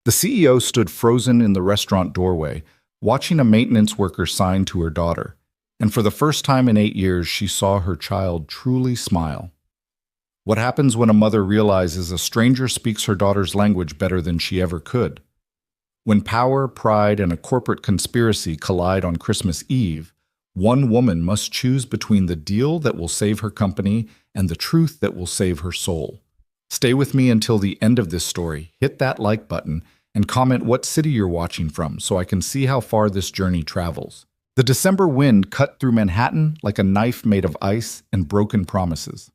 The CEO stood frozen in the restaurant doorway, watching a maintenance worker sign to her daughter, and for the first time in 8 years she saw her child truly smile. What happens when a mother realizes a stranger speaks her daughter's language better than she ever could? When power, pride, and a corporate conspiracy collide on Christmas Eve, one woman must choose between the deal that will save her company and the truth that will save her soul. Stay with me until the end of this story, hit that like button, and comment what city you're watching from so I can see how far this journey travels. The December wind cut through Manhattan like a knife made of ice and broken promises.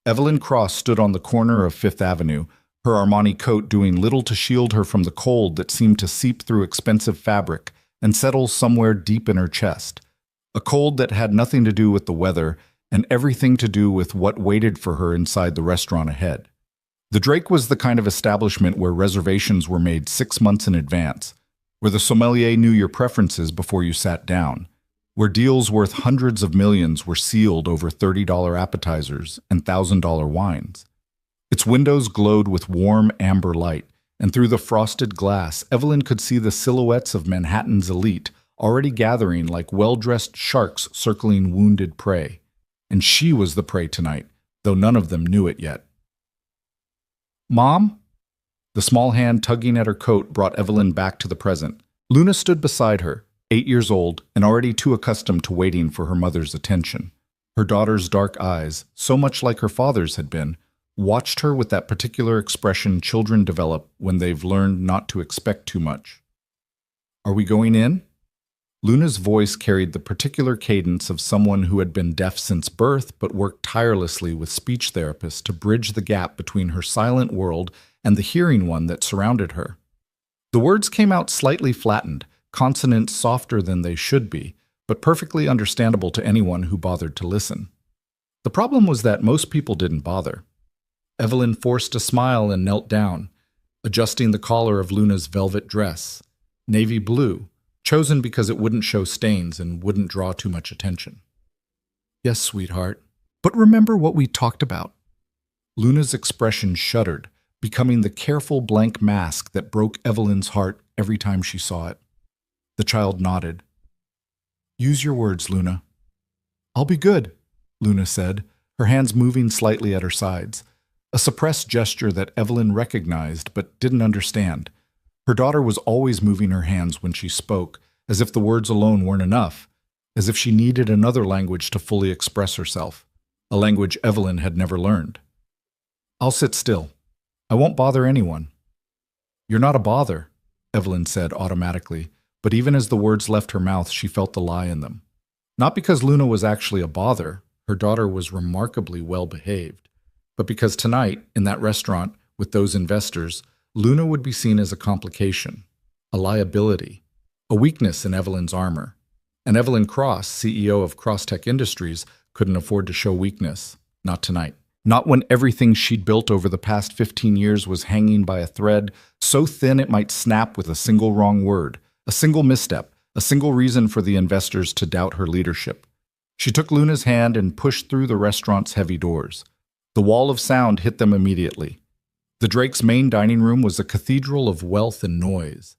Evelyn Cross stood on the corner of Fifth Avenue, her Armani coat doing little to shield her from the cold that seemed to seep through expensive fabric and settle somewhere deep in her chest. A cold that had nothing to do with the weather and everything to do with what waited for her inside the restaurant ahead. The Drake was the kind of establishment where reservations were made 6 months in advance, where the sommelier knew your preferences before you sat down, where deals worth hundreds of millions were sealed over $30 appetizers and $1,000 wines. Its windows glowed with warm amber light, and through the frosted glass, Evelyn could see the silhouettes of Manhattan's elite already gathering like well-dressed sharks circling wounded prey. And she was the prey tonight, though none of them knew it yet. "Mom?" The small hand tugging at her coat brought Evelyn back to the present. Luna stood beside her, 8 years old and already too accustomed to waiting for her mother's attention. Her daughter's dark eyes, so much like her father's had been, watched her with that particular expression children develop when they've learned not to expect too much. "Are we going in?" Luna's voice carried the particular cadence of someone who had been deaf since birth but worked tirelessly with speech therapists to bridge the gap between her silent world and the hearing one that surrounded her. The words came out slightly flattened, consonants softer than they should be, but perfectly understandable to anyone who bothered to listen. The problem was that most people didn't bother. Evelyn forced a smile and knelt down, adjusting the collar of Luna's velvet dress, navy blue, chosen because it wouldn't show stains and wouldn't draw too much attention. "Yes, sweetheart. But remember what we talked about." Luna's expression shuddered, becoming the careful blank mask that broke Evelyn's heart every time she saw it. The child nodded. "Use your words, Luna." "I'll be good," Luna said, her hands moving slightly at her sides, a suppressed gesture that Evelyn recognized but didn't understand. Her daughter was always moving her hands when she spoke, as if the words alone weren't enough, as if she needed another language to fully express herself, a language Evelyn had never learned. "I'll sit still. I won't bother anyone." "You're not a bother," Evelyn said automatically, but even as the words left her mouth, she felt the lie in them. Not because Luna was actually a bother, her daughter was remarkably well behaved, but because tonight, in that restaurant, with those investors, Luna would be seen as a complication, a liability, a weakness in Evelyn's armor. And Evelyn Cross, CEO of Crosstech Industries, couldn't afford to show weakness. Not tonight. Not when everything she'd built over the past 15 years was hanging by a thread so thin it might snap with a single wrong word, a single misstep, a single reason for the investors to doubt her leadership. She took Luna's hand and pushed through the restaurant's heavy doors. The wall of sound hit them immediately. The Drake's main dining room was a cathedral of wealth and noise.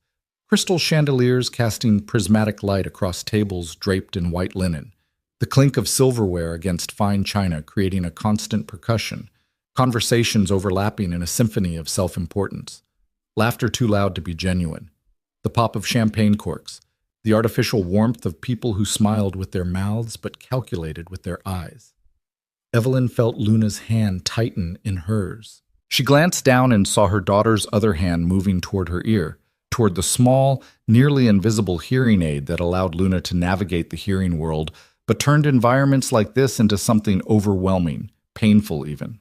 Crystal chandeliers casting prismatic light across tables draped in white linen. The clink of silverware against fine china creating a constant percussion. Conversations overlapping in a symphony of self-importance. Laughter too loud to be genuine. The pop of champagne corks. The artificial warmth of people who smiled with their mouths but calculated with their eyes. Evelyn felt Luna's hand tighten in hers. She glanced down and saw her daughter's other hand moving toward her ear, toward the small, nearly invisible hearing aid that allowed Luna to navigate the hearing world, but turned environments like this into something overwhelming, painful even.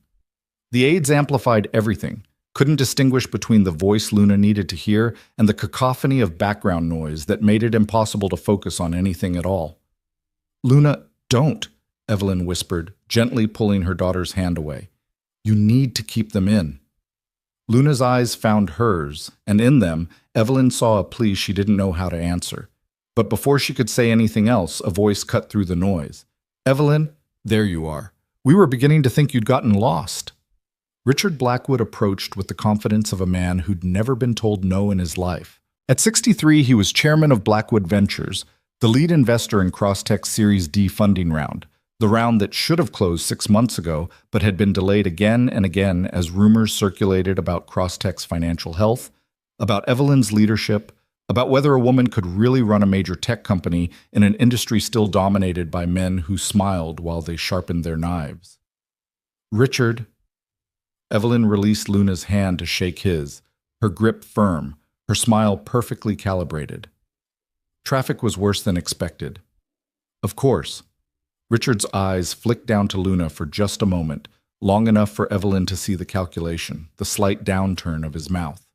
The aids amplified everything, couldn't distinguish between the voice Luna needed to hear and the cacophony of background noise that made it impossible to focus on anything at all. "Luna, don't," Evelyn whispered, gently pulling her daughter's hand away. "You need to keep them in." Luna's eyes found hers, and in them, Evelyn saw a plea she didn't know how to answer. But before she could say anything else, a voice cut through the noise. "Evelyn, there you are. We were beginning to think you'd gotten lost." Richard Blackwood approached with the confidence of a man who'd never been told no in his life. At 63, he was chairman of Blackwood Ventures, the lead investor in Crosstech's Series D funding round, the round that should have closed 6 months ago but had been delayed again and again as rumors circulated about Crosstech's financial health, about Evelyn's leadership, about whether a woman could really run a major tech company in an industry still dominated by men who smiled while they sharpened their knives. Richard. Evelyn released Luna's hand to shake his, her grip firm, her smile perfectly calibrated. Traffic was worse than expected. Of course. Richard's eyes flicked down to Luna for just a moment, long enough for Evelyn to see the calculation, the slight downturn of his mouth.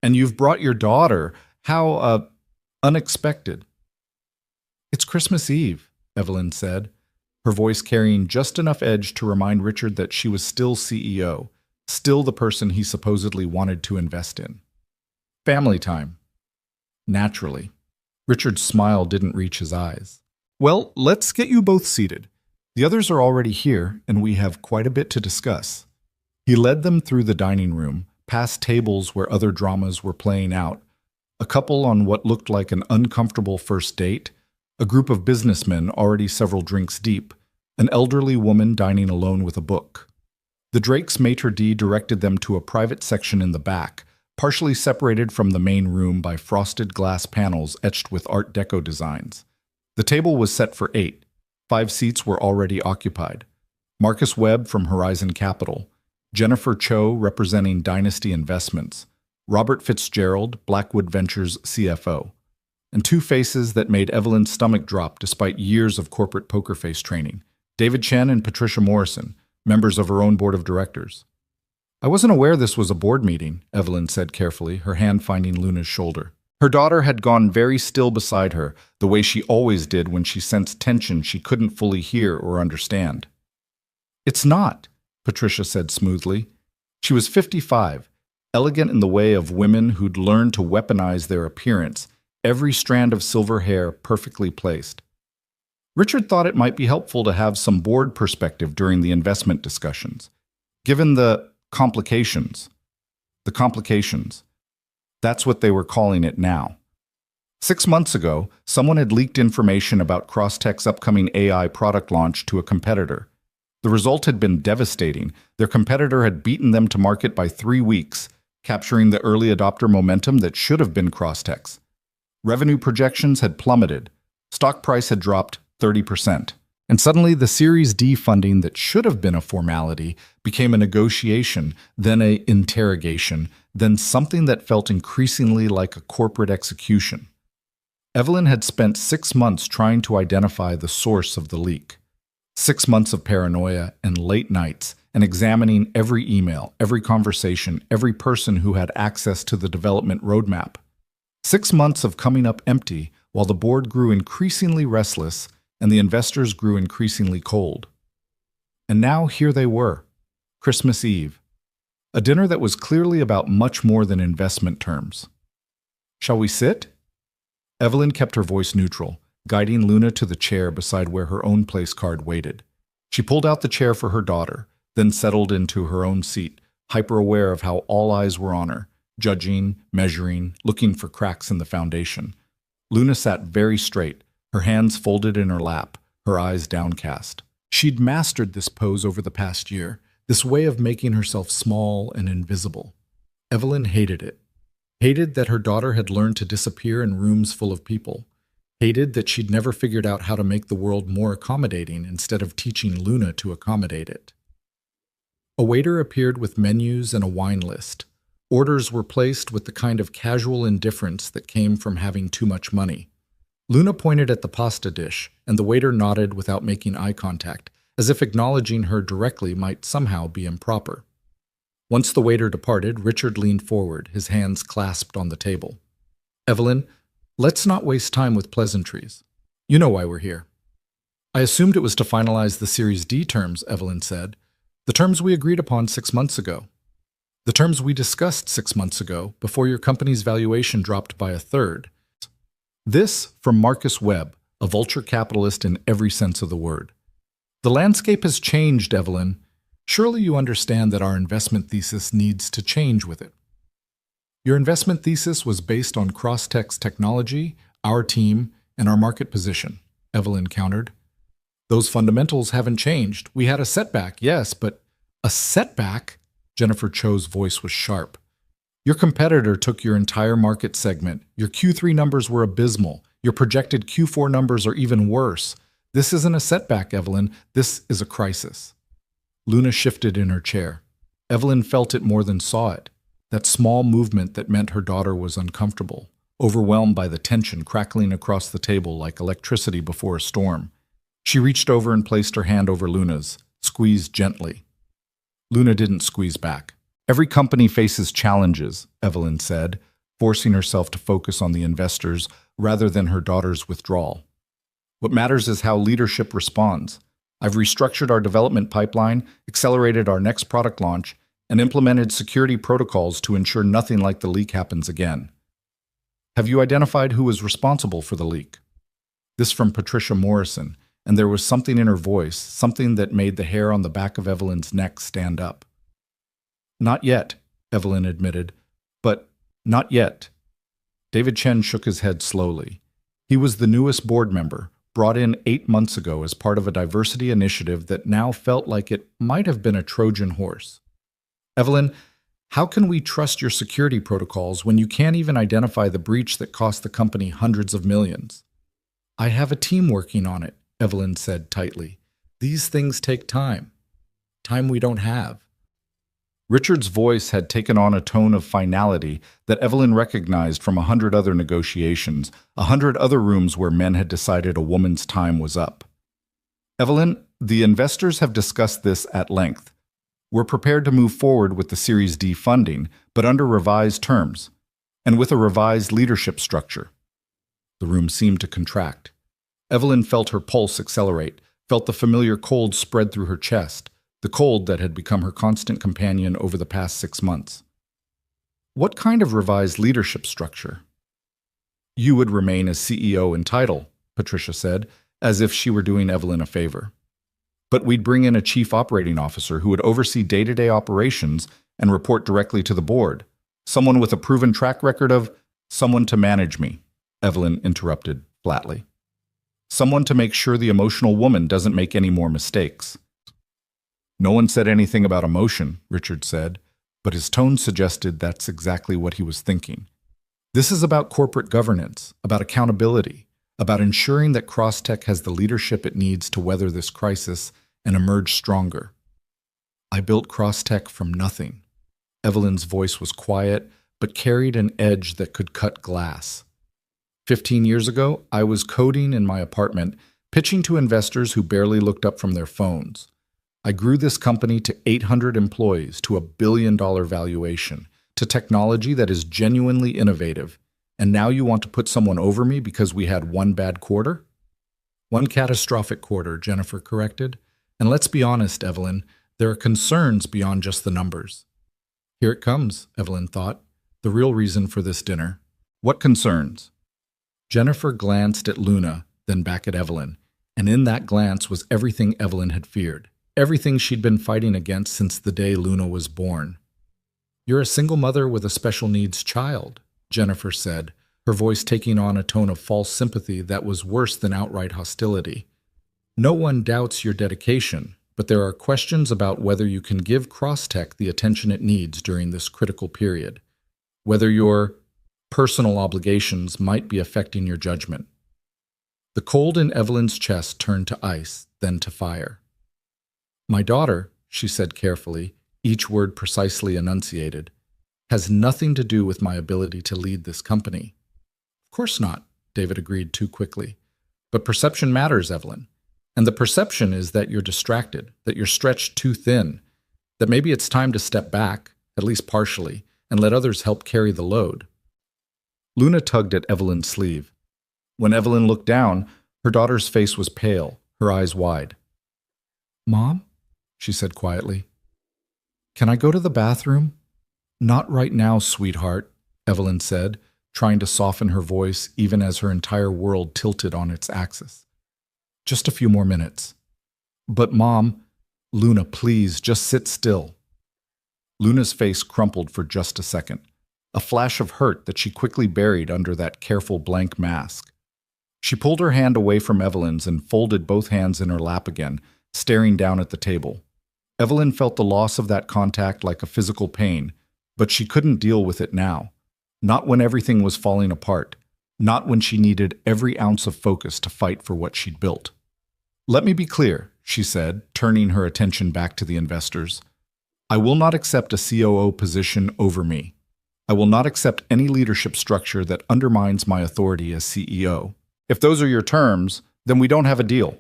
And you've brought your daughter. How, unexpected. It's Christmas Eve, Evelyn said, her voice carrying just enough edge to remind Richard that she was still CEO, still the person he supposedly wanted to invest in. Family time. Naturally. Richard's smile didn't reach his eyes. Well, let's get you both seated. The others are already here, and we have quite a bit to discuss. He led them through the dining room, past tables where other dramas were playing out, a couple on what looked like an uncomfortable first date, a group of businessmen already several drinks deep, an elderly woman dining alone with a book. The Drake's maitre d' directed them to a private section in the back, partially separated from the main room by frosted glass panels etched with Art Deco designs. The table was set for 8. 5 seats were already occupied. Marcus Webb from Horizon Capital, Jennifer Cho representing Dynasty Investments, Robert Fitzgerald, Blackwood Ventures CFO, and 2 faces that made Evelyn's stomach drop despite years of corporate poker face training, David Chen and Patricia Morrison, members of her own board of directors. I wasn't aware this was a board meeting, Evelyn said carefully, her hand finding Luna's shoulder. Her daughter had gone very still beside her, the way she always did when she sensed tension she couldn't fully hear or understand. It's not, Patricia said smoothly. She was 55, elegant in the way of women who'd learned to weaponize their appearance, every strand of silver hair perfectly placed. Richard thought it might be helpful to have some board perspective during the investment discussions. Given the complications. That's what they were calling it now. 6 months ago, someone had leaked information about Crosstech's upcoming AI product launch to a competitor. The result had been devastating. Their competitor had beaten them to market by 3 weeks, capturing the early adopter momentum that should have been Crosstech's. Revenue projections had plummeted. Stock price had dropped 30%. And suddenly the Series D funding that should have been a formality became a negotiation, then an interrogation, then something that felt increasingly like a corporate execution. Evelyn had spent 6 months trying to identify the source of the leak. 6 months of paranoia and late nights, and examining every email, every conversation, every person who had access to the development roadmap. 6 months of coming up empty while the board grew increasingly restless and the investors grew increasingly cold. And now here they were, Christmas Eve, a dinner that was clearly about much more than investment terms. Shall we sit? Evelyn kept her voice neutral, guiding Luna to the chair beside where her own place card waited. She pulled out the chair for her daughter, then settled into her own seat, hyper-aware of how all eyes were on her, judging, measuring, looking for cracks in the foundation. Luna sat very straight, her hands folded in her lap, her eyes downcast. She'd mastered this pose over the past year, this way of making herself small and invisible. Evelyn hated it. Hated that her daughter had learned to disappear in rooms full of people. Hated that she'd never figured out how to make the world more accommodating instead of teaching Luna to accommodate it. A waiter appeared with menus and a wine list. Orders were placed with the kind of casual indifference that came from having too much money. Luna pointed at the pasta dish, and the waiter nodded without making eye contact, as if acknowledging her directly might somehow be improper. Once the waiter departed, Richard leaned forward, his hands clasped on the table. Evelyn, let's not waste time with pleasantries. You know why we're here. I assumed it was to finalize the Series D terms, Evelyn said. The terms we agreed upon 6 months ago. The terms we discussed 6 months ago, before your company's valuation dropped by 1/3. This from Marcus Webb, a vulture capitalist in every sense of the word. The landscape has changed, Evelyn. Surely you understand that our investment thesis needs to change with it. Your investment thesis was based on Crosstech's technology, our team, and our market position, Evelyn countered. Those fundamentals haven't changed. We had a setback, yes, but a setback? Jennifer Cho's voice was sharp. Your competitor took your entire market segment. Your Q3 numbers were abysmal. Your projected Q4 numbers are even worse. This isn't a setback, Evelyn. This is a crisis. Luna shifted in her chair. Evelyn felt it more than saw it. That small movement that meant her daughter was uncomfortable, overwhelmed by the tension crackling across the table like electricity before a storm. She reached over and placed her hand over Luna's, squeezed gently. Luna didn't squeeze back. Every company faces challenges, Evelyn said, forcing herself to focus on the investors rather than her daughter's withdrawal. What matters is how leadership responds. I've restructured our development pipeline, accelerated our next product launch, and implemented security protocols to ensure nothing like the leak happens again. Have you identified who was responsible for the leak? This from Patricia Morrison, and there was something in her voice, something that made the hair on the back of Evelyn's neck stand up. Not yet, Evelyn admitted, but not yet. David Chen shook his head slowly. He was the newest board member, brought in 8 months ago as part of a diversity initiative that now felt like it might have been a Trojan horse. Evelyn, how can we trust your security protocols when you can't even identify the breach that cost the company hundreds of millions? I have a team working on it, Evelyn said tightly. These things take time. Time we don't have. Richard's voice had taken on a tone of finality that Evelyn recognized from 100 other negotiations, 100 other rooms where men had decided a woman's time was up. Evelyn, the investors have discussed this at length. We're prepared to move forward with the Series D funding, but under revised terms, and with a revised leadership structure. The room seemed to contract. Evelyn felt her pulse accelerate, felt the familiar cold spread through her chest, the cold that had become her constant companion over the past 6 months. What kind of revised leadership structure? You would remain as CEO in title, Patricia said, as if she were doing Evelyn a favor. But we'd bring in a chief operating officer who would oversee day-to-day operations and report directly to the board. Someone with a proven track record of someone to manage me, Evelyn interrupted flatly. Someone to make sure the emotional woman doesn't make any more mistakes. No one said anything about emotion, Richard said, but his tone suggested that's exactly what he was thinking. This is about corporate governance, about accountability, about ensuring that Crosstech has the leadership it needs to weather this crisis and emerge stronger. I built Crosstech from nothing. Evelyn's voice was quiet, but carried an edge that could cut glass. 15 years ago, I was coding in my apartment, pitching to investors who barely looked up from their phones. I grew this company to 800 employees, to $1 billion valuation, to technology that is genuinely innovative. And now you want to put someone over me because we had one bad quarter? One catastrophic quarter, Jennifer corrected. And let's be honest, Evelyn, there are concerns beyond just the numbers. Here it comes, Evelyn thought, the real reason for this dinner. What concerns? Jennifer glanced at Luna, then back at Evelyn, and in that glance was everything Evelyn had feared. Everything she'd been fighting against since the day Luna was born. You're a single mother with a special needs child, Jennifer said, her voice taking on a tone of false sympathy that was worse than outright hostility. No one doubts your dedication, but there are questions about whether you can give Crosstech the attention it needs during this critical period, whether your personal obligations might be affecting your judgment. The cold in Evelyn's chest turned to ice, then to fire. My daughter, she said carefully, each word precisely enunciated, has nothing to do with my ability to lead this company. Of course not, David agreed too quickly. But perception matters, Evelyn. And the perception is that you're distracted, that you're stretched too thin, that maybe it's time to step back, at least partially, and let others help carry the load. Luna tugged at Evelyn's sleeve. When Evelyn looked down, her daughter's face was pale, her eyes wide. Mom? She said quietly. Can I go to the bathroom? Not right now, sweetheart, Evelyn said, trying to soften her voice even as her entire world tilted on its axis. Just a few more minutes. But Mom, Luna, please, just sit still. Luna's face crumpled for just a second, a flash of hurt that she quickly buried under that careful blank mask. She pulled her hand away from Evelyn's and folded both hands in her lap again, staring down at the table. Evelyn felt the loss of that contact like a physical pain, but she couldn't deal with it now. Not when everything was falling apart. Not when she needed every ounce of focus to fight for what she'd built. "Let me be clear," she said, turning her attention back to the investors. "I will not accept a COO position over me. I will not accept any leadership structure that undermines my authority as CEO. If those are your terms, then we don't have a deal."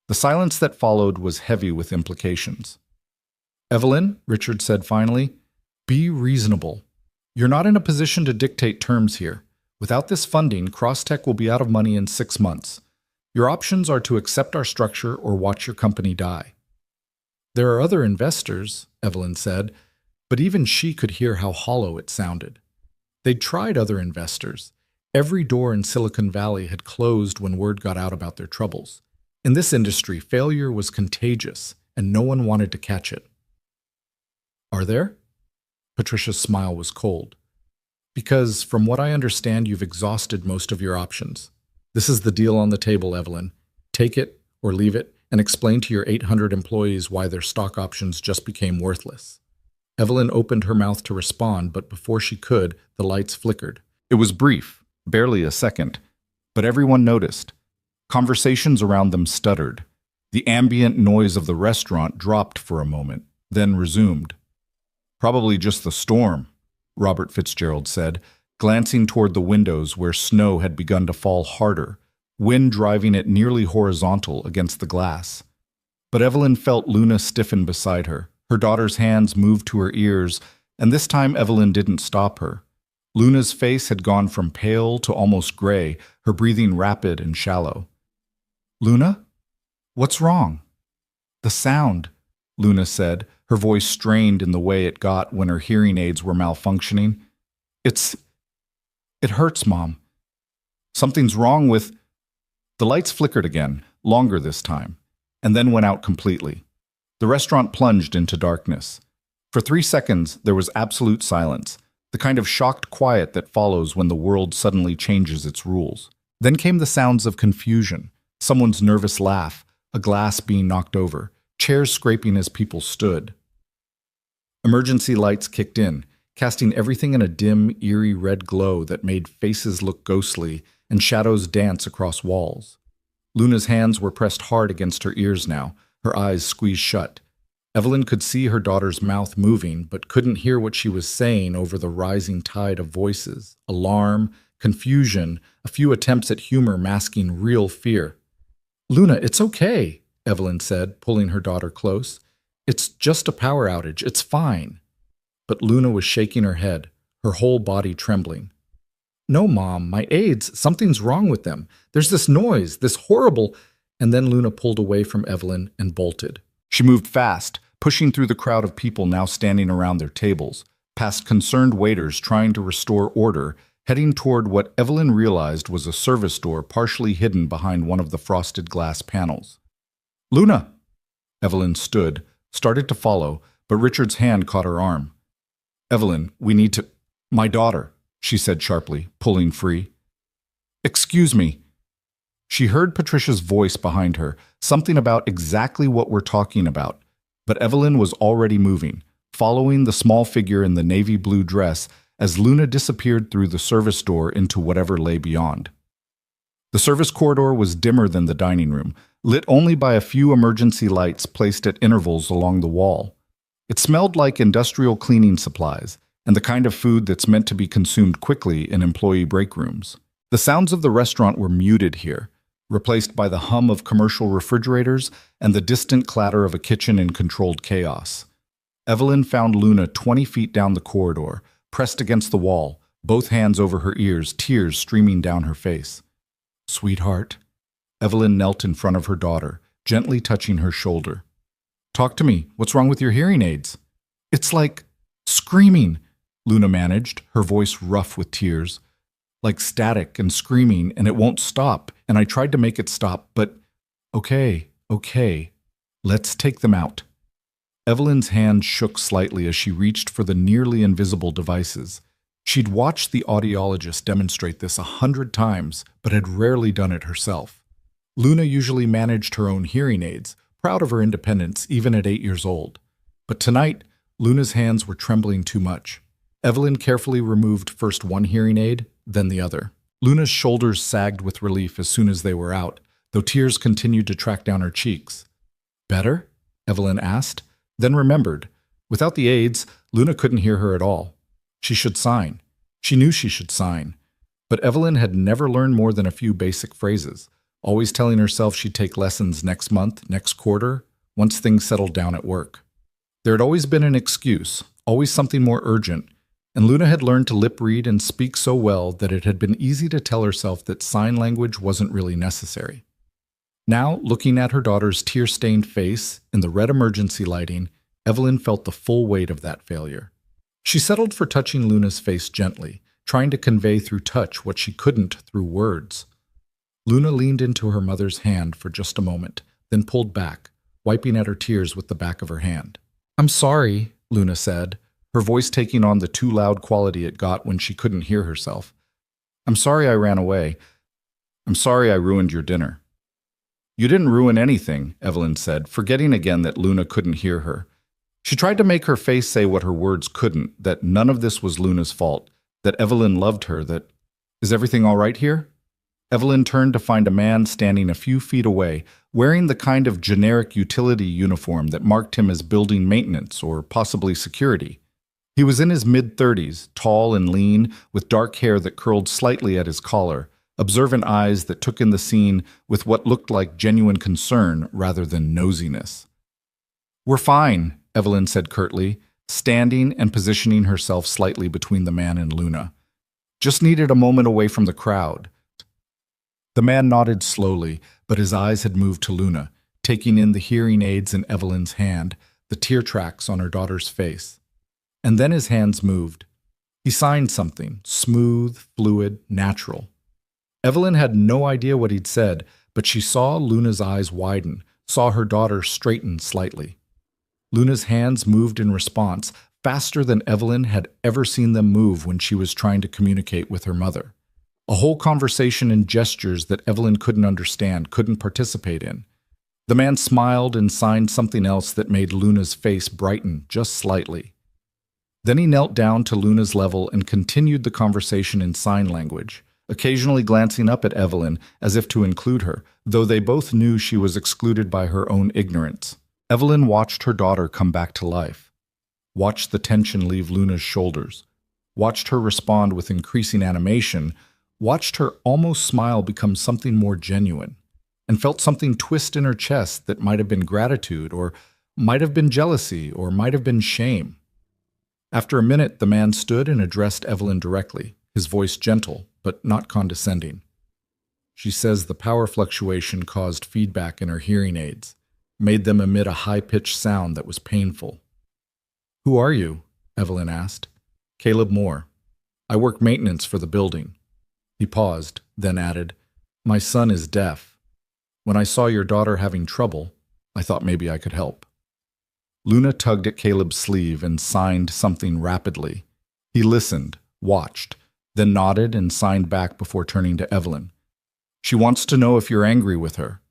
The silence that followed was heavy with implications. "Evelyn," Richard said finally, "be reasonable. You're not in a position to dictate terms here. Without this funding, Crosstech will be out of money in 6 months. Your options are to accept our structure or watch your company die." "There are other investors," Evelyn said, but even she could hear how hollow it sounded. They'd tried other investors. Every door in Silicon Valley had closed when word got out about their troubles. In this industry, failure was contagious, and no one wanted to catch it. "Are there?" Patricia's smile was cold. "Because, from what I understand, you've exhausted most of your options. This is the deal on the table, Evelyn. Take it or leave it, and explain to your 800 employees why their stock options just became worthless." Evelyn opened her mouth to respond, but before she could, the lights flickered. It was brief, barely a second, but everyone noticed. Conversations around them stuttered. The ambient noise of the restaurant dropped for a moment, then resumed. "Probably just the storm," Robert Fitzgerald said, glancing toward the windows where snow had begun to fall harder, wind driving it nearly horizontal against the glass. But Evelyn felt Luna stiffen beside her. Her daughter's hands moved to her ears, and this time Evelyn didn't stop her. Luna's face had gone from pale to almost gray, her breathing rapid and shallow. "Luna? What's wrong?" "The sound," Luna said, her voice strained in the way it got when her hearing aids were malfunctioning. It hurts, Mom. Something's wrong with..." The lights flickered again, longer this time, and then went out completely. The restaurant plunged into darkness. For 3 seconds, there was absolute silence, the kind of shocked quiet that follows when the world suddenly changes its rules. Then came the sounds of confusion, someone's nervous laugh, a glass being knocked over, chairs scraping as people stood. Emergency lights kicked in, casting everything in a dim, eerie red glow that made faces look ghostly and shadows dance across walls. Luna's hands were pressed hard against her ears now, her eyes squeezed shut. Evelyn could see her daughter's mouth moving, but couldn't hear what she was saying over the rising tide of voices, alarm, confusion, a few attempts at humor masking real fear. "Luna, it's okay," Evelyn said, pulling her daughter close. "It's just a power outage. It's fine." But Luna was shaking her head, her whole body trembling. "No, Mom, my aides, something's wrong with them. There's this noise, this horrible..." And then Luna pulled away from Evelyn and bolted. She moved fast, pushing through the crowd of people now standing around their tables, past concerned waiters trying to restore order, heading toward what Evelyn realized was a service door partially hidden behind one of the frosted glass panels. "Luna!" Evelyn stood, started to follow, but Richard's hand caught her arm. "Evelyn, we need to..." "My daughter," she said sharply, pulling free. "Excuse me." She heard Patricia's voice behind her, something about exactly what we're talking about, but Evelyn was already moving, following the small figure in the navy blue dress as Luna disappeared through the service door into whatever lay beyond. The service corridor was dimmer than the dining room, lit only by a few emergency lights placed at intervals along the wall. It smelled like industrial cleaning supplies, and the kind of food that's meant to be consumed quickly in employee break rooms. The sounds of the restaurant were muted here, replaced by the hum of commercial refrigerators and the distant clatter of a kitchen in controlled chaos. Evelyn found Luna 20 feet down the corridor, pressed against the wall, both hands over her ears, tears streaming down her face. "Sweetheart." Evelyn knelt in front of her daughter, gently touching her shoulder. "Talk to me. What's wrong with your hearing aids?" "It's like screaming," Luna managed, her voice rough with tears. "Like static and screaming, and it won't stop, and I tried to make it stop, but..." Okay, let's take them out." Evelyn's hand shook slightly as she reached for the nearly invisible devices. She'd watched the audiologist demonstrate this 100 times, but had rarely done it herself. Luna usually managed her own hearing aids, proud of her independence even at 8 years old. But tonight, Luna's hands were trembling too much. Evelyn carefully removed first one hearing aid, then the other. Luna's shoulders sagged with relief as soon as they were out, though tears continued to track down her cheeks. "Better?" Evelyn asked, then remembered. Without the aids, Luna couldn't hear her at all. She should sign. She knew she should sign. But Evelyn had never learned more than a few basic phrases, always telling herself she'd take lessons next month, next quarter, once things settled down at work. There had always been an excuse, always something more urgent, and Luna had learned to lip read and speak so well that it had been easy to tell herself that sign language wasn't really necessary. Now, looking at her daughter's tear-stained face in the red emergency lighting, Evelyn felt the full weight of that failure. She settled for touching Luna's face gently, trying to convey through touch what she couldn't through words. Luna leaned into her mother's hand for just a moment, then pulled back, wiping at her tears with the back of her hand. "I'm sorry," Luna said, her voice taking on the too loud quality it got when she couldn't hear herself. "I'm sorry I ran away. I'm sorry I ruined your dinner." "You didn't ruin anything," Evelyn said, forgetting again that Luna couldn't hear her. She tried to make her face say what her words couldn't, that none of this was Luna's fault, that Evelyn loved her, that, "Is everything all right here?" Evelyn turned to find a man standing a few feet away, wearing the kind of generic utility uniform that marked him as building maintenance or possibly security. He was in his mid-30s, tall and lean, with dark hair that curled slightly at his collar, observant eyes that took in the scene with what looked like genuine concern rather than nosiness. "We're fine," Evelyn said curtly, standing and positioning herself slightly between the man and Luna. "Just needed a moment away from the crowd." The man nodded slowly, but his eyes had moved to Luna, taking in the hearing aids in Evelyn's hand, the tear tracks on her daughter's face. And then his hands moved. He signed something, smooth, fluid, natural. Evelyn had no idea what he'd said, but she saw Luna's eyes widen, saw her daughter straighten slightly. Luna's hands moved in response, faster than Evelyn had ever seen them move when she was trying to communicate with her mother. A whole conversation in gestures that Evelyn couldn't understand, couldn't participate in. The man smiled and signed something else that made Luna's face brighten just slightly. Then he knelt down to Luna's level and continued the conversation in sign language, occasionally glancing up at Evelyn as if to include her, though they both knew she was excluded by her own ignorance. Evelyn watched her daughter come back to life, watched the tension leave Luna's shoulders, watched her respond with increasing animation, watched her almost smile become something more genuine, and felt something twist in her chest that might have been gratitude, or might have been jealousy, or might have been shame. After a minute, the man stood and addressed Evelyn directly, his voice gentle, but not condescending. "She says the power fluctuation caused feedback in her hearing aids, made them emit a high-pitched sound that was painful." "Who are you?" Evelyn asked. "Caleb Moore. I work maintenance for the building." He paused, then added, "My son is deaf. When I saw your daughter having trouble, I thought maybe I could help." Luna tugged at Caleb's sleeve and signed something rapidly. He listened, watched, then nodded and signed back before turning to Evelyn. "She wants to know if you're angry with her."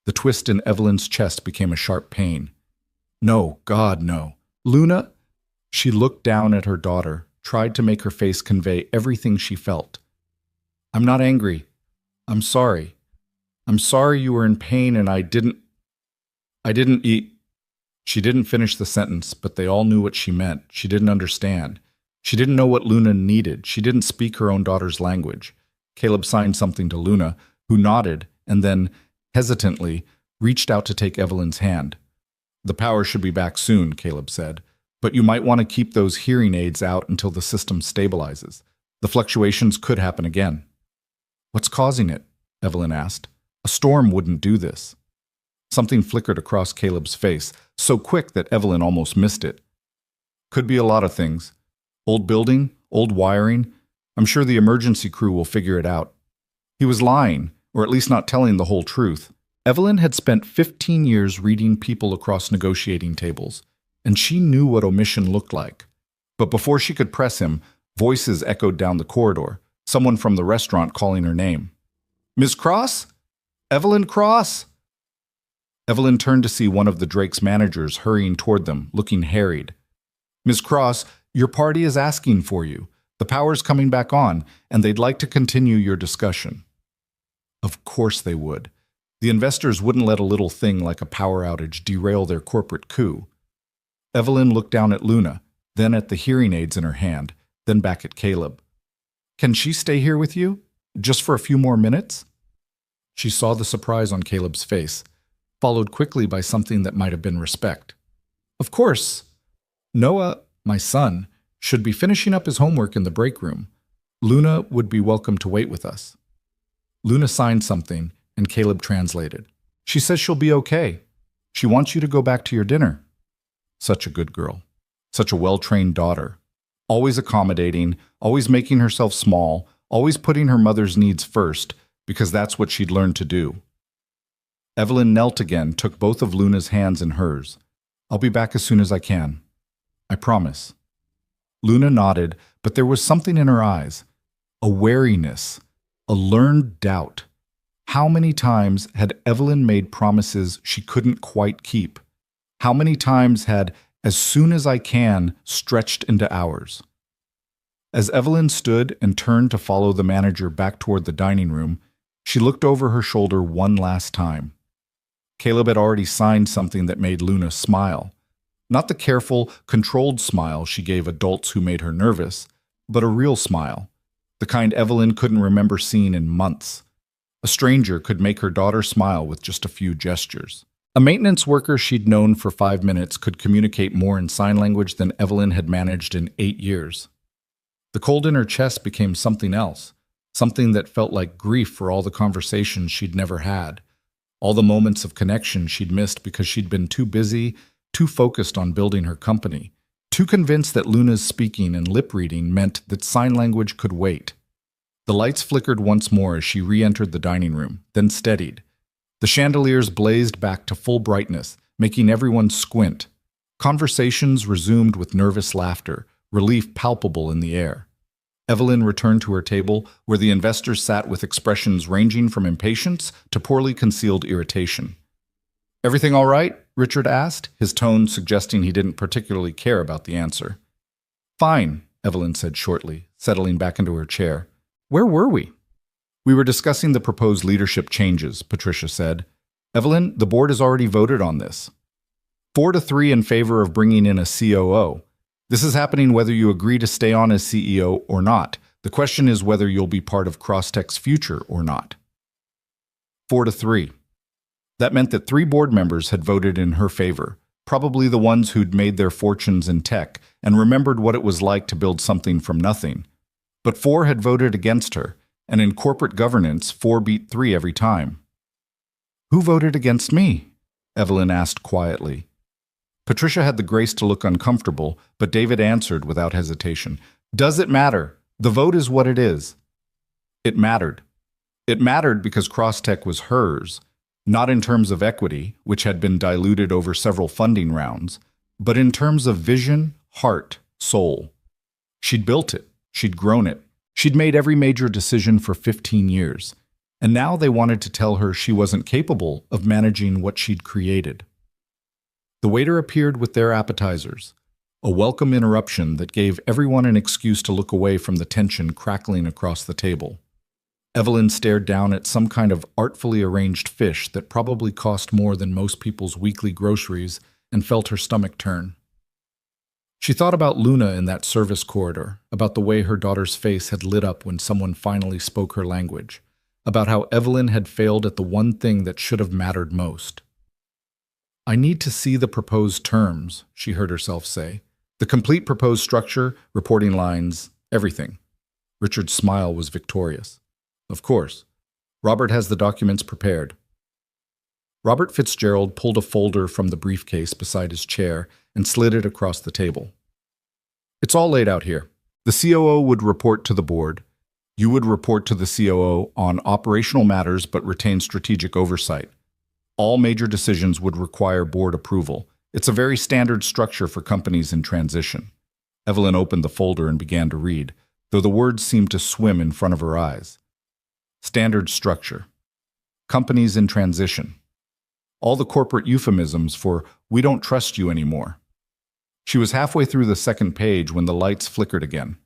The twist in Evelyn's chest became a sharp pain. "No, God, no. Luna—" She looked down at her daughter, tried to make her face convey everything she felt. "I'm not angry. I'm sorry. I'm sorry you were in pain and I didn't eat." She didn't finish the sentence, but they all knew what she meant. She didn't understand. She didn't know what Luna needed. She didn't speak her own daughter's language. Caleb signed something to Luna, who nodded, and then, hesitantly, reached out to take Evelyn's hand. "The power should be back soon," Caleb said, "but you might want to keep those hearing aids out until the system stabilizes. The fluctuations could happen again." "What's causing it?" Evelyn asked. "A storm wouldn't do this." Something flickered across Caleb's face, so quick that Evelyn almost missed it. "Could be a lot of things. Old building, old wiring. I'm sure the emergency crew will figure it out." He was lying, or at least not telling the whole truth. Evelyn had spent 15 years reading people across negotiating tables. and she knew what omission looked like. But before she could press him, voices echoed down the corridor, someone from the restaurant calling her name. "Miss Cross? Evelyn Cross?" Evelyn turned to see one of the Drake's managers hurrying toward them, looking harried. "Miss Cross, your party is asking for you. The power's coming back on, and they'd like to continue your discussion." Of course they would. The investors wouldn't let a little thing like a power outage derail their corporate coup. Evelyn looked down at Luna, then at the hearing aids in her hand, then back at Caleb. "Can she stay here with you? Just for a few more minutes?" She saw the surprise on Caleb's face, followed quickly by something that might have been respect. "Of course. Noah, my son, should be finishing up his homework in the break room. Luna would be welcome to wait with us." Luna signed something, and Caleb translated. "She says she'll be okay. She wants you to go back to your dinner." Such a good girl. Such a well-trained daughter. Always accommodating, always making herself small, always putting her mother's needs first, because that's what she'd learned to do. Evelyn knelt again, took both of Luna's hands in hers. "I'll be back as soon as I can. I promise." Luna nodded, but there was something in her eyes. A wariness, a learned doubt. How many times had Evelyn made promises she couldn't quite keep? How many times had "as soon as I can" stretched into hours? As Evelyn stood and turned to follow the manager back toward the dining room, she looked over her shoulder one last time. Caleb had already signed something that made Luna smile. Not the careful, controlled smile she gave adults who made her nervous, but a real smile, the kind Evelyn couldn't remember seeing in months. A stranger could make her daughter smile with just a few gestures. A maintenance worker she'd known for 5 minutes could communicate more in sign language than Evelyn had managed in 8 years. The cold in her chest became something else, something that felt like grief for all the conversations she'd never had, all the moments of connection she'd missed because she'd been too busy, too focused on building her company, too convinced that Luna's speaking and lip-reading meant that sign language could wait. The lights flickered once more as she re-entered the dining room, then steadied. The chandeliers blazed back to full brightness, making everyone squint. Conversations resumed with nervous laughter, relief palpable in the air. Evelyn returned to her table, where the investors sat with expressions ranging from impatience to poorly concealed irritation. "Everything all right?" Richard asked, his tone suggesting he didn't particularly care about the answer. "Fine," Evelyn said shortly, settling back into her chair. "Where were we?" "We were discussing the proposed leadership changes," Patricia said. "Evelyn, the board has already voted on this. 4-3 in favor of bringing in a COO. This is happening whether you agree to stay on as CEO or not. The question is whether you'll be part of Crosstech's future or not." 4-3. That meant that 3 board members had voted in her favor, probably the ones who'd made their fortunes in tech and remembered what it was like to build something from nothing. But 4 had voted against her, and in corporate governance, 4 beat 3 every time. "Who voted against me?" Evelyn asked quietly. Patricia had the grace to look uncomfortable, but David answered without hesitation. "Does it matter? The vote is what it is." It mattered. It mattered because Crosstech was hers, not in terms of equity, which had been diluted over several funding rounds, but in terms of vision, heart, soul. She'd built it. She'd grown it. She'd made every major decision for 15 years, and now they wanted to tell her she wasn't capable of managing what she'd created. The waiter appeared with their appetizers, a welcome interruption that gave everyone an excuse to look away from the tension crackling across the table. Evelyn stared down at some kind of artfully arranged fish that probably cost more than most people's weekly groceries and felt her stomach turn. She thought about Luna in that service corridor, about the way her daughter's face had lit up when someone finally spoke her language, about how Evelyn had failed at the one thing that should have mattered most. "I need to see the proposed terms," she heard herself say. "The complete proposed structure, reporting lines, everything." Richard's smile was victorious. "Of course. Robert has the documents prepared." Robert Fitzgerald pulled a folder from the briefcase beside his chair and slid it across the table. "It's all laid out here. The COO would report to the board. You would report to the COO on operational matters but retain strategic oversight. All major decisions would require board approval, It's a very standard structure for companies in transition. Evelyn opened the folder and began to read, though the words seemed to swim in front of her eyes. Standard structure. Companies in transition. All the corporate euphemisms for "we don't trust you anymore." She was halfway through the second page when the lights flickered again.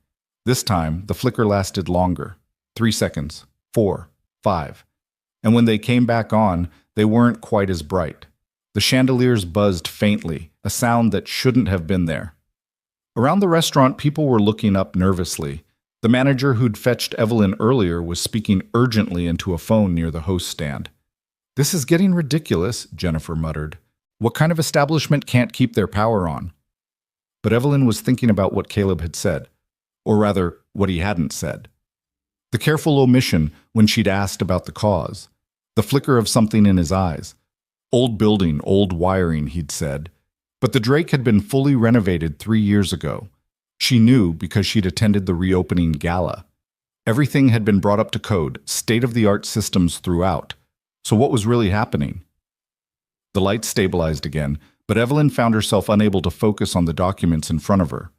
This time, the flicker lasted longer. 3 seconds, 4, 5. And when they came back on, they weren't quite as bright. The chandeliers buzzed faintly, a sound that shouldn't have been there. Around the restaurant, people were looking up nervously. The manager who'd fetched Evelyn earlier was speaking urgently into a phone near the host stand. "This is getting ridiculous," Jennifer muttered. "What kind of establishment can't keep their power on?" But Evelyn was thinking about what Caleb had said, or rather, what he hadn't said. The careful omission when she'd asked about the cause. The flicker of something in his eyes. Old building, old wiring, he'd said. But the Drake had been fully renovated 3 years ago. She knew because she'd attended the reopening gala. Everything had been brought up to code, state-of-the-art systems throughout. So what was really happening? The lights stabilized again, but Evelyn found herself unable to focus on the documents in front of her.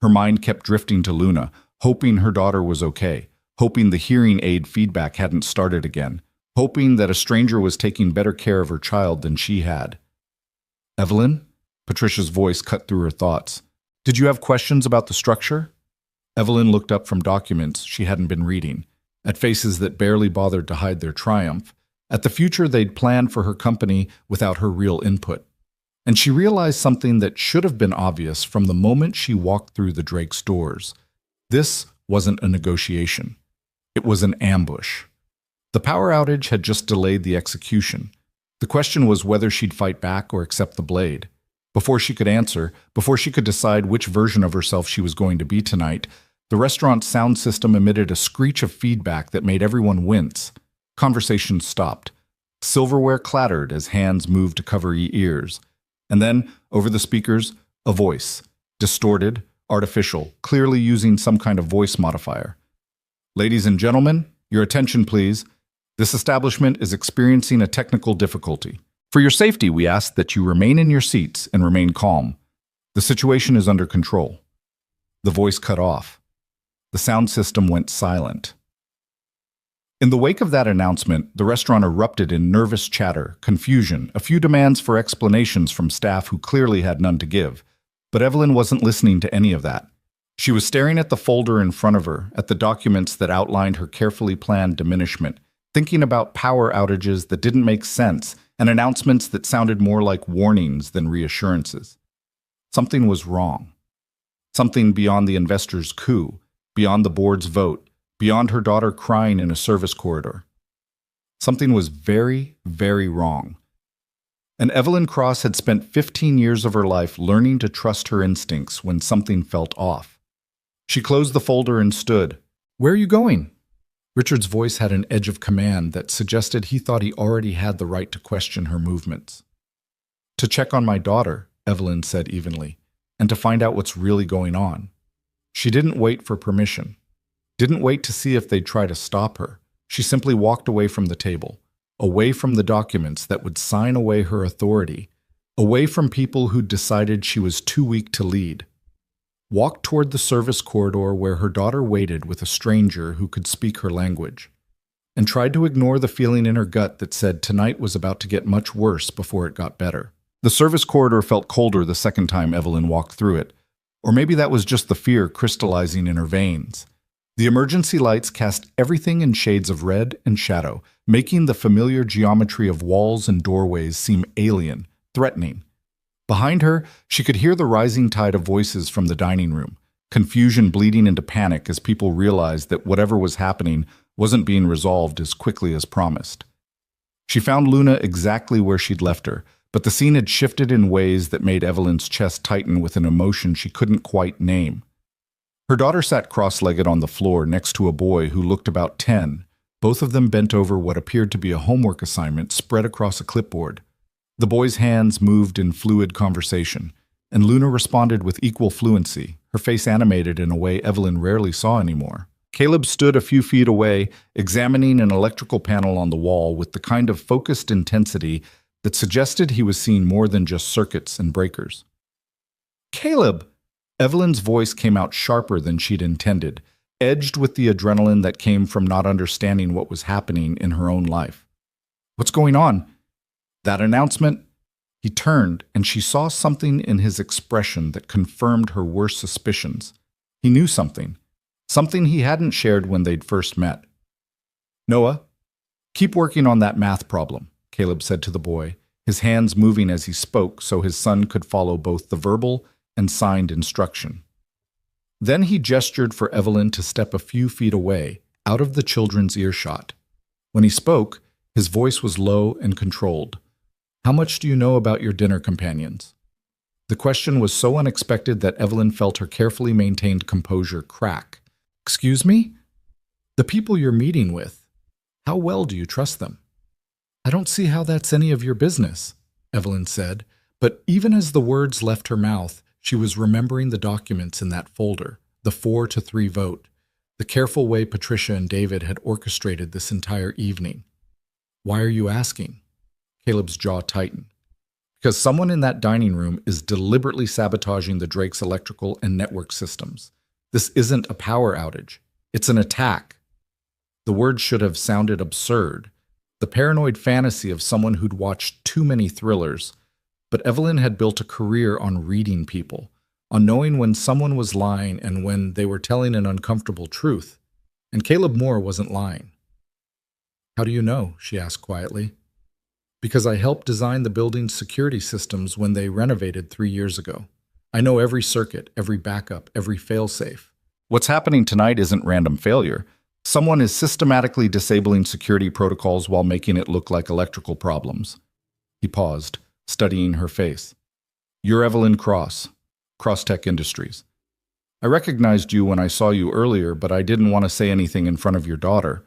Her mind kept drifting to Luna, hoping her daughter was okay, hoping the hearing aid feedback hadn't started again, hoping that a stranger was taking better care of her child than she had. "Evelyn?" Patricia's voice cut through her thoughts. "Did you have questions about the structure?" Evelyn looked up from documents she hadn't been reading, at faces that barely bothered to hide their triumph, at the future they'd planned for her company without her real input. And she realized something that should have been obvious from the moment she walked through the Drake's doors. This wasn't a negotiation. It was an ambush. The power outage had just delayed the execution. The question was whether she'd fight back or accept the blade. Before she could answer, before she could decide which version of herself she was going to be tonight, the restaurant's sound system emitted a screech of feedback that made everyone wince. Conversation stopped. Silverware clattered as hands moved to cover ears. And then, over the speakers, a voice. Distorted, artificial, clearly using some kind of voice modifier. "Ladies and gentlemen, your attention please. This establishment is experiencing a technical difficulty. For your safety, we ask that you remain in your seats and remain calm. The situation is under control." The voice cut off. The sound system went silent. In the wake of that announcement, the restaurant erupted in nervous chatter, confusion, a few demands for explanations from staff who clearly had none to give. But Evelyn wasn't listening to any of that. She was staring at the folder in front of her, at the documents that outlined her carefully planned diminishment, thinking about power outages that didn't make sense and announcements that sounded more like warnings than reassurances. Something was wrong. Something beyond the investor's coup, beyond the board's vote, beyond her daughter crying in a service corridor. Something was very, very wrong. And Evelyn Cross had spent 15 years of her life learning to trust her instincts when something felt off. She closed the folder and stood. "Where are you going?" Richard's voice had an edge of command that suggested he thought he already had the right to question her movements. "To check on my daughter," Evelyn said evenly, "and to find out what's really going on." She didn't wait for permission. Didn't wait to see if they'd try to stop her. She simply walked away from the table, away from the documents that would sign away her authority, away from people who'd decided she was too weak to lead. Walked toward the service corridor where her daughter waited with a stranger who could speak her language, and tried to ignore the feeling in her gut that said tonight was about to get much worse before it got better. The service corridor felt colder the second time Evelyn walked through it, or maybe that was just the fear crystallizing in her veins. The emergency lights cast everything in shades of red and shadow, making the familiar geometry of walls and doorways seem alien, threatening. Behind her, she could hear the rising tide of voices from the dining room, confusion bleeding into panic as people realized that whatever was happening wasn't being resolved as quickly as promised. She found Luna exactly where she'd left her, but the scene had shifted in ways that made Evelyn's chest tighten with an emotion she couldn't quite name. Her daughter sat cross-legged on the floor next to a boy who looked about 10, both of them bent over what appeared to be a homework assignment spread across a clipboard. The boy's hands moved in fluid conversation, and Luna responded with equal fluency, her face animated in a way Evelyn rarely saw anymore. Caleb stood a few feet away, examining an electrical panel on the wall with the kind of focused intensity that suggested he was seeing more than just circuits and breakers. "Caleb!" Evelyn's voice came out sharper than she'd intended, edged with the adrenaline that came from not understanding what was happening in her own life. "What's going on?" That announcement. He turned, and she saw something in his expression that confirmed her worst suspicions. He knew something he hadn't shared when they'd first met. "Noah, keep working on that math problem," Caleb said to the boy, his hands moving as he spoke so his son could follow both the verbal and signed instruction. Then he gestured for Evelyn to step a few feet away, out of the children's earshot. When he spoke, his voice was low and controlled. "How much do you know about your dinner companions?" The question was so unexpected that Evelyn felt her carefully maintained composure crack. "Excuse me? The people you're meeting with, how well do you trust them?" "I don't see how that's any of your business," Evelyn said, but even as the words left her mouth, she was remembering the documents in that folder, the 4-3 vote, the careful way Patricia and David had orchestrated this entire evening. "Why are you asking?" Caleb's jaw tightened. "Because someone in that dining room is deliberately sabotaging the Drake's electrical and network systems. This isn't a power outage. It's an attack." The word should have sounded absurd, the paranoid fantasy of someone who'd watched too many thrillers. But Evelyn had built a career on reading people, on knowing when someone was lying and when they were telling an uncomfortable truth. And Caleb Moore wasn't lying. "How do you know?" she asked quietly. "Because I helped design the building's security systems when they renovated 3 years ago. I know every circuit, every backup, every failsafe." "What's happening tonight isn't random failure. Someone is systematically disabling security protocols while making it look like electrical problems." He paused, studying her face. "You're Evelyn Cross, Crosstech Industries. I recognized you when I saw you earlier, but I didn't want to say anything in front of your daughter."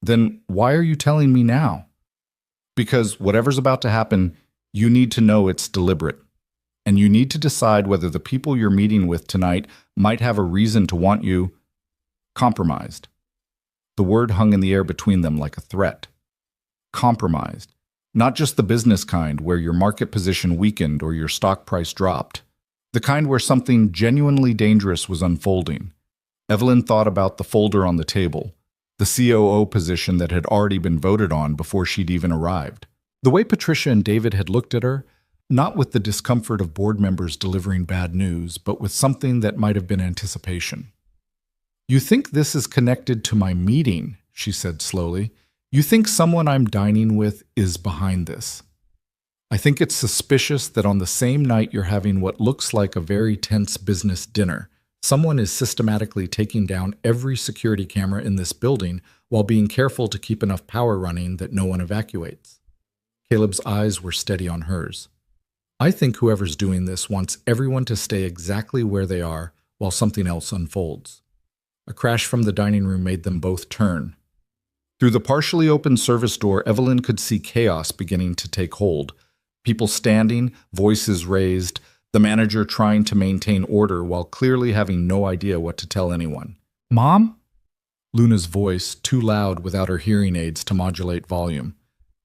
"Then why are you telling me now?" "Because whatever's about to happen, you need to know it's deliberate. And you need to decide whether the people you're meeting with tonight might have a reason to want you compromised." The word hung in the air between them like a threat. Compromised. Not just the business kind where your market position weakened or your stock price dropped. The kind where something genuinely dangerous was unfolding. Evelyn thought about the folder on the table, the COO position that had already been voted on before she'd even arrived. The way Patricia and David had looked at her, not with the discomfort of board members delivering bad news, but with something that might have been anticipation. "You think this is connected to my meeting," she said slowly. "You think someone I'm dining with is behind this. I think it's suspicious that on the same night you're having what looks like a very tense business dinner, someone is systematically taking down every security camera in this building while being careful to keep enough power running that no one evacuates." Caleb's eyes were steady on hers. "I think whoever's doing this wants everyone to stay exactly where they are while something else unfolds." A crash from the dining room made them both turn. Through the partially open service door, Evelyn could see chaos beginning to take hold. People standing, voices raised, the manager trying to maintain order while clearly having no idea what to tell anyone. "Mom?" Luna's voice, too loud without her hearing aids to modulate volume.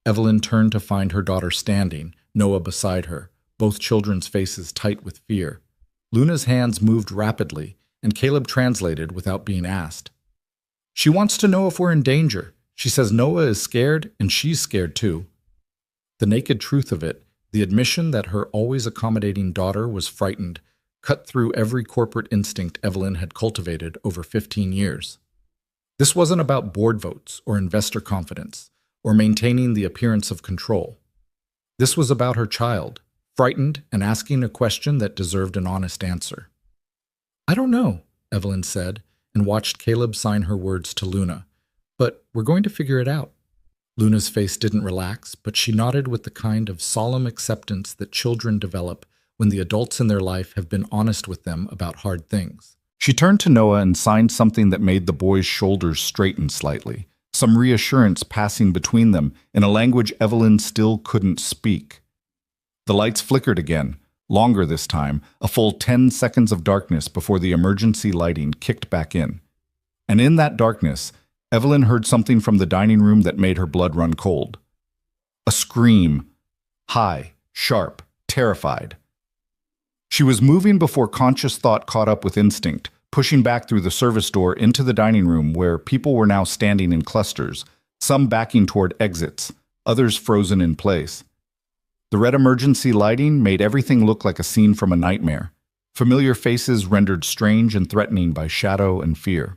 Evelyn turned to find her daughter standing, Noah beside her, both children's faces tight with fear. Luna's hands moved rapidly, and Caleb translated without being asked. "She wants to know if we're in danger. She says Noah is scared, and she's scared too." The naked truth of it, the admission that her always accommodating daughter was frightened, cut through every corporate instinct Evelyn had cultivated over 15 years. This wasn't about board votes or investor confidence, or maintaining the appearance of control. This was about her child, frightened and asking a question that deserved an honest answer. "I don't know," Evelyn said, and watched Caleb sign her words to Luna. "But we're going to figure it out." Luna's face didn't relax, but she nodded with the kind of solemn acceptance that children develop when the adults in their life have been honest with them about hard things. She turned to Noah and signed something that made the boy's shoulders straighten slightly, some reassurance passing between them in a language Evelyn still couldn't speak. The lights flickered again, longer this time, a full 10 seconds of darkness before the emergency lighting kicked back in. And in that darkness, Evelyn heard something from the dining room that made her blood run cold. A scream, high, sharp, terrified. She was moving before conscious thought caught up with instinct, pushing back through the service door into the dining room where people were now standing in clusters, some backing toward exits, others frozen in place. The red emergency lighting made everything look like a scene from a nightmare, familiar faces rendered strange and threatening by shadow and fear.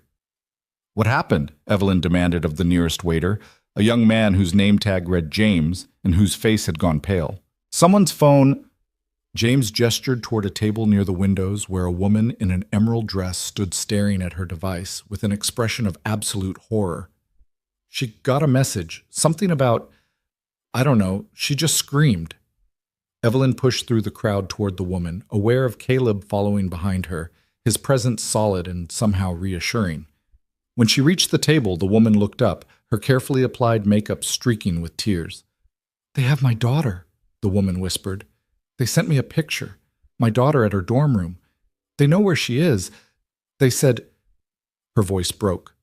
"What happened?" Evelyn demanded of the nearest waiter, a young man whose name tag read James and whose face had gone pale. "Someone's phone—" James gestured toward a table near the windows where a woman in an emerald dress stood staring at her device with an expression of absolute horror. "She got a message, something about, I don't know, she just screamed." Evelyn pushed through the crowd toward the woman, aware of Caleb following behind her, his presence solid and somehow reassuring. When she reached the table, the woman looked up, her carefully applied makeup streaking with tears. "They have my daughter," the woman whispered. "They sent me a picture. My daughter at her dorm room. They know where she is. They said—" Her voice broke.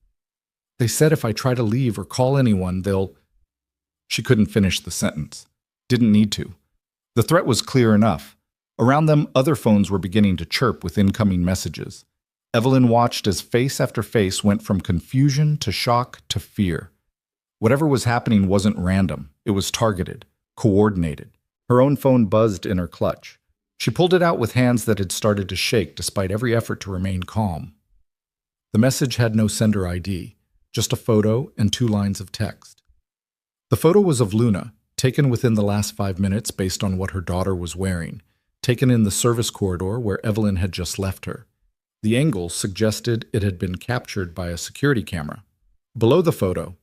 "They said if I try to leave or call anyone, they'll—" She couldn't finish the sentence. Didn't need to. The threat was clear enough. Around them, other phones were beginning to chirp with incoming messages. Evelyn watched as face after face went from confusion to shock to fear. Whatever was happening wasn't random. It was targeted, coordinated. Her own phone buzzed in her clutch. She pulled it out with hands that had started to shake despite every effort to remain calm. The message had no sender ID, just a photo and 2 lines of text. The photo was of Luna, taken within the last 5 minutes based on what her daughter was wearing, taken in the service corridor where Evelyn had just left her. The angle suggested it had been captured by a security camera. Below the photo,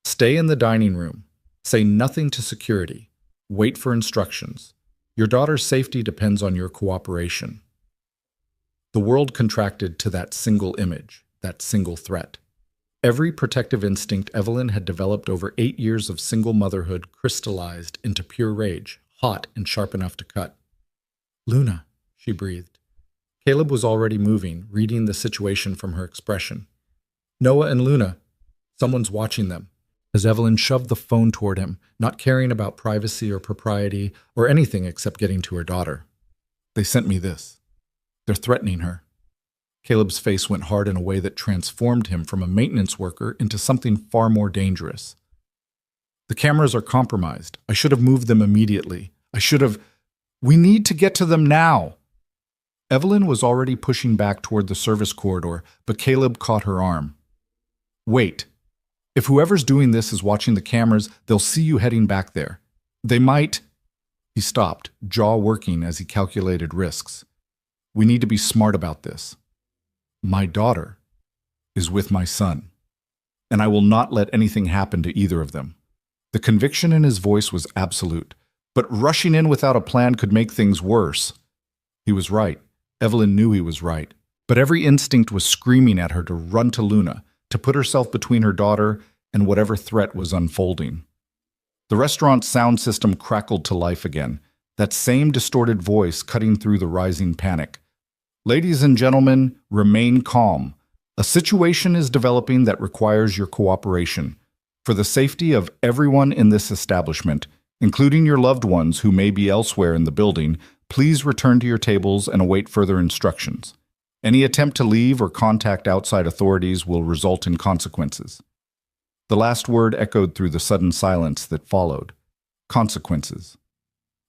"Stay in the dining room. Say nothing to security. Wait for instructions. Your daughter's safety depends on your cooperation." The world contracted to that single image, that single threat. Every protective instinct Evelyn had developed over 8 years of single motherhood crystallized into pure rage, hot and sharp enough to cut. "Luna," she breathed. Caleb was already moving, reading the situation from her expression. "Noah and Luna. Someone's watching them." As Evelyn shoved the phone toward him, not caring about privacy or propriety or anything except getting to her daughter. "They sent me this. They're threatening her." Caleb's face went hard in a way that transformed him from a maintenance worker into something far more dangerous. "The cameras are compromised. I should have moved them immediately. I should have— We need to get to them now." Evelyn was already pushing back toward the service corridor, but Caleb caught her arm. "Wait. If whoever's doing this is watching the cameras, they'll see you heading back there. They might—" He stopped, jaw working as he calculated risks. "We need to be smart about this. My daughter is with my son, and I will not let anything happen to either of them." The conviction in his voice was absolute, but rushing in without a plan could make things worse. He was right. Evelyn knew he was right, but every instinct was screaming at her to run to Luna, to put herself between her daughter and whatever threat was unfolding. The restaurant's sound system crackled to life again, that same distorted voice cutting through the rising panic. "Ladies and gentlemen, remain calm. A situation is developing that requires your cooperation. For the safety of everyone in this establishment, including your loved ones who may be elsewhere in the building, please return to your tables and await further instructions. Any attempt to leave or contact outside authorities will result in consequences." The last word echoed through the sudden silence that followed. Consequences.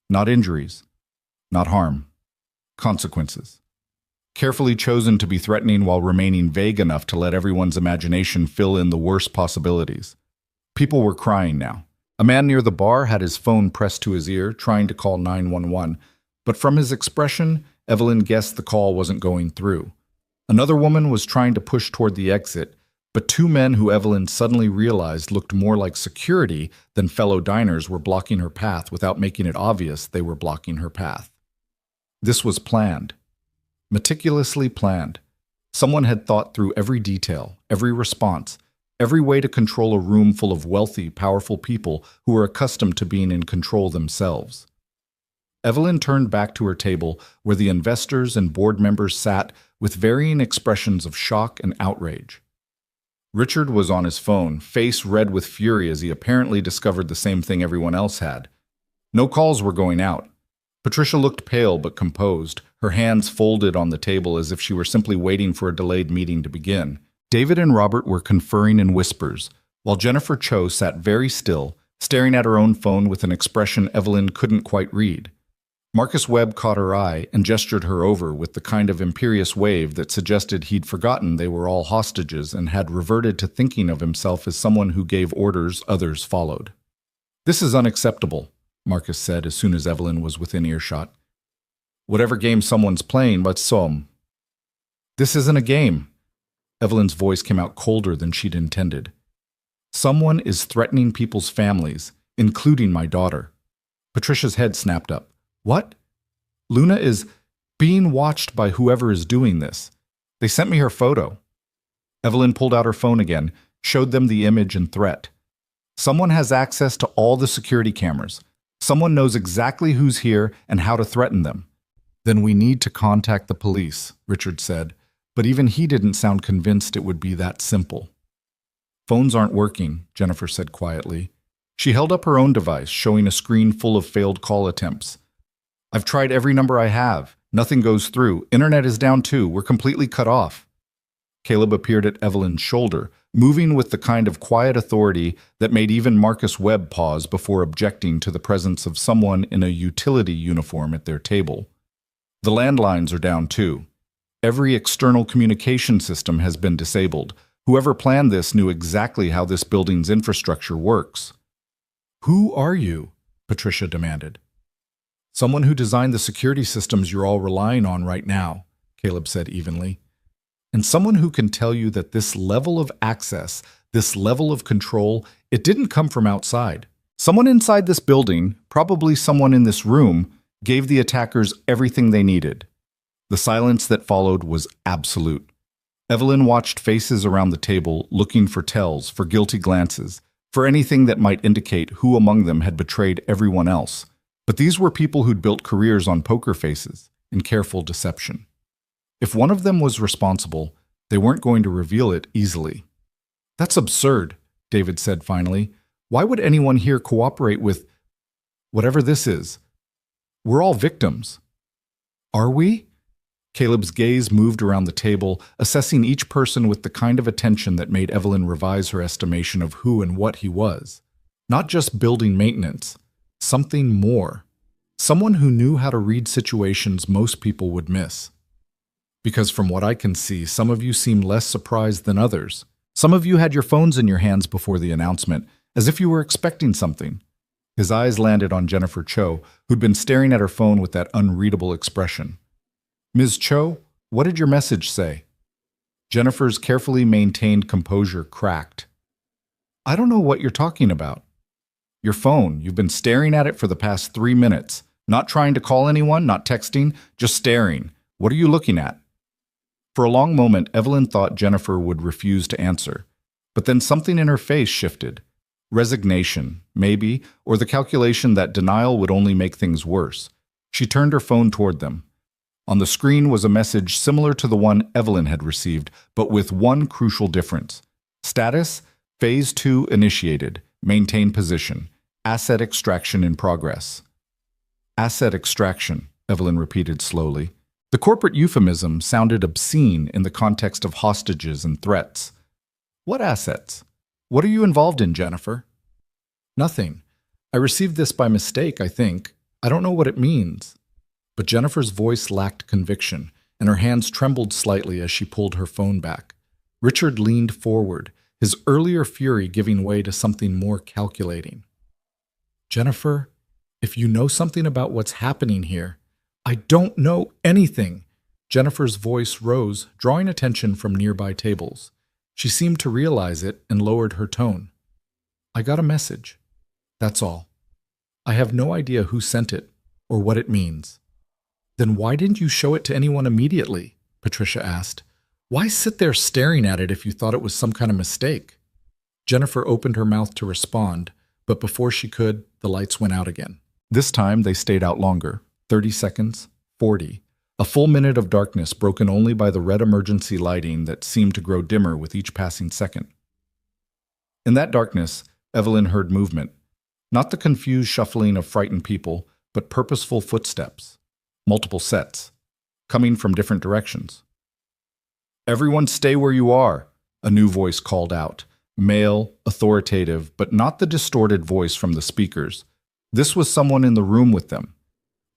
Not injuries. Not harm. Consequences. Carefully chosen to be threatening while remaining vague enough to let everyone's imagination fill in the worst possibilities. People were crying now. A man near the bar had his phone pressed to his ear, trying to call 911, but from his expression, Evelyn guessed the call wasn't going through. Another woman was trying to push toward the exit, but 2 men who Evelyn suddenly realized looked more like security than fellow diners were blocking her path without making it obvious they were blocking her path. This was planned. Meticulously planned. Someone had thought through every detail, every response, every way to control a room full of wealthy, powerful people who were accustomed to being in control themselves. Evelyn turned back to her table where the investors and board members sat with varying expressions of shock and outrage. Richard was on his phone, face red with fury as he apparently discovered the same thing everyone else had. No calls were going out. Patricia looked pale but composed, her hands folded on the table as if she were simply waiting for a delayed meeting to begin. David and Robert were conferring in whispers, while Jennifer Cho sat very still, staring at her own phone with an expression Evelyn couldn't quite read. Marcus Webb caught her eye and gestured her over with the kind of imperious wave that suggested he'd forgotten they were all hostages and had reverted to thinking of himself as someone who gave orders others followed. "This is unacceptable," Marcus said as soon as Evelyn was within earshot. "Whatever game someone's playing, but some." "This isn't a game." Evelyn's voice came out colder than she'd intended. "Someone is threatening people's families, including my daughter." Patricia's head snapped up. "What?" "Luna is being watched by whoever is doing this. They sent me her photo." Evelyn pulled out her phone again, showed them the image and threat. "Someone has access to all the security cameras. Someone knows exactly who's here and how to threaten them." "Then we need to contact the police," Richard said, but even he didn't sound convinced it would be that simple. "Phones aren't working," Jennifer said quietly. She held up her own device, showing a screen full of failed call attempts. "I've tried every number I have. Nothing goes through. Internet is down too. We're completely cut off." Caleb appeared at Evelyn's shoulder, moving with the kind of quiet authority that made even Marcus Webb pause before objecting to the presence of someone in a utility uniform at their table. "The landlines are down too. Every external communication system has been disabled. Whoever planned this knew exactly how this building's infrastructure works." "Who are you?" Patricia demanded. "Someone who designed the security systems you're all relying on right now," Caleb said evenly. "And someone who can tell you that this level of access, this level of control, it didn't come from outside. Someone inside this building, probably someone in this room, gave the attackers everything they needed." The silence that followed was absolute. Evelyn watched faces around the table, looking for tells, for guilty glances, for anything that might indicate who among them had betrayed everyone else. But these were people who'd built careers on poker faces and careful deception. If one of them was responsible, they weren't going to reveal it easily. "That's absurd," David said finally. "Why would anyone here cooperate with whatever this is? We're all victims." "Are we?" Caleb's gaze moved around the table, assessing each person with the kind of attention that made Evelyn revise her estimation of who and what he was. Not just building maintenance. Something more. Someone who knew how to read situations most people would miss. "Because from what I can see, some of you seem less surprised than others. Some of you had your phones in your hands before the announcement, as if you were expecting something." His eyes landed on Jennifer Cho, who'd been staring at her phone with that unreadable expression. "Ms. Cho, what did your message say?" Jennifer's carefully maintained composure cracked. "I don't know what you're talking about." "Your phone. You've been staring at it for the past 3 minutes. Not trying to call anyone, not texting, just staring. What are you looking at?" For a long moment, Evelyn thought Jennifer would refuse to answer. But then something in her face shifted. Resignation, maybe, or the calculation that denial would only make things worse. She turned her phone toward them. On the screen was a message similar to the one Evelyn had received, but with one crucial difference. Status: Phase 2 initiated. Maintain position. Asset extraction in progress. "Asset extraction," Evelyn repeated slowly. The corporate euphemism sounded obscene in the context of hostages and threats. "What assets? What are you involved in, Jennifer?" "Nothing. I received this by mistake, I think. I don't know what it means." But Jennifer's voice lacked conviction, and her hands trembled slightly as she pulled her phone back. Richard leaned forward, his earlier fury giving way to something more calculating. "Jennifer, if you know something about what's happening here—" "I don't know anything." Jennifer's voice rose, drawing attention from nearby tables. She seemed to realize it and lowered her tone. "I got a message. That's all. I have no idea who sent it or what it means." "Then why didn't you show it to anyone immediately?" Patricia asked. "Why sit there staring at it if you thought it was some kind of mistake?" Jennifer opened her mouth to respond, but before she could, the lights went out again. This time they stayed out longer. 30 seconds, 40. A full minute of darkness broken only by the red emergency lighting that seemed to grow dimmer with each passing second. In that darkness, Evelyn heard movement. Not the confused shuffling of frightened people, but purposeful footsteps. Multiple sets, coming from different directions. "Everyone stay where you are," a new voice called out. Male, authoritative, but not the distorted voice from the speakers. This was someone in the room with them.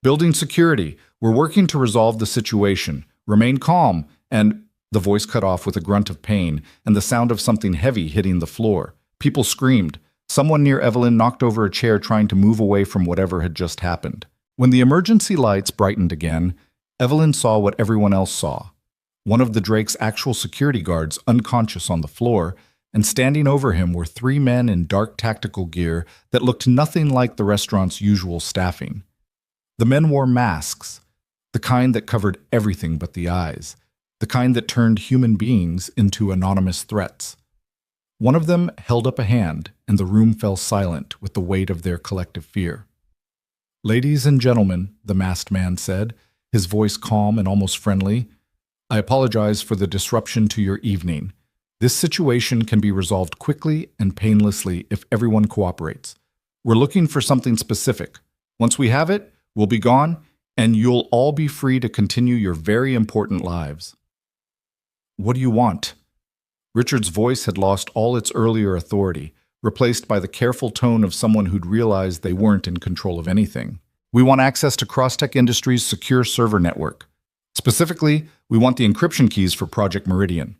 "Building security. We're working to resolve the situation. Remain calm," and the voice cut off with a grunt of pain and the sound of something heavy hitting the floor. People screamed. Someone near Evelyn knocked over a chair trying to move away from whatever had just happened. When the emergency lights brightened again, Evelyn saw what everyone else saw. One of the Drake's actual security guards unconscious on the floor, and standing over him were three men in dark tactical gear that looked nothing like the restaurant's usual staffing. The men wore masks, the kind that covered everything but the eyes, the kind that turned human beings into anonymous threats. One of them held up a hand, and the room fell silent with the weight of their collective fear. "Ladies and gentlemen," the masked man said, his voice calm and almost friendly, "I apologize for the disruption to your evening. This situation can be resolved quickly and painlessly if everyone cooperates. We're looking for something specific. Once we have it, we'll be gone, and you'll all be free to continue your very important lives." "What do you want?" Richard's voice had lost all its earlier authority, replaced by the careful tone of someone who'd realized they weren't in control of anything. "We want access to Crosstech Industries' secure server network. Specifically, we want the encryption keys for Project Meridian."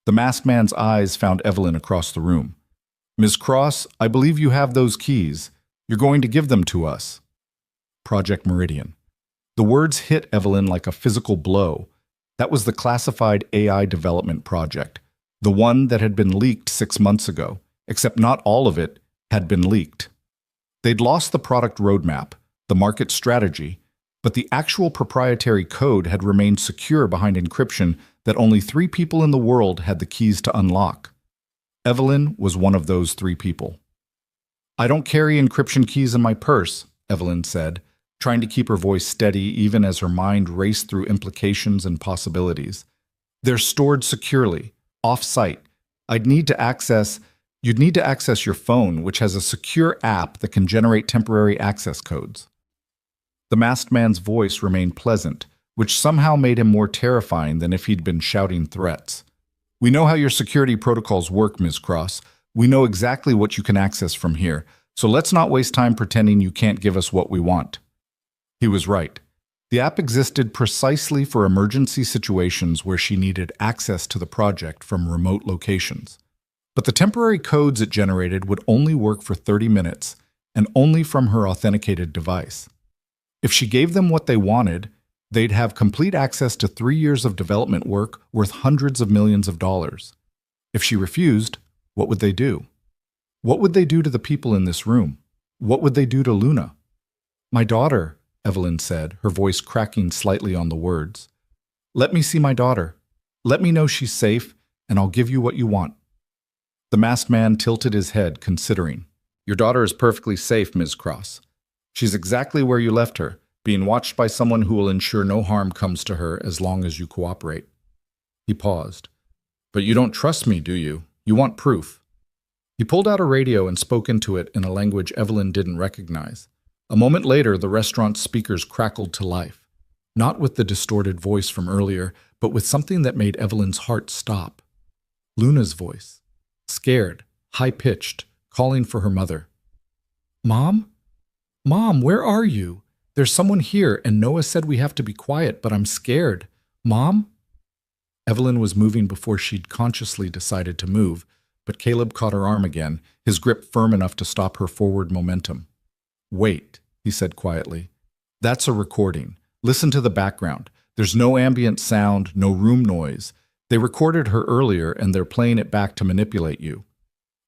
The masked man's eyes found Evelyn across the room. "Ms. Cross, I believe you have those keys. You're going to give them to us." Project Meridian. The words hit Evelyn like a physical blow. That was the classified AI development project, the one that had been leaked 6 months ago, except not all of it had been leaked. They'd lost the product roadmap, the market strategy, but the actual proprietary code had remained secure behind encryption that only 3 people in the world had the keys to unlock. Evelyn was one of those 3 people. "I don't carry encryption keys in my purse," Evelyn said, trying to keep her voice steady even as her mind raced through implications and possibilities. "They're stored securely, off-site. You'd need to access your phone, which has a secure app that can generate temporary access codes." The masked man's voice remained pleasant, which somehow made him more terrifying than if he'd been shouting threats. "We know how your security protocols work, Ms. Cross. We know exactly what you can access from here, so let's not waste time pretending you can't give us what we want." He was right. The app existed precisely for emergency situations where she needed access to the project from remote locations. But the temporary codes it generated would only work for 30 minutes, and only from her authenticated device. If she gave them what they wanted, they'd have complete access to 3 years of development work worth hundreds of millions of dollars. If she refused, what would they do? What would they do to the people in this room? What would they do to Luna? "My daughter," Evelyn said, her voice cracking slightly on the words. "Let me see my daughter. Let me know she's safe, and I'll give you what you want." The masked man tilted his head, considering. "Your daughter is perfectly safe, Ms. Cross. She's exactly where you left her, being watched by someone who will ensure no harm comes to her as long as you cooperate." He paused. "But you don't trust me, do you? You want proof." He pulled out a radio and spoke into it in a language Evelyn didn't recognize. A moment later, the restaurant's speakers crackled to life, not with the distorted voice from earlier, but with something that made Evelyn's heart stop. Luna's voice, scared, high-pitched, calling for her mother. "Mom? Mom, where are you? There's someone here, and Noah said we have to be quiet, but I'm scared. Mom?" Evelyn was moving before she'd consciously decided to move, but Caleb caught her arm again, his grip firm enough to stop her forward momentum. "Wait," he said quietly. "That's a recording. Listen to the background. There's no ambient sound, no room noise. They recorded her earlier, and they're playing it back to manipulate you."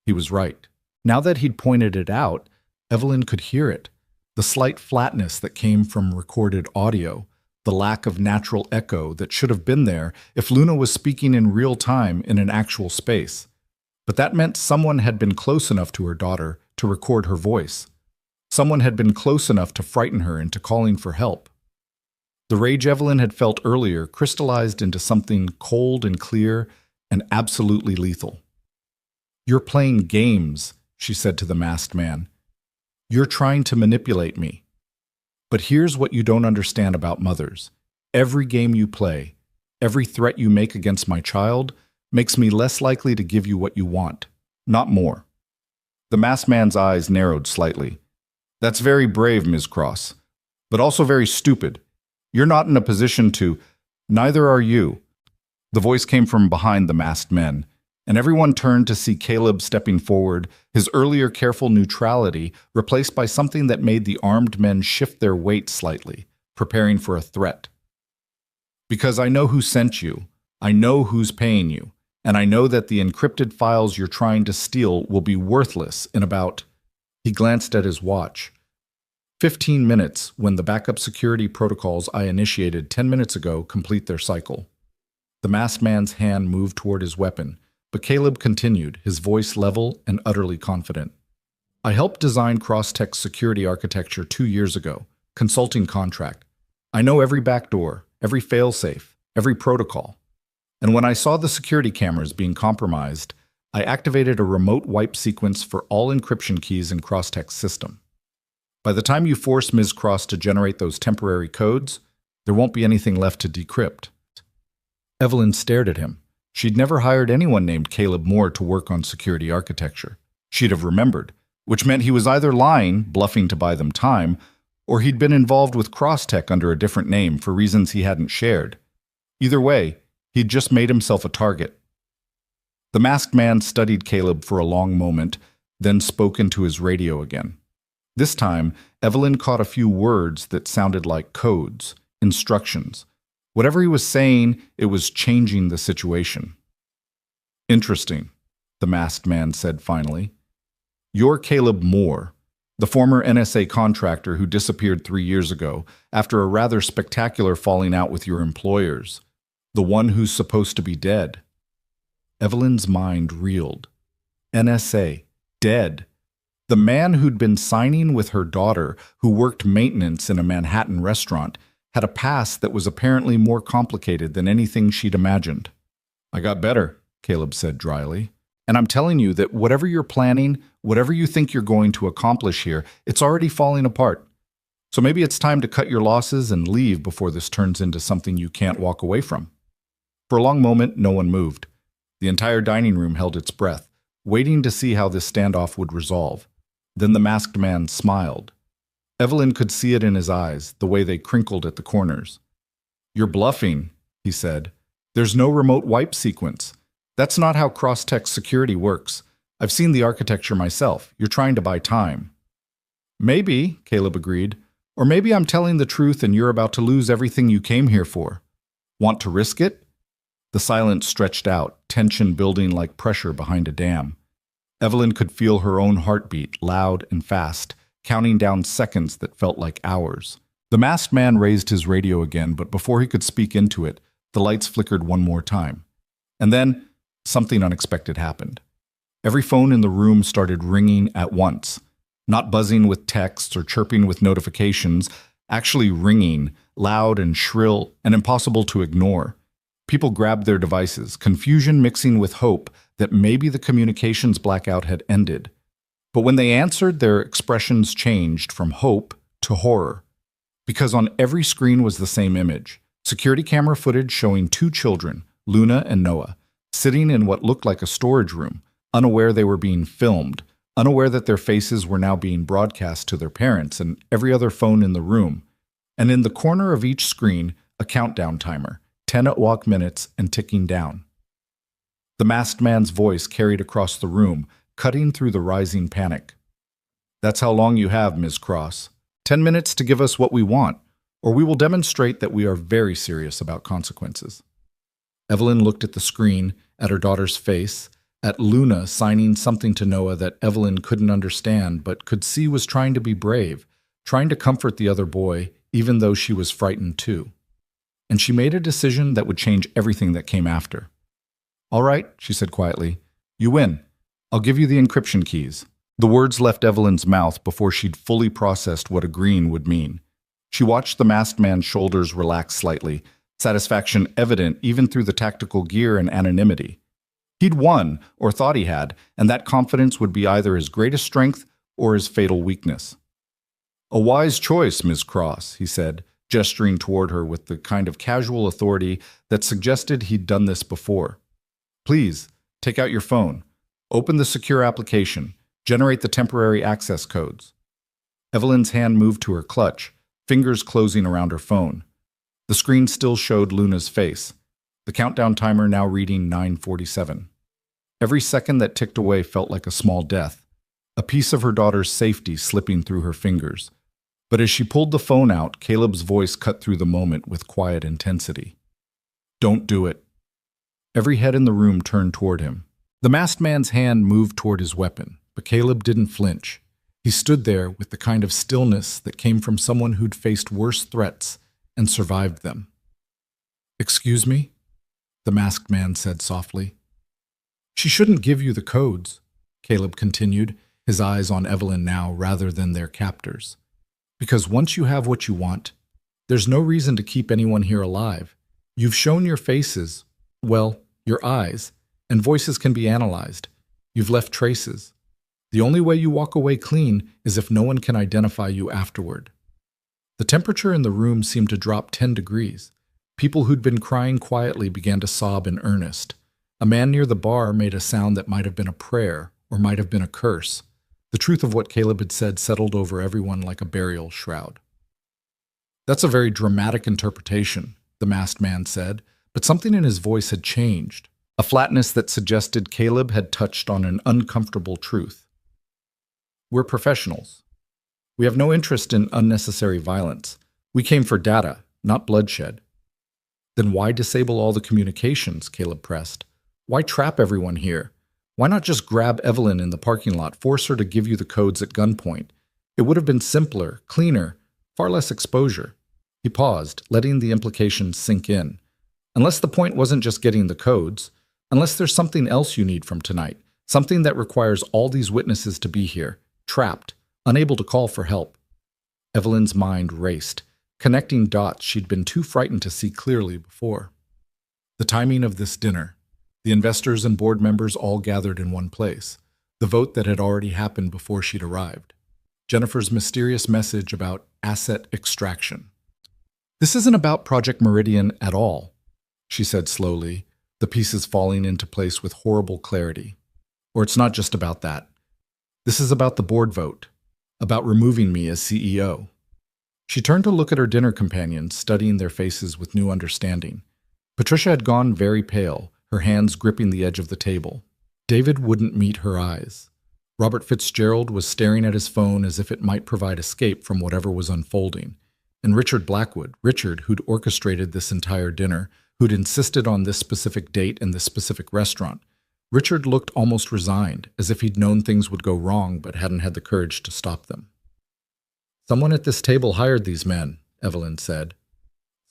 He was right. Now that he'd pointed it out, Evelyn could hear it. The slight flatness that came from recorded audio, the lack of natural echo that should have been there if Luna was speaking in real time in an actual space. But that meant someone had been close enough to her daughter to record her voice. Someone had been close enough to frighten her into calling for help. The rage Evelyn had felt earlier crystallized into something cold and clear and absolutely lethal. "You're playing games," she said to the masked man. You're trying to manipulate me. But here's what you don't understand about mothers. Every game you play, every threat you make against my child, makes me less likely to give you what you want, not more." The masked man's eyes narrowed slightly. "That's very brave, Ms. Cross, but also very stupid. You're not in a position to—" "Neither are you." The voice came from behind the masked men, and everyone turned to see Caleb stepping forward, his earlier careful neutrality replaced by something that made the armed men shift their weight slightly, preparing for a threat. "Because I know who sent you, I know who's paying you, and I know that the encrypted files you're trying to steal will be worthless in about—" He glanced at his watch. 15 minutes when the backup security protocols I initiated 10 minutes ago complete their cycle. The masked man's hand moved toward his weapon, but Caleb continued, his voice level and utterly confident. "I helped design Crosstech's security architecture 2 years ago, consulting contract. I know every backdoor, every failsafe, every protocol. And when I saw the security cameras being compromised, I activated a remote wipe sequence for all encryption keys in Crosstech's system. By the time you force Ms. Cross to generate those temporary codes, there won't be anything left to decrypt." Evelyn stared at him. She'd never hired anyone named Caleb Moore to work on security architecture. She'd have remembered, which meant he was either lying, bluffing to buy them time, or he'd been involved with Crosstech under a different name for reasons he hadn't shared. Either way, he'd just made himself a target. The masked man studied Caleb for a long moment, then spoke into his radio again. This time, Evelyn caught a few words that sounded like codes, instructions. Whatever he was saying, it was changing the situation. "Interesting," the masked man said finally. "You're Caleb Moore, the former NSA contractor who disappeared 3 years ago after a rather spectacular falling out with your employers. The one who's supposed to be dead." Evelyn's mind reeled. NSA, dead. The man who'd been signing with her daughter, who worked maintenance in a Manhattan restaurant, had a past that was apparently more complicated than anything she'd imagined. "I got better," Caleb said dryly. "And I'm telling you that whatever you're planning, whatever you think you're going to accomplish here, it's already falling apart. So maybe it's time to cut your losses and leave before this turns into something you can't walk away from." For a long moment, no one moved. The entire dining room held its breath, waiting to see how this standoff would resolve. Then the masked man smiled. Evelyn could see it in his eyes, the way they crinkled at the corners. "You're bluffing," he said. "There's no remote wipe sequence. That's not how Crosstech security works. I've seen the architecture myself. You're trying to buy time." "Maybe," Caleb agreed. "Or maybe I'm telling the truth and you're about to lose everything you came here for. Want to risk it?" The silence stretched out, tension building like pressure behind a dam. Evelyn could feel her own heartbeat, loud and fast, counting down seconds that felt like hours. The masked man raised his radio again, but before he could speak into it, the lights flickered one more time. And then, something unexpected happened. Every phone in the room started ringing at once, not buzzing with texts or chirping with notifications, actually ringing, loud and shrill and impossible to ignore. People grabbed their devices, confusion mixing with hope that maybe the communications blackout had ended. But when they answered, their expressions changed from hope to horror. Because on every screen was the same image, security camera footage showing 2 children, Luna and Noah, sitting in what looked like a storage room, unaware they were being filmed, unaware that their faces were now being broadcast to their parents and every other phone in the room. And in the corner of each screen, a countdown timer, 10 at-walk minutes and ticking down. The masked man's voice carried across the room, cutting through the rising panic. "That's how long you have, Ms. Cross. 10 minutes to give us what we want, or we will demonstrate that we are very serious about consequences." Evelyn looked at the screen, at her daughter's face, at Luna signing something to Noah that Evelyn couldn't understand but could see was trying to be brave, trying to comfort the other boy, even though she was frightened too. And she made a decision that would change everything that came after. "All right," she said quietly. "You win. I'll give you the encryption keys." The words left Evelyn's mouth before she'd fully processed what agreeing would mean. She watched the masked man's shoulders relax slightly, satisfaction evident even through the tactical gear and anonymity. He'd won, or thought he had, and that confidence would be either his greatest strength or his fatal weakness. A wise choice, Ms. Cross, he said, gesturing toward her with the kind of casual authority that suggested he'd done this before. Please, take out your phone. Open the secure application. Generate the temporary access codes. Evelyn's hand moved to her clutch, fingers closing around her phone. The screen still showed Luna's face, the countdown timer now reading 9:47. Every second that ticked away felt like a small death, a piece of her daughter's safety slipping through her fingers. But as she pulled the phone out, Caleb's voice cut through the moment with quiet intensity. Don't do it. Every head in the room turned toward him. The masked man's hand moved toward his weapon, but Caleb didn't flinch. He stood there with the kind of stillness that came from someone who'd faced worse threats and survived them. Excuse me? The masked man said softly. She shouldn't give you the codes, Caleb continued, his eyes on Evelyn now rather than their captors. Because once you have what you want, there's no reason to keep anyone here alive. You've shown your faces, well, your eyes, and voices can be analyzed. You've left traces. The only way you walk away clean is if no one can identify you afterward. The temperature in the room seemed to drop 10 degrees. People who'd been crying quietly began to sob in earnest. A man near the bar made a sound that might have been a prayer or might have been a curse. The truth of what Caleb had said settled over everyone like a burial shroud. That's a very dramatic interpretation, the masked man said, but something in his voice had changed, a flatness that suggested Caleb had touched on an uncomfortable truth. We're professionals. We have no interest in unnecessary violence. We came for data, not bloodshed. Then why disable all the communications, Caleb pressed? Why trap everyone here? Why not just grab Evelyn in the parking lot, force her to give you the codes at gunpoint? It would have been simpler, cleaner, far less exposure. He paused, letting the implications sink in. Unless the point wasn't just getting the codes, unless there's something else you need from tonight, something that requires all these witnesses to be here, trapped, unable to call for help. Evelyn's mind raced, connecting dots she'd been too frightened to see clearly before. The timing of this dinner. The investors and board members all gathered in one place. The vote that had already happened before she'd arrived. Jennifer's mysterious message about asset extraction. This isn't about Project Meridian at all, she said slowly, the pieces falling into place with horrible clarity. Or it's not just about that. This is about the board vote, about removing me as CEO. She turned to look at her dinner companions, studying their faces with new understanding. Patricia had gone very pale, her hands gripping the edge of the table. David wouldn't meet her eyes. Robert Fitzgerald was staring at his phone as if it might provide escape from whatever was unfolding. And Richard Blackwood, who'd orchestrated this entire dinner, who'd insisted on this specific date and this specific restaurant. Richard looked almost resigned, as if he'd known things would go wrong but hadn't had the courage to stop them. Someone at this table hired these men, Evelyn said.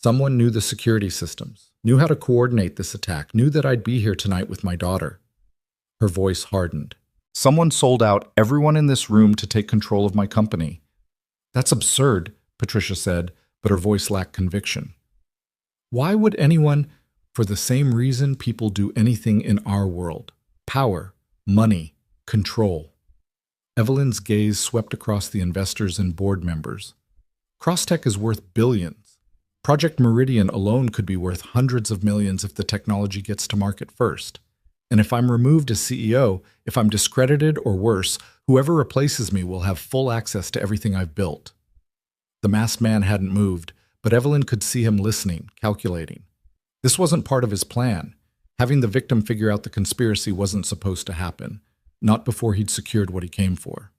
Someone knew the security systems, knew how to coordinate this attack, knew that I'd be here tonight with my daughter. Her voice hardened. Someone sold out everyone in this room to take control of my company. That's absurd, Patricia said, but her voice lacked conviction. Why would anyone, for the same reason people do anything in our world? Power, money, control. Evelyn's gaze swept across the investors and board members. Crosstech is worth billions. Project Meridian alone could be worth hundreds of millions if the technology gets to market first. And if I'm removed as CEO, if I'm discredited or worse, whoever replaces me will have full access to everything I've built. The masked man hadn't moved, but Evelyn could see him listening, calculating. This wasn't part of his plan. Having the victim figure out the conspiracy wasn't supposed to happen, not before he'd secured what he came for.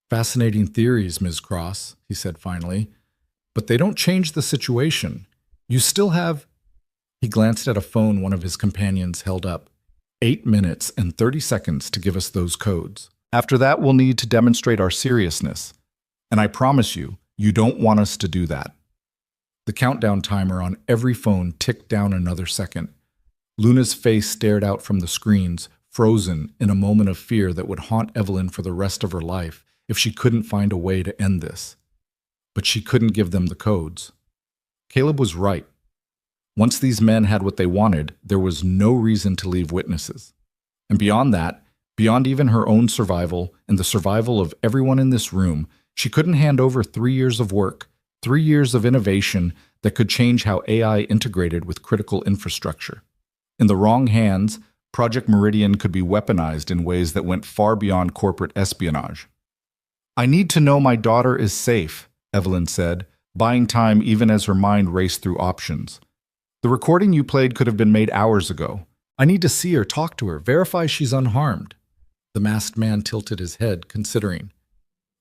Fascinating theories, Ms. Cross, he said finally. But they don't change the situation. You still have... He glanced at a phone one of his companions held up. 8 minutes and 30 seconds to give us those codes. After that, we'll need to demonstrate our seriousness. And I promise you, you don't want us to do that. The countdown timer on every phone ticked down another second. Luna's face stared out from the screens, frozen in a moment of fear that would haunt Evelyn for the rest of her life if she couldn't find a way to end this. But she couldn't give them the codes. Caleb was right. Once these men had what they wanted, there was no reason to leave witnesses. And beyond that, beyond even her own survival and the survival of everyone in this room, She couldn't hand over 3 years of work, 3 years of innovation that could change how AI integrated with critical infrastructure. In the wrong hands, Project Meridian could be weaponized in ways that went far beyond corporate espionage. "I need to know my daughter is safe," Evelyn said, buying time even as her mind raced through options. "The recording you played could have been made hours ago. I need to see her, talk to her, verify she's unharmed." The masked man tilted his head, considering.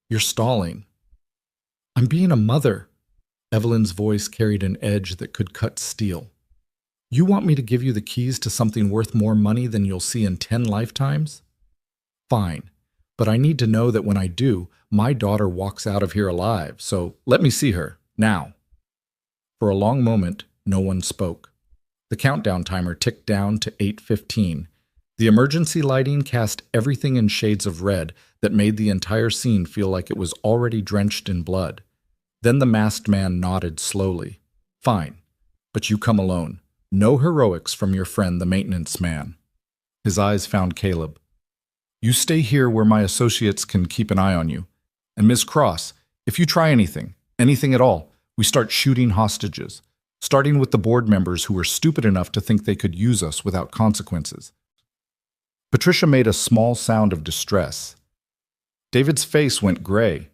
"You're stalling." "I'm being a mother." Evelyn's voice carried an edge that could cut steel. "You want me to give you the keys to something worth more money than you'll see in 10 lifetimes? Fine, but I need to know that when I do, my daughter walks out of here alive, so let me see her, now." For a long moment, no one spoke. The countdown timer ticked down to 8:15. The emergency lighting cast everything in shades of red that made the entire scene feel like it was already drenched in blood. Then the masked man nodded slowly. "Fine, but you come alone. No heroics from your friend the maintenance man." His eyes found Caleb. "You stay here where my associates can keep an eye on you. And Ms. Cross, if you try anything at all, we start shooting hostages, starting with the board members who were stupid enough to think they could use us without consequences." Patricia made a small sound of distress. David's face went gray.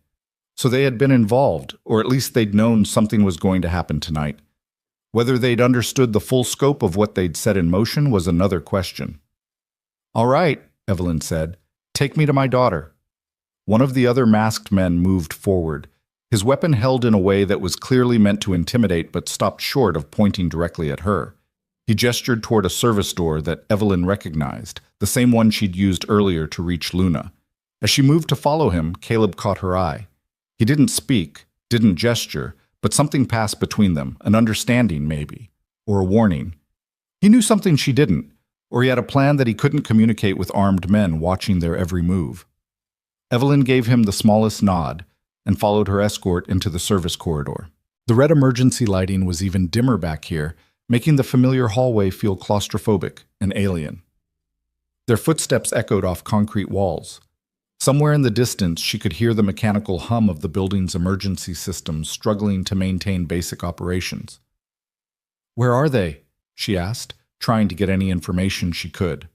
So they had been involved, or at least they'd known something was going to happen tonight. Whether they'd understood the full scope of what they'd set in motion was another question. "All right," Evelyn said, "take me to my daughter." One of the other masked men moved forward, his weapon held in a way that was clearly meant to intimidate but stopped short of pointing directly at her. He gestured toward a service door that Evelyn recognized, the same one she'd used earlier to reach Luna. As she moved to follow him, Caleb caught her eye. He didn't speak, didn't gesture, but something passed between them, an understanding maybe, or a warning. He knew something she didn't, or he had a plan that he couldn't communicate with armed men watching their every move. Evelyn gave him the smallest nod and followed her escort into the service corridor. The red emergency lighting was even dimmer back here, making the familiar hallway feel claustrophobic and alien. Their footsteps echoed off concrete walls. Somewhere in the distance, she could hear the mechanical hum of the building's emergency systems struggling to maintain basic operations. "Where are they?" she asked, trying to get any information she could.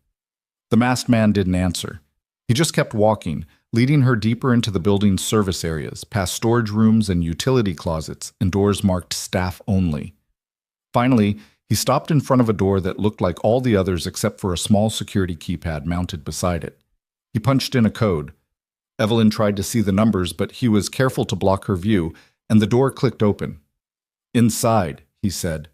The masked man didn't answer. He just kept walking, leading her deeper into the building's service areas, past storage rooms and utility closets and doors marked staff only. Finally, he stopped in front of a door that looked like all the others except for a small security keypad mounted beside it. He punched in a code. Evelyn tried to see the numbers, but he was careful to block her view, and the door clicked open. "Inside," he said.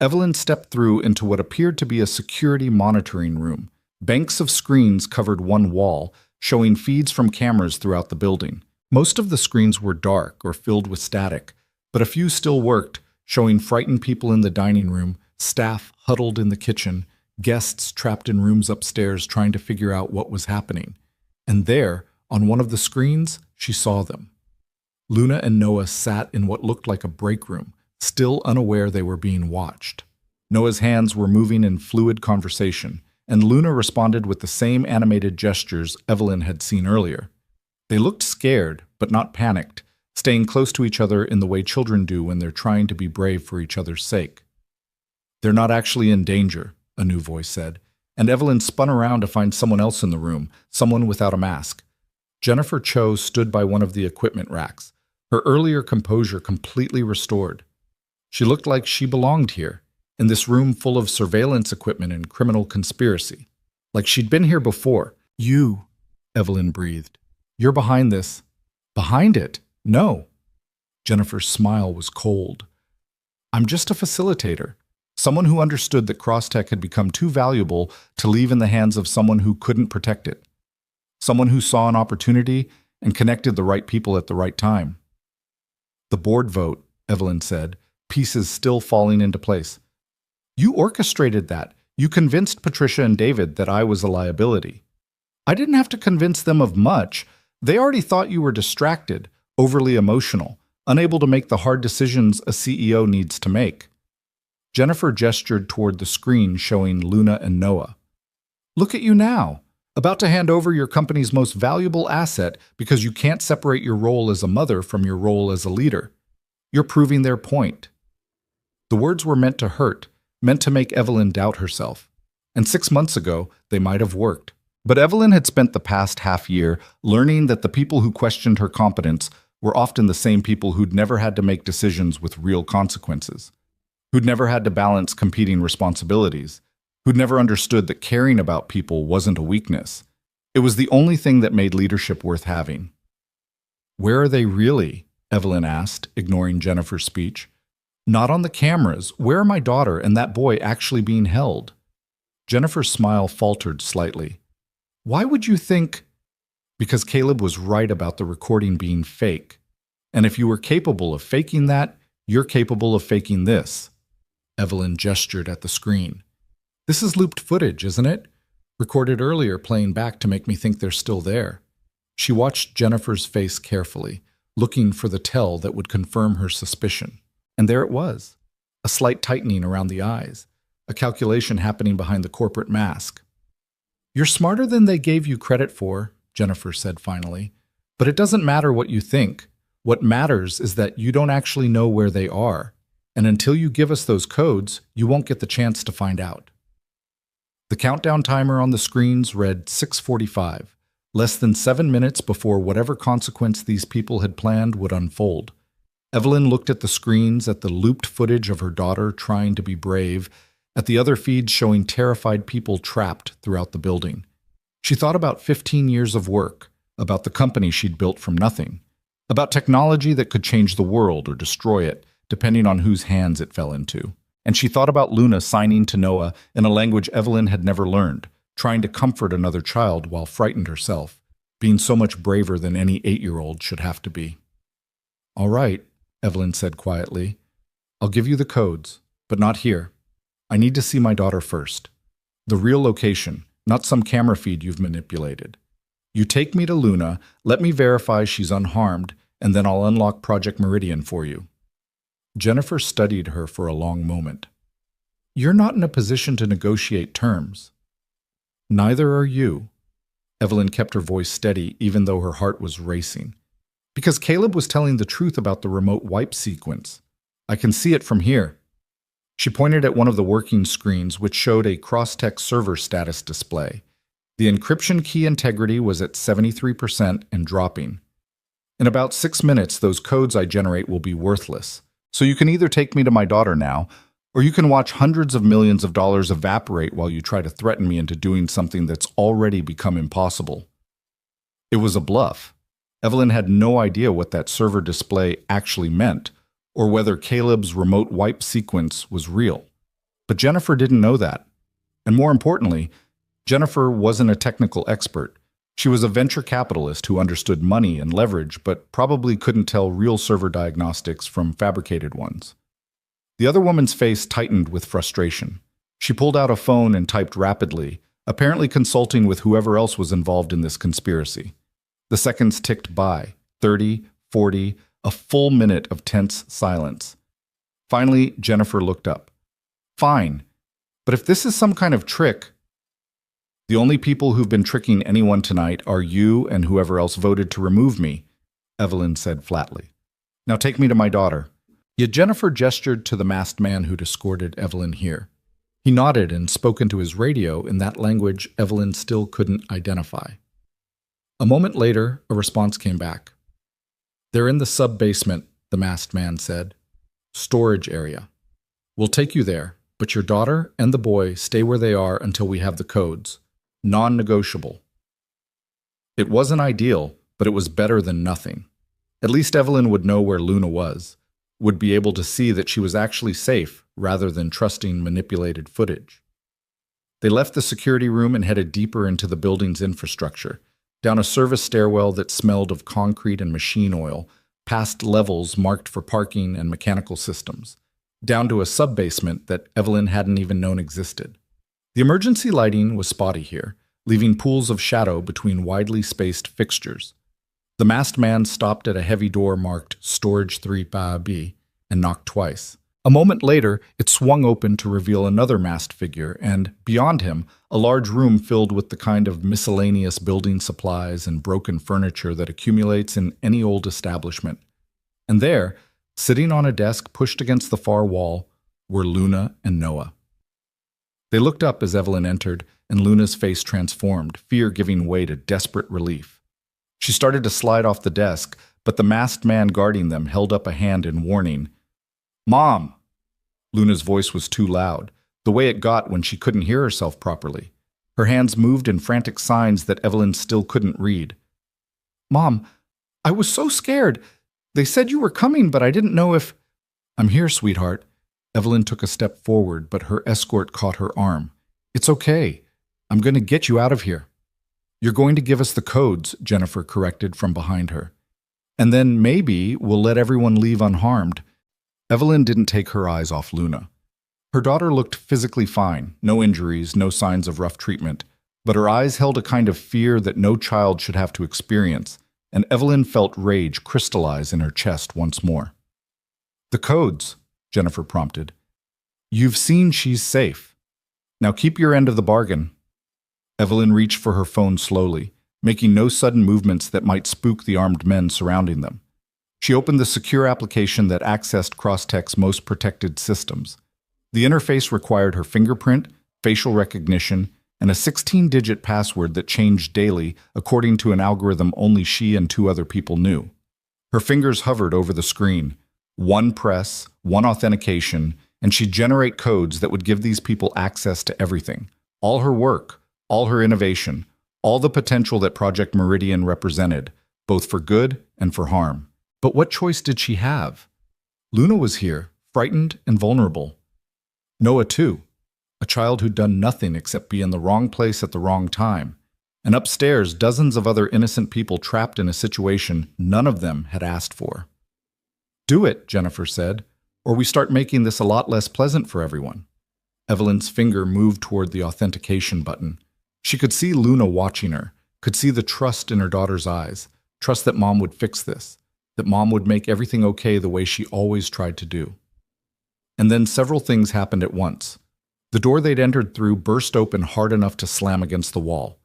Evelyn stepped through into what appeared to be a security monitoring room. Banks of screens covered one wall, showing feeds from cameras throughout the building. Most of the screens were dark or filled with static, but a few still worked, showing frightened people in the dining room, staff huddled in the kitchen, guests trapped in rooms upstairs trying to figure out what was happening. And there, on one of the screens, she saw them. Luna and Noah sat in what looked like a break room, still unaware they were being watched. Noah's hands were moving in fluid conversation, and Luna responded with the same animated gestures Evelyn had seen earlier. They looked scared, but not panicked, staying close to each other in the way children do when they're trying to be brave for each other's sake. "They're not actually in danger," a new voice said, and Evelyn spun around to find someone else in the room, someone without a mask. Jennifer Cho stood by one of the equipment racks, her earlier composure completely restored. She looked like she belonged here, in this room full of surveillance equipment and criminal conspiracy. Like she'd been here before. "You," Evelyn breathed. "You're behind this." "Behind it? No." Jennifer's smile was cold. "I'm just a facilitator. Someone who understood that Crosstech had become too valuable to leave in the hands of someone who couldn't protect it. Someone who saw an opportunity and connected the right people at the right time." "The board vote," Evelyn said, pieces still falling into place. "You orchestrated that. You convinced Patricia and David that I was a liability." "I didn't have to convince them of much. They already thought you were distracted, overly emotional, unable to make the hard decisions a CEO needs to make." Jennifer gestured toward the screen showing Luna and Noah. "Look at you now. About to hand over your company's most valuable asset because you can't separate your role as a mother from your role as a leader. You're proving their point. The words were meant to hurt, meant to make Evelyn doubt herself. And 6 months ago, they might have worked. But Evelyn had spent the past half year learning that the people who questioned her competence were often the same people who'd never had to make decisions with real consequences, who'd never had to balance competing responsibilities, who'd never understood that caring about people wasn't a weakness. It was the only thing that made leadership worth having. "Where are they really?" Evelyn asked, ignoring Jennifer's speech. "Not on the cameras. Where are my daughter and that boy actually being held?" Jennifer's smile faltered slightly. "Why would you think—" "Because Caleb was right about the recording being fake. And if you were capable of faking that, you're capable of faking this." Evelyn gestured at the screen. "This is looped footage, isn't it? Recorded earlier, playing back to make me think they're still there." She watched Jennifer's face carefully, looking for the tell that would confirm her suspicion. And there it was, a slight tightening around the eyes, a calculation happening behind the corporate mask. "You're smarter than they gave you credit for," Jennifer said finally. "But it doesn't matter what you think. What matters is that you don't actually know where they are. And until you give us those codes, you won't get the chance to find out." The countdown timer on the screens read 6:45, less than 7 minutes before whatever consequence these people had planned would unfold. Evelyn looked at the screens, at the looped footage of her daughter trying to be brave, at the other feeds showing terrified people trapped throughout the building. She thought about 15 years of work, about the company she'd built from nothing, about technology that could change the world or destroy it, depending on whose hands it fell into. And she thought about Luna signing to Noah in a language Evelyn had never learned, trying to comfort another child while frightened herself, being so much braver than any 8-year-old should have to be. "All right," Evelyn said quietly. "I'll give you the codes, but not here. I need to see my daughter first. The real location, not some camera feed you've manipulated. You take me to Luna, let me verify she's unharmed, and then I'll unlock Project Meridian for you." Jennifer studied her for a long moment. "You're not in a position to negotiate terms." "Neither are you." Evelyn kept her voice steady even though her heart was racing. "Because Caleb was telling the truth about the remote wipe sequence. I can see it from here." She pointed at one of the working screens, which showed a Crosstech server status display. The encryption key integrity was at 73% and dropping. "In about 6 minutes, those codes I generate will be worthless. So you can either take me to my daughter now, or you can watch hundreds of millions of dollars evaporate while you try to threaten me into doing something that's already become impossible." It was a bluff. Evelyn had no idea what that server display actually meant, or whether Caleb's remote wipe sequence was real. But Jennifer didn't know that. And more importantly, Jennifer wasn't a technical expert. She was a venture capitalist who understood money and leverage, but probably couldn't tell real server diagnostics from fabricated ones. The other woman's face tightened with frustration. She pulled out a phone and typed rapidly, apparently consulting with whoever else was involved in this conspiracy. The seconds ticked by, 30, 40, a full minute of tense silence. Finally, Jennifer looked up. "Fine, but if this is some kind of trick—" "The only people who've been tricking anyone tonight are you and whoever else voted to remove me," Evelyn said flatly. "Now take me to my daughter." Yet Jennifer gestured to the masked man who'd escorted Evelyn here. He nodded and spoke into his radio in that language Evelyn still couldn't identify. A moment later, a response came back. "They're in the sub-basement," the masked man said. "Storage area. We'll take you there, but your daughter and the boy stay where they are until we have the codes. Non-negotiable." It wasn't ideal, but it was better than nothing. At least Evelyn would know where Luna was, would be able to see that she was actually safe rather than trusting manipulated footage. They left the security room and headed deeper into the building's infrastructure, down a service stairwell that smelled of concrete and machine oil, past levels marked for parking and mechanical systems, down to a sub-basement that Evelyn hadn't even known existed. The emergency lighting was spotty here, leaving pools of shadow between widely spaced fixtures. The masked man stopped at a heavy door marked Storage 3B and knocked twice. A moment later, it swung open to reveal another masked figure, and, beyond him, a large room filled with the kind of miscellaneous building supplies and broken furniture that accumulates in any old establishment. And there, sitting on a desk pushed against the far wall, were Luna and Noah. They looked up as Evelyn entered, and Luna's face transformed, fear giving way to desperate relief. She started to slide off the desk, but the masked man guarding them held up a hand in warning. "Mom!" Luna's voice was too loud, the way it got when she couldn't hear herself properly. Her hands moved in frantic signs that Evelyn still couldn't read. "Mom, I was so scared. They said you were coming, but I didn't know if—" "I'm here, sweetheart." Evelyn took a step forward, but her escort caught her arm. "It's okay. I'm going to get you out of here." "You're going to give us the codes," Jennifer corrected from behind her. "And then maybe we'll let everyone leave unharmed." Evelyn didn't take her eyes off Luna. Her daughter looked physically fine, no injuries, no signs of rough treatment, but her eyes held a kind of fear that no child should have to experience, and Evelyn felt rage crystallize in her chest once more. "The codes," Jennifer prompted. "You've seen she's safe. Now keep your end of the bargain." Evelyn reached for her phone slowly, making no sudden movements that might spook the armed men surrounding them. She opened the secure application that accessed Crosstech's most protected systems. The interface required her fingerprint, facial recognition, and a 16-digit password that changed daily according to an algorithm only she and 2 other people knew. Her fingers hovered over the screen. One press, one authentication, and she'd generate codes that would give these people access to everything. All her work, all her innovation, all the potential that Project Meridian represented, both for good and for harm. But what choice did she have? Luna was here, frightened and vulnerable. Noah, too, a child who'd done nothing except be in the wrong place at the wrong time. And upstairs, dozens of other innocent people trapped in a situation none of them had asked for. "Do it," Jennifer said, "or we start making this a lot less pleasant for everyone." Evelyn's finger moved toward the authentication button. She could see Luna watching her, could see the trust in her daughter's eyes, trust that Mom would fix this, that Mom would make everything okay the way she always tried to do. And then several things happened at once. The door they'd entered through burst open hard enough to slam against the wall.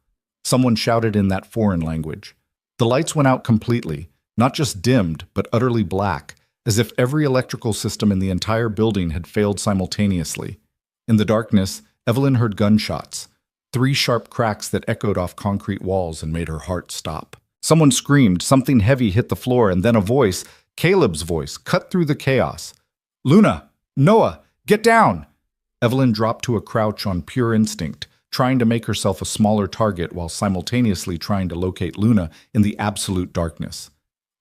Someone shouted in that foreign language. The lights went out completely, not just dimmed, but utterly black, as if every electrical system in the entire building had failed simultaneously. In the darkness, Evelyn heard gunshots, 3 sharp cracks that echoed off concrete walls and made her heart stop. Someone screamed, something heavy hit the floor, and then a voice, Caleb's voice, cut through the chaos. "Luna! Noah! Get down!" Evelyn dropped to a crouch on pure instinct, trying to make herself a smaller target while simultaneously trying to locate Luna in the absolute darkness.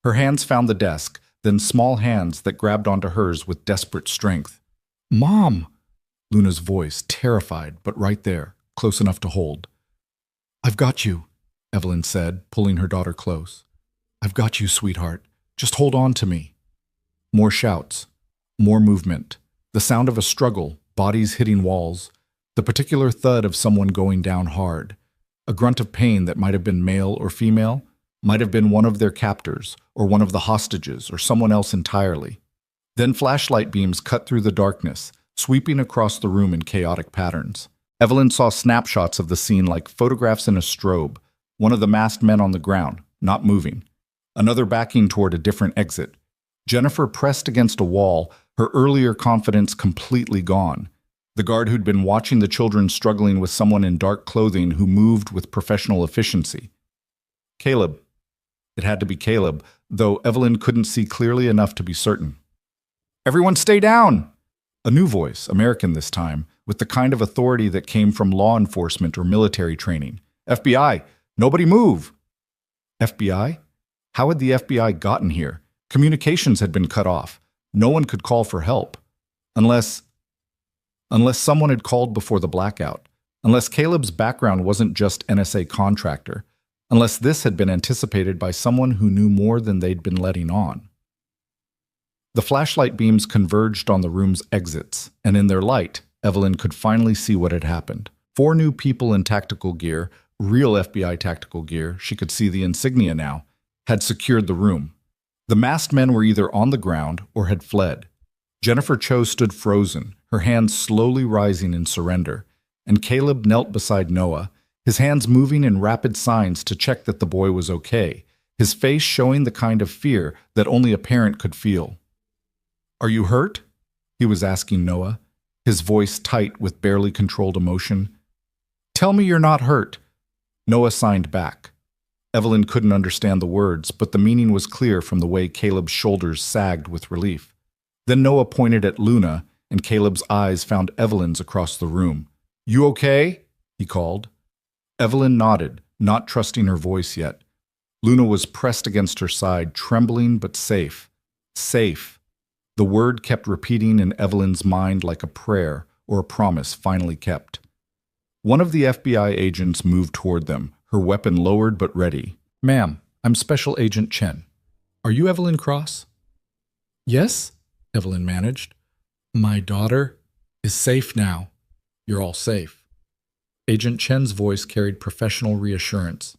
Her hands found the desk, then small hands that grabbed onto hers with desperate strength. "Mom!" Luna's voice, terrified, but right there, close enough to hold. "I've got you," Evelyn said, pulling her daughter close. "I've got you, sweetheart. Just hold on to me." More shouts, more movement, the sound of a struggle, bodies hitting walls, the particular thud of someone going down hard, a grunt of pain that might have been male or female, might have been one of their captors, or one of the hostages, or someone else entirely. Then flashlight beams cut through the darkness, sweeping across the room in chaotic patterns. Evelyn saw snapshots of the scene like photographs in a strobe, one of the masked men on the ground, not moving, another backing toward a different exit. Jennifer pressed against a wall, her earlier confidence completely gone. The guard who'd been watching the children struggling with someone in dark clothing who moved with professional efficiency. Caleb. It had to be Caleb, though Evelyn couldn't see clearly enough to be certain. "Everyone stay down!" A new voice, American this time, with the kind of authority that came from law enforcement or military training. "FBI, nobody move!" FBI? How had the FBI gotten here? Communications had been cut off. No one could call for help. Unless someone had called before the blackout. Unless Caleb's background wasn't just NSA contractor. Unless this had been anticipated by someone who knew more than they'd been letting on. The flashlight beams converged on the room's exits, and in their light, Evelyn could finally see what had happened. 4 new people in tactical gear, real FBI tactical gear, she could see the insignia now, had secured the room. The masked men were either on the ground or had fled. Jennifer Cho stood frozen, her hands slowly rising in surrender, and Caleb knelt beside Noah, his hands moving in rapid signs to check that the boy was okay, his face showing the kind of fear that only a parent could feel. "Are you hurt?" he was asking Noah, his voice tight with barely controlled emotion. "Tell me you're not hurt." Noah signed back. Evelyn couldn't understand the words, but the meaning was clear from the way Caleb's shoulders sagged with relief. Then Noah pointed at Luna, and Caleb's eyes found Evelyn's across the room. "You okay?" he called. Evelyn nodded, not trusting her voice yet. Luna was pressed against her side, trembling but safe. Safe. The word kept repeating in Evelyn's mind like a prayer or a promise finally kept. One of the FBI agents moved toward them, her weapon lowered but ready. "Ma'am, I'm Special Agent Chen. Are you Evelyn Cross?" "Yes," Evelyn managed. "My daughter is safe now. You're all safe." Agent Chen's voice carried professional reassurance.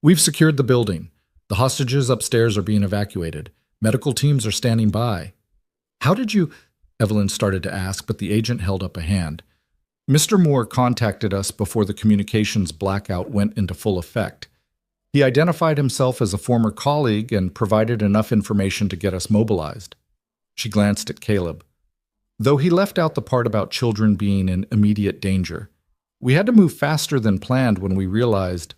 "We've secured the building. The hostages upstairs are being evacuated. Medical teams are standing by." "How did you—" Evelyn started to ask, but the agent held up a hand. "Mr. Moore contacted us before the communications blackout went into full effect. He identified himself as a former colleague and provided enough information to get us mobilized." She glanced at Caleb. "Though he left out the part about children being in immediate danger. We had to move faster than planned when we realized—"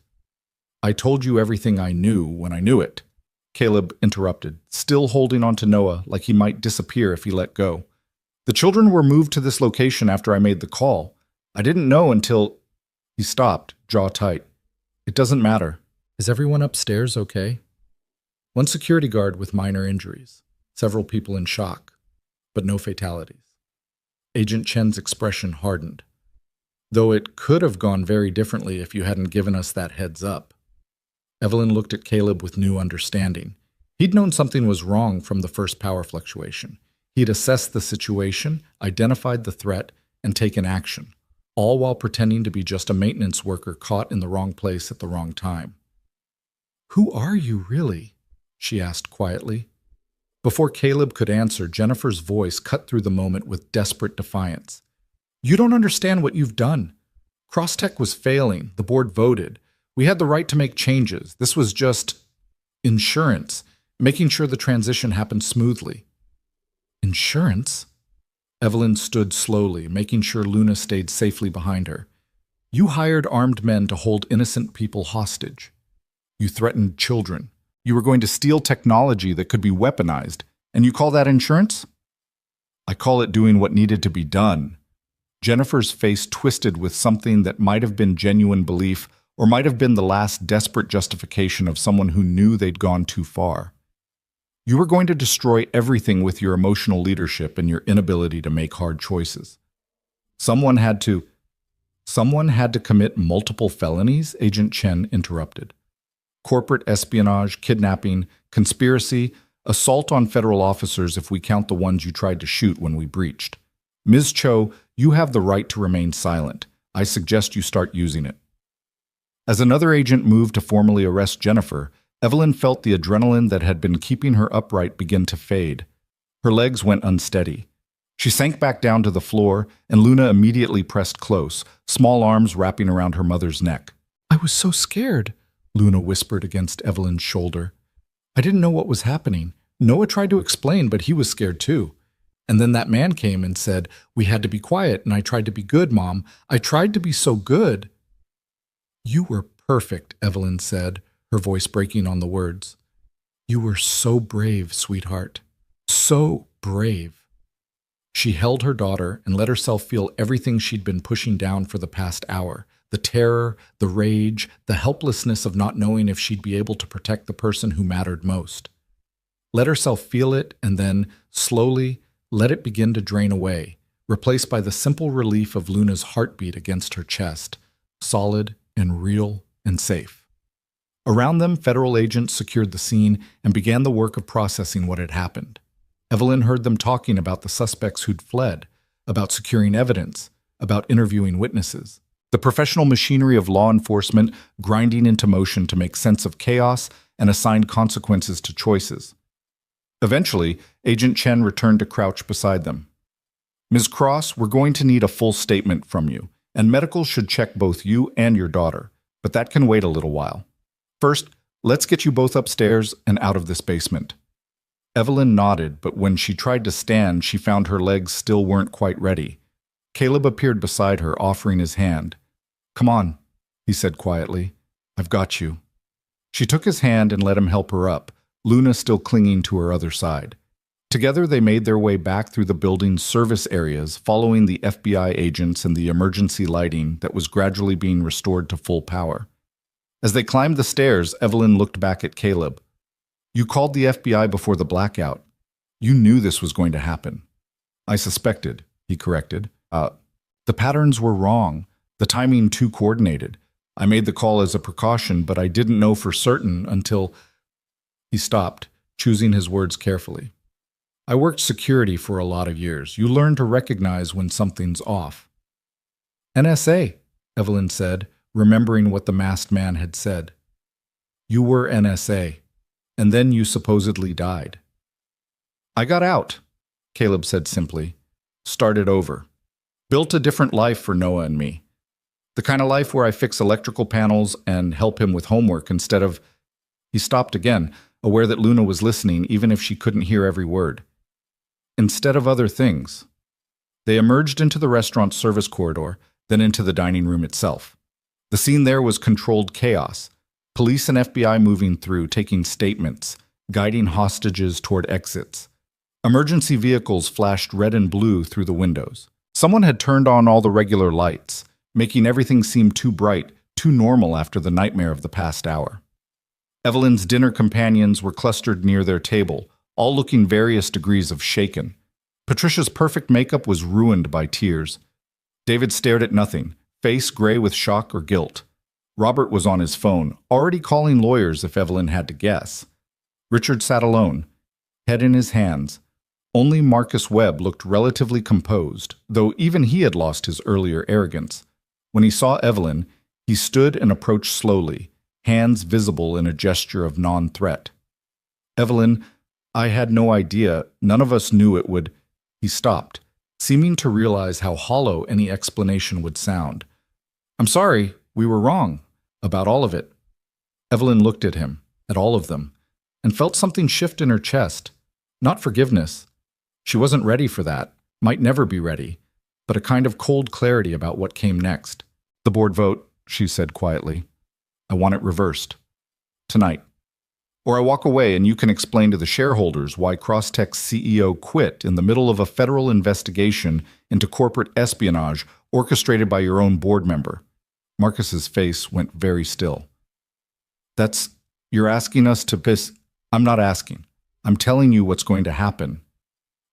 "I told you everything I knew when I knew it," Caleb interrupted, still holding on to Noah like he might disappear if he let go. "The children were moved to this location after I made the call. I didn't know until—" He stopped, jaw tight. "It doesn't matter. Is everyone upstairs okay?" One security guard with minor injuries, several people in shock, but no fatalities. Agent Chen's expression hardened. "Though it could have gone very differently if you hadn't given us that heads up." Evelyn looked at Caleb with new understanding. He'd known something was wrong from the first power fluctuation. He'd assessed the situation, identified the threat, and taken action, all while pretending to be just a maintenance worker caught in the wrong place at the wrong time. "Who are you, really?" she asked quietly. Before Caleb could answer, Jennifer's voice cut through the moment with desperate defiance. "You don't understand what you've done. Crosstech was failing. The board voted. We had the right to make changes. This was just insurance, making sure the transition happened smoothly." "Insurance?" Evelyn stood slowly, making sure Luna stayed safely behind her. "You hired armed men to hold innocent people hostage. You threatened children. You were going to steal technology that could be weaponized, and you call that insurance?" "I call it doing what needed to be done." Jennifer's face twisted with something that might have been genuine belief or might have been the last desperate justification of someone who knew they'd gone too far. "You were going to destroy everything with your emotional leadership and your inability to make hard choices. Someone had to commit multiple felonies," Agent Chen interrupted. "Corporate espionage, kidnapping, conspiracy, assault on federal officers if we count the ones you tried to shoot when we breached. Ms. Cho, you have the right to remain silent. I suggest you start using it." As another agent moved to formally arrest Jennifer, Evelyn felt the adrenaline that had been keeping her upright begin to fade. Her legs went unsteady. She sank back down to the floor, and Luna immediately pressed close, small arms wrapping around her mother's neck. "I was so scared," Luna whispered against Evelyn's shoulder. "I didn't know what was happening. Noah tried to explain, but he was scared too. And then that man came and said, 'We had to be quiet,' and I tried to be good, Mom. I tried to be so good." "You were perfect," Evelyn said, her voice breaking on the words. "You were so brave, sweetheart. So brave." She held her daughter and let herself feel everything she'd been pushing down for the past hour. The terror, the rage, the helplessness of not knowing if she'd be able to protect the person who mattered most. Let herself feel it and then, slowly, let it begin to drain away, replaced by the simple relief of Luna's heartbeat against her chest, solid and real and safe. Around them, federal agents secured the scene and began the work of processing what had happened. Evelyn heard them talking about the suspects who'd fled, about securing evidence, about interviewing witnesses. The professional machinery of law enforcement grinding into motion to make sense of chaos and assign consequences to choices. Eventually, Agent Chen returned to crouch beside them. Ms. Cross, we're going to need a full statement from you, and medical should check both you and your daughter, but that can wait a little while. First, let's get you both upstairs and out of this basement. Evelyn nodded, but when she tried to stand, she found her legs still weren't quite ready. Caleb appeared beside her, offering his hand. Come on, he said quietly. I've got you. She took his hand and let him help her up, Luna still clinging to her other side. Together they made their way back through the building's service areas, following the FBI agents and the emergency lighting that was gradually being restored to full power. As they climbed the stairs, Evelyn looked back at Caleb. You called the FBI before the blackout. You knew this was going to happen. I suspected, he corrected. The patterns were wrong, the timing too coordinated. I made the call as a precaution, but I didn't know for certain until... He stopped, choosing his words carefully. I worked security for a lot of years. You learn to recognize when something's off. NSA, Evelyn said, remembering what the masked man had said. You were NSA, and then you supposedly died. I got out, Caleb said simply. Started over. Built a different life for Noah and me. The kind of life where I fix electrical panels and help him with homework instead of... He stopped again, aware that Luna was listening even if she couldn't hear every word. Instead of other things. They emerged into the restaurant's service corridor, then into the dining room itself. The scene there was controlled chaos. Police and FBI moving through, taking statements, guiding hostages toward exits. Emergency vehicles flashed red and blue through the windows. Someone had turned on all the regular lights, making everything seem too bright, too normal after the nightmare of the past hour. Evelyn's dinner companions were clustered near their table, all looking various degrees of shaken. Patricia's perfect makeup was ruined by tears. David stared at nothing, face gray with shock or guilt. Robert was on his phone, already calling lawyers if Evelyn had to guess. Richard sat alone, head in his hands. Only Marcus Webb looked relatively composed, though even he had lost his earlier arrogance. When he saw Evelyn, he stood and approached slowly, hands visible in a gesture of non-threat. Evelyn, I had no idea, none of us knew it would... He stopped, seeming to realize how hollow any explanation would sound. I'm sorry, we were wrong, about all of it. Evelyn looked at him, at all of them, and felt something shift in her chest. Not forgiveness. She wasn't ready for that, might never be ready, but a kind of cold clarity about what came next. The board vote, she said quietly. I want it reversed. Tonight. Or I walk away and you can explain to the shareholders why Crosstech's CEO quit in the middle of a federal investigation into corporate espionage orchestrated by your own board member. Marcus's face went very still. You're asking us to piss... I'm not asking. I'm telling you what's going to happen.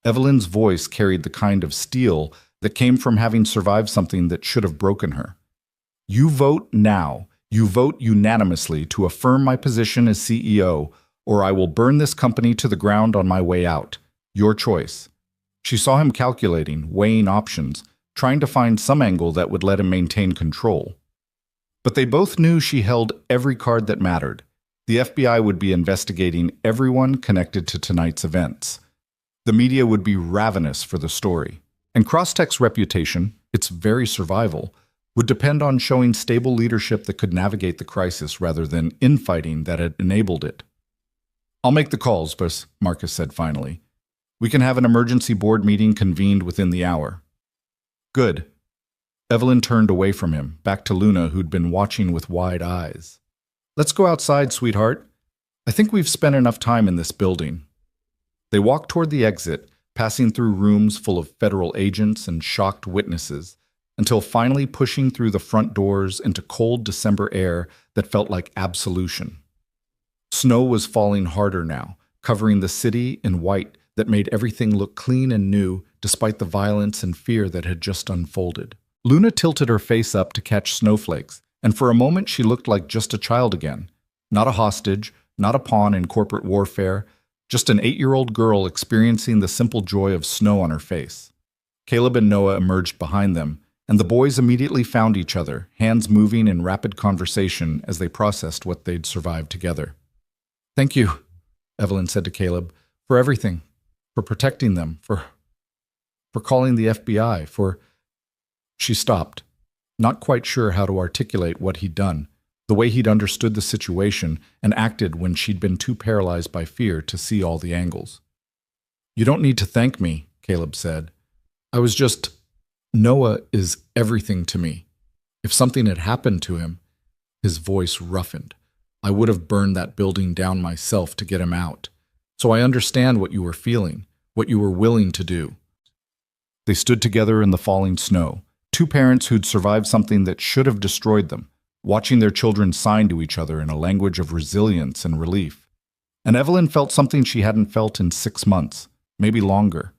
Evelyn's voice carried the kind of steel that came from having survived something that should have broken her. You vote now. You vote unanimously to affirm my position as CEO, or I will burn this company to the ground on my way out. Your choice. She saw him calculating, weighing options, trying to find some angle that would let him maintain control. But they both knew she held every card that mattered. The FBI would be investigating everyone connected to tonight's events. The media would be ravenous for the story. And Crosstech's reputation, its very survival, would depend on showing stable leadership that could navigate the crisis rather than infighting that had enabled it. I'll make the calls, Marcus said finally. We can have an emergency board meeting convened within the hour. Good. Evelyn turned away from him, back to Luna, who'd been watching with wide eyes. Let's go outside, sweetheart. I think we've spent enough time in this building. They walked toward the exit, passing through rooms full of federal agents and shocked witnesses, until finally pushing through the front doors into cold December air that felt like absolution. Snow was falling harder now, covering the city in white that made everything look clean and new despite the violence and fear that had just unfolded. Luna tilted her face up to catch snowflakes, and for a moment she looked like just a child again. Not a hostage, not a pawn in corporate warfare, just an 8-year-old girl experiencing the simple joy of snow on her face. Caleb and Noah emerged behind them, and the boys immediately found each other, hands moving in rapid conversation as they processed what they'd survived together. Thank you, Evelyn said to Caleb, For everything. For protecting them. For calling the FBI. She stopped, not quite sure how to articulate what he'd done, the way he'd understood the situation and acted when she'd been too paralyzed by fear to see all the angles. "You don't need to thank me," Caleb said. Noah is everything to me. If something had happened to him," his voice roughened, "I would have burned that building down myself to get him out. So I understand what you were feeling, what you were willing to do." They stood together in the falling snow, two parents who'd survived something that should have destroyed them, watching their children sign to each other in a language of resilience and relief. And Evelyn felt something she hadn't felt in 6 months, maybe longer.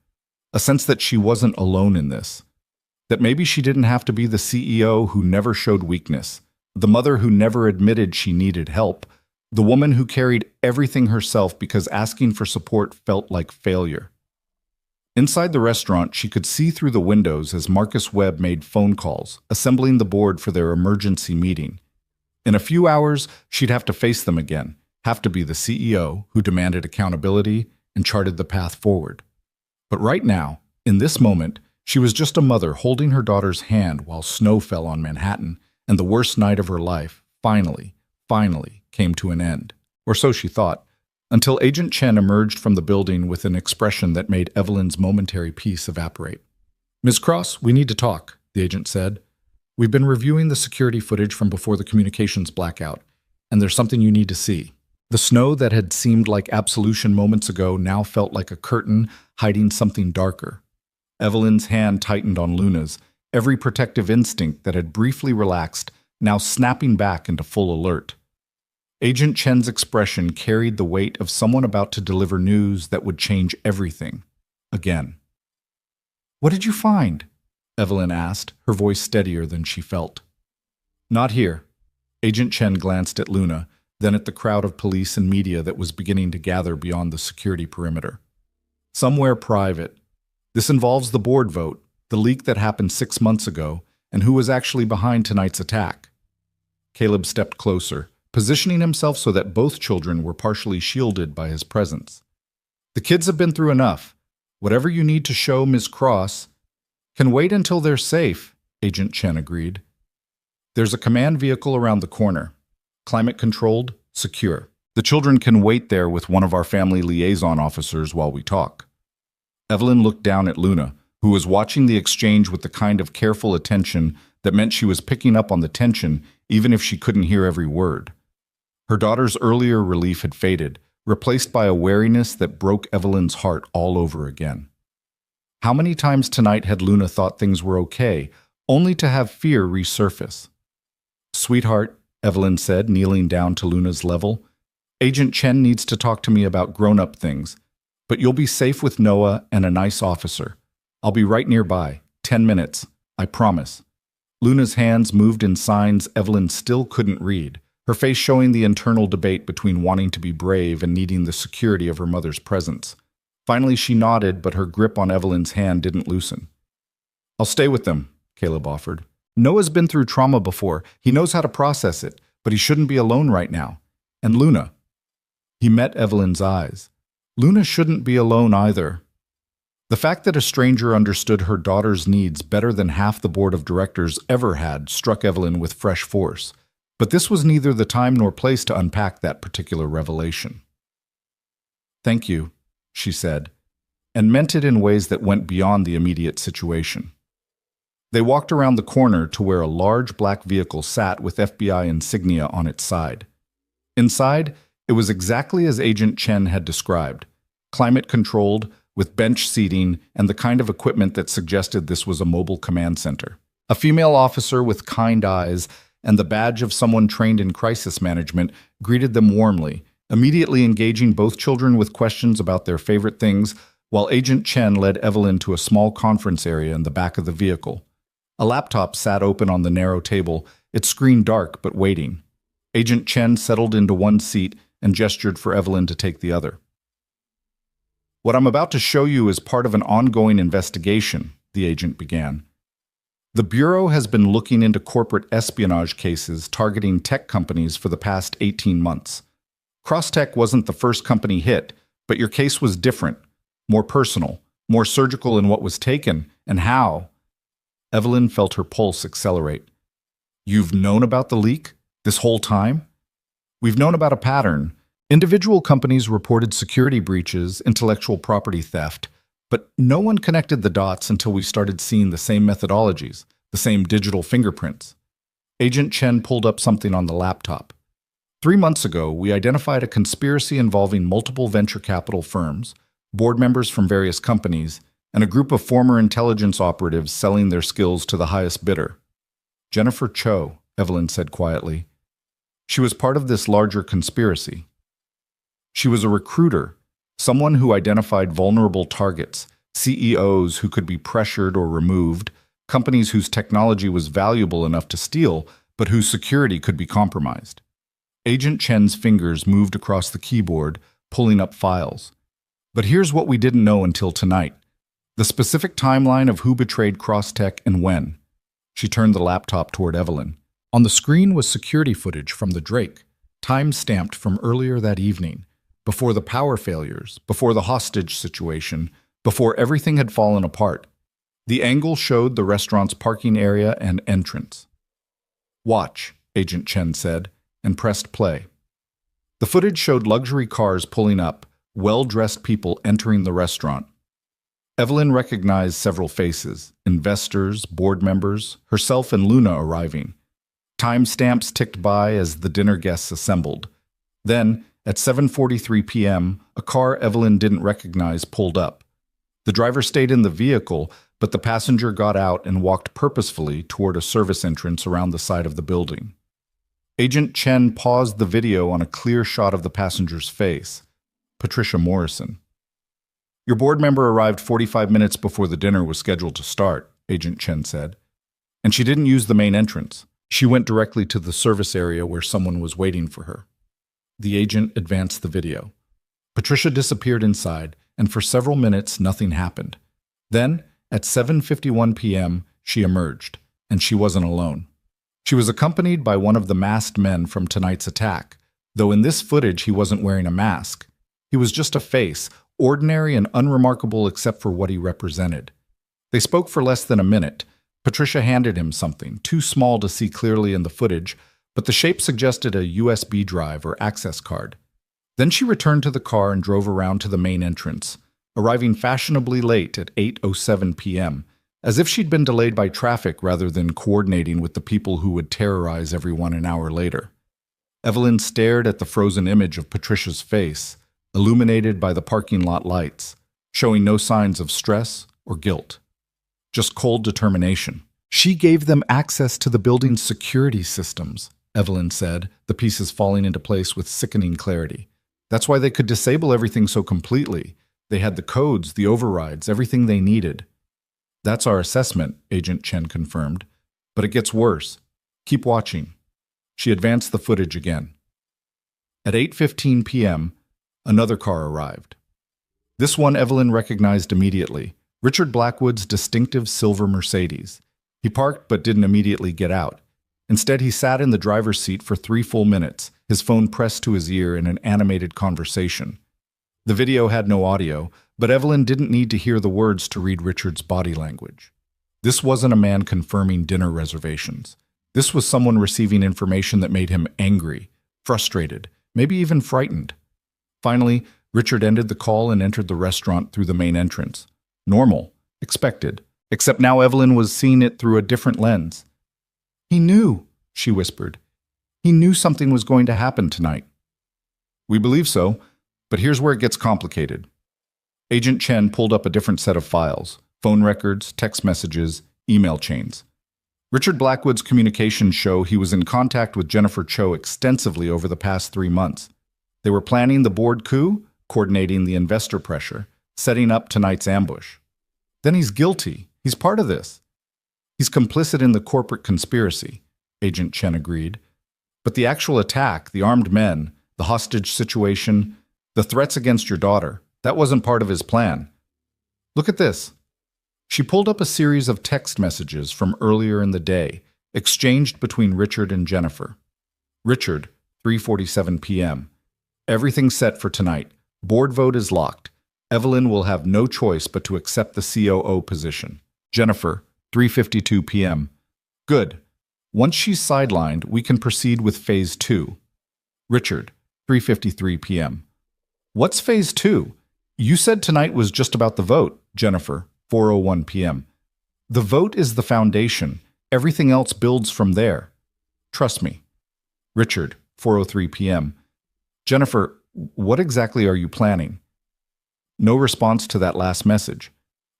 A sense that she wasn't alone in this. That maybe she didn't have to be the CEO who never showed weakness, the mother who never admitted she needed help, the woman who carried everything herself because asking for support felt like failure. Inside the restaurant, she could see through the windows as Marcus Webb made phone calls, assembling the board for their emergency meeting. In a few hours, she'd have to face them again, have to be the CEO who demanded accountability and charted the path forward. But right now, in this moment, she was just a mother holding her daughter's hand while snow fell on Manhattan, and the worst night of her life finally came to an end. Or so she thought, until Agent Chen emerged from the building with an expression that made Evelyn's momentary peace evaporate. "Ms. Cross, we need to talk," the agent said. "We've been reviewing the security footage from before the communications blackout, and there's something you need to see." The snow that had seemed like absolution moments ago now felt like a curtain hiding something darker. Evelyn's hand tightened on Luna's, every protective instinct that had briefly relaxed now snapping back into full alert. Agent Chen's expression carried the weight of someone about to deliver news that would change everything. Again. "What did you find?" Evelyn asked, her voice steadier than she felt. "Not here." Agent Chen glanced at Luna, then at the crowd of police and media that was beginning to gather beyond the security perimeter. "Somewhere private. This involves the board vote, the leak that happened 6 months ago, and who was actually behind tonight's attack." Caleb stepped closer, positioning himself so that both children were partially shielded by his presence. "The kids have been through enough. Whatever you need to show Ms. Cross can wait until they're safe," Agent Chen agreed. "There's a command vehicle around the corner. Climate-controlled, secure. The children can wait there with one of our family liaison officers while we talk." Evelyn looked down at Luna, who was watching the exchange with the kind of careful attention that meant she was picking up on the tension even if she couldn't hear every word. Her daughter's earlier relief had faded, replaced by a wariness that broke Evelyn's heart all over again. How many times tonight had Luna thought things were okay, only to have fear resurface? "Sweetheart," Evelyn said, kneeling down to Luna's level, "Agent Chen needs to talk to me about grown-up things, but you'll be safe with Noah and a nice officer. I'll be right nearby, 10 minutes, I promise." Luna's hands moved in signs Evelyn still couldn't read, her face showing the internal debate between wanting to be brave and needing the security of her mother's presence. Finally, she nodded, but her grip on Evelyn's hand didn't loosen. "I'll stay with them," Caleb offered. "Noah's been through trauma before. He knows how to process it, but he shouldn't be alone right now. And Luna." He met Evelyn's eyes. Luna shouldn't be alone either. The fact that a stranger understood her daughter's needs better than half the board of directors ever had struck Evelyn with fresh force. But this was neither the time nor place to unpack that particular revelation. "Thank you," she said, and meant it in ways that went beyond the immediate situation. They walked around the corner to where a large black vehicle sat with FBI insignia on its side. Inside, it was exactly as Agent Chen had described, climate-controlled, with bench seating and the kind of equipment that suggested this was a mobile command center. A female officer with kind eyes and the badge of someone trained in crisis management greeted them warmly, immediately engaging both children with questions about their favorite things, while Agent Chen led Evelyn to a small conference area in the back of the vehicle. A laptop sat open on the narrow table, its screen dark but waiting. Agent Chen settled into one seat and gestured for Evelyn to take the other. "What I'm about to show you is part of an ongoing investigation," the agent began. "The Bureau has been looking into corporate espionage cases targeting tech companies for the past 18 months. Crosstech wasn't the first company hit, But your case was different, more personal, more surgical in what was taken and how. Evelyn felt her pulse accelerate. You've known about the leak this whole time? We've known about a pattern. Individual companies reported security breaches, intellectual property theft, but no one connected the dots until we started seeing the same methodologies, the same digital fingerprints. Agent Chen pulled up something on the laptop. 3 months ago, we identified a conspiracy involving multiple venture capital firms, board members from various companies, and a group of former intelligence operatives selling their skills to the highest bidder. Jennifer Cho, Evelyn said quietly. She was part of this larger conspiracy. She was a recruiter, someone who identified vulnerable targets, CEOs who could be pressured or removed, companies whose technology was valuable enough to steal, but whose security could be compromised. Agent Chen's fingers moved across the keyboard, pulling up files. But here's what we didn't know until tonight. The specific timeline of who betrayed Crosstech and when. She turned the laptop toward Evelyn. On the screen was security footage from the Drake, time-stamped from earlier that evening, before the power failures, before the hostage situation, before everything had fallen apart. The angle showed the restaurant's parking area and entrance. Watch, Agent Chen said, and pressed play. The footage showed luxury cars pulling up, well-dressed people entering the restaurant. Evelyn recognized several faces, investors, board members, herself and Luna arriving. Timestamps ticked by as the dinner guests assembled. Then, at 7:43 p.m., a car Evelyn didn't recognize pulled up. The driver stayed in the vehicle, but the passenger got out and walked purposefully toward a service entrance around the side of the building. Agent Chen paused the video on a clear shot of the passenger's face. Patricia Morrison. Your board member arrived 45 minutes before the dinner was scheduled to start, Agent Chen said. And she didn't use the main entrance. She went directly to the service area where someone was waiting for her. The agent advanced the video. Patricia disappeared inside, and for several minutes nothing happened. Then, at 7:51 p.m., she emerged, and she wasn't alone. She was accompanied by one of the masked men from tonight's attack, though in this footage he wasn't wearing a mask. He was just a face, ordinary and unremarkable except for what he represented. They spoke for less than a minute. Patricia handed him something, too small to see clearly in the footage, but the shape suggested a USB drive or access card. Then she returned to the car and drove around to the main entrance, arriving fashionably late at 8:07 p.m., as if she'd been delayed by traffic rather than coordinating with the people who would terrorize everyone an hour later. Evelyn stared at the frozen image of Patricia's face, illuminated by the parking lot lights, showing no signs of stress or guilt. Just cold determination. She gave them access to the building's security systems, Evelyn said, the pieces falling into place with sickening clarity. That's why they could disable everything so completely. They had the codes, the overrides, everything they needed. That's our assessment, Agent Chen confirmed. But it gets worse. Keep watching. She advanced the footage again. At 8:15 p.m., another car arrived. This one Evelyn recognized immediately, Richard Blackwood's distinctive silver Mercedes. He parked but didn't immediately get out. Instead, he sat in the driver's seat for 3 full minutes, his phone pressed to his ear in an animated conversation. The video had no audio, but Evelyn didn't need to hear the words to read Richard's body language. This wasn't a man confirming dinner reservations. This was someone receiving information that made him angry, frustrated, maybe even frightened. Finally, Richard ended the call and entered the restaurant through the main entrance. Normal, expected, except now Evelyn was seeing it through a different lens. He knew, she whispered. He knew something was going to happen tonight. We believe so, but here's where it gets complicated. Agent Chen pulled up a different set of files, phone records, text messages, email chains. Richard Blackwood's communications show he was in contact with Jennifer Cho extensively over the past 3 months. They were planning the board coup, coordinating the investor pressure, setting up tonight's ambush. Then he's guilty. He's part of this. He's complicit in the corporate conspiracy, Agent Chen agreed. But the actual attack, the armed men, the hostage situation, the threats against your daughter, that wasn't part of his plan. Look at this. She pulled up a series of text messages from earlier in the day, exchanged between Richard and Jennifer. Richard, 3:47 p.m. Everything set for tonight. Board vote is locked. Evelyn will have no choice but to accept the COO position. Jennifer, 3:52 p.m. Good. Once she's sidelined, we can proceed with Phase 2. Richard, 3:53 p.m. What's Phase 2? You said tonight was just about the vote. Jennifer, 4:01 p.m. The vote is the foundation. Everything else builds from there. Trust me. Richard, 4:03 p.m. Jennifer, what exactly are you planning? No response to that last message.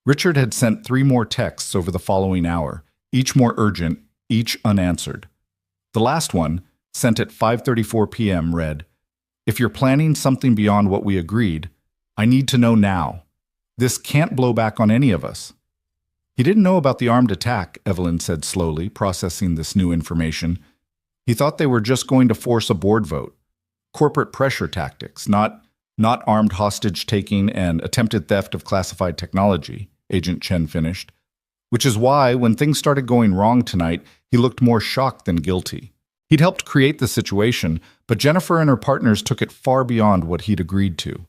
Richard had sent 3 more texts over the following hour, each more urgent, each unanswered. The last one, sent at 5:34 p.m., read, "If you're planning something beyond what we agreed, I need to know now. This can't blow back on any of us." He didn't know about the armed attack, Evelyn said slowly, processing this new information. He thought they were just going to force a board vote. Corporate pressure tactics, not armed hostage-taking and attempted theft of classified technology, Agent Chen finished. Which is why, when things started going wrong tonight, he looked more shocked than guilty. He'd helped create the situation, but Jennifer and her partners took it far beyond what he'd agreed to.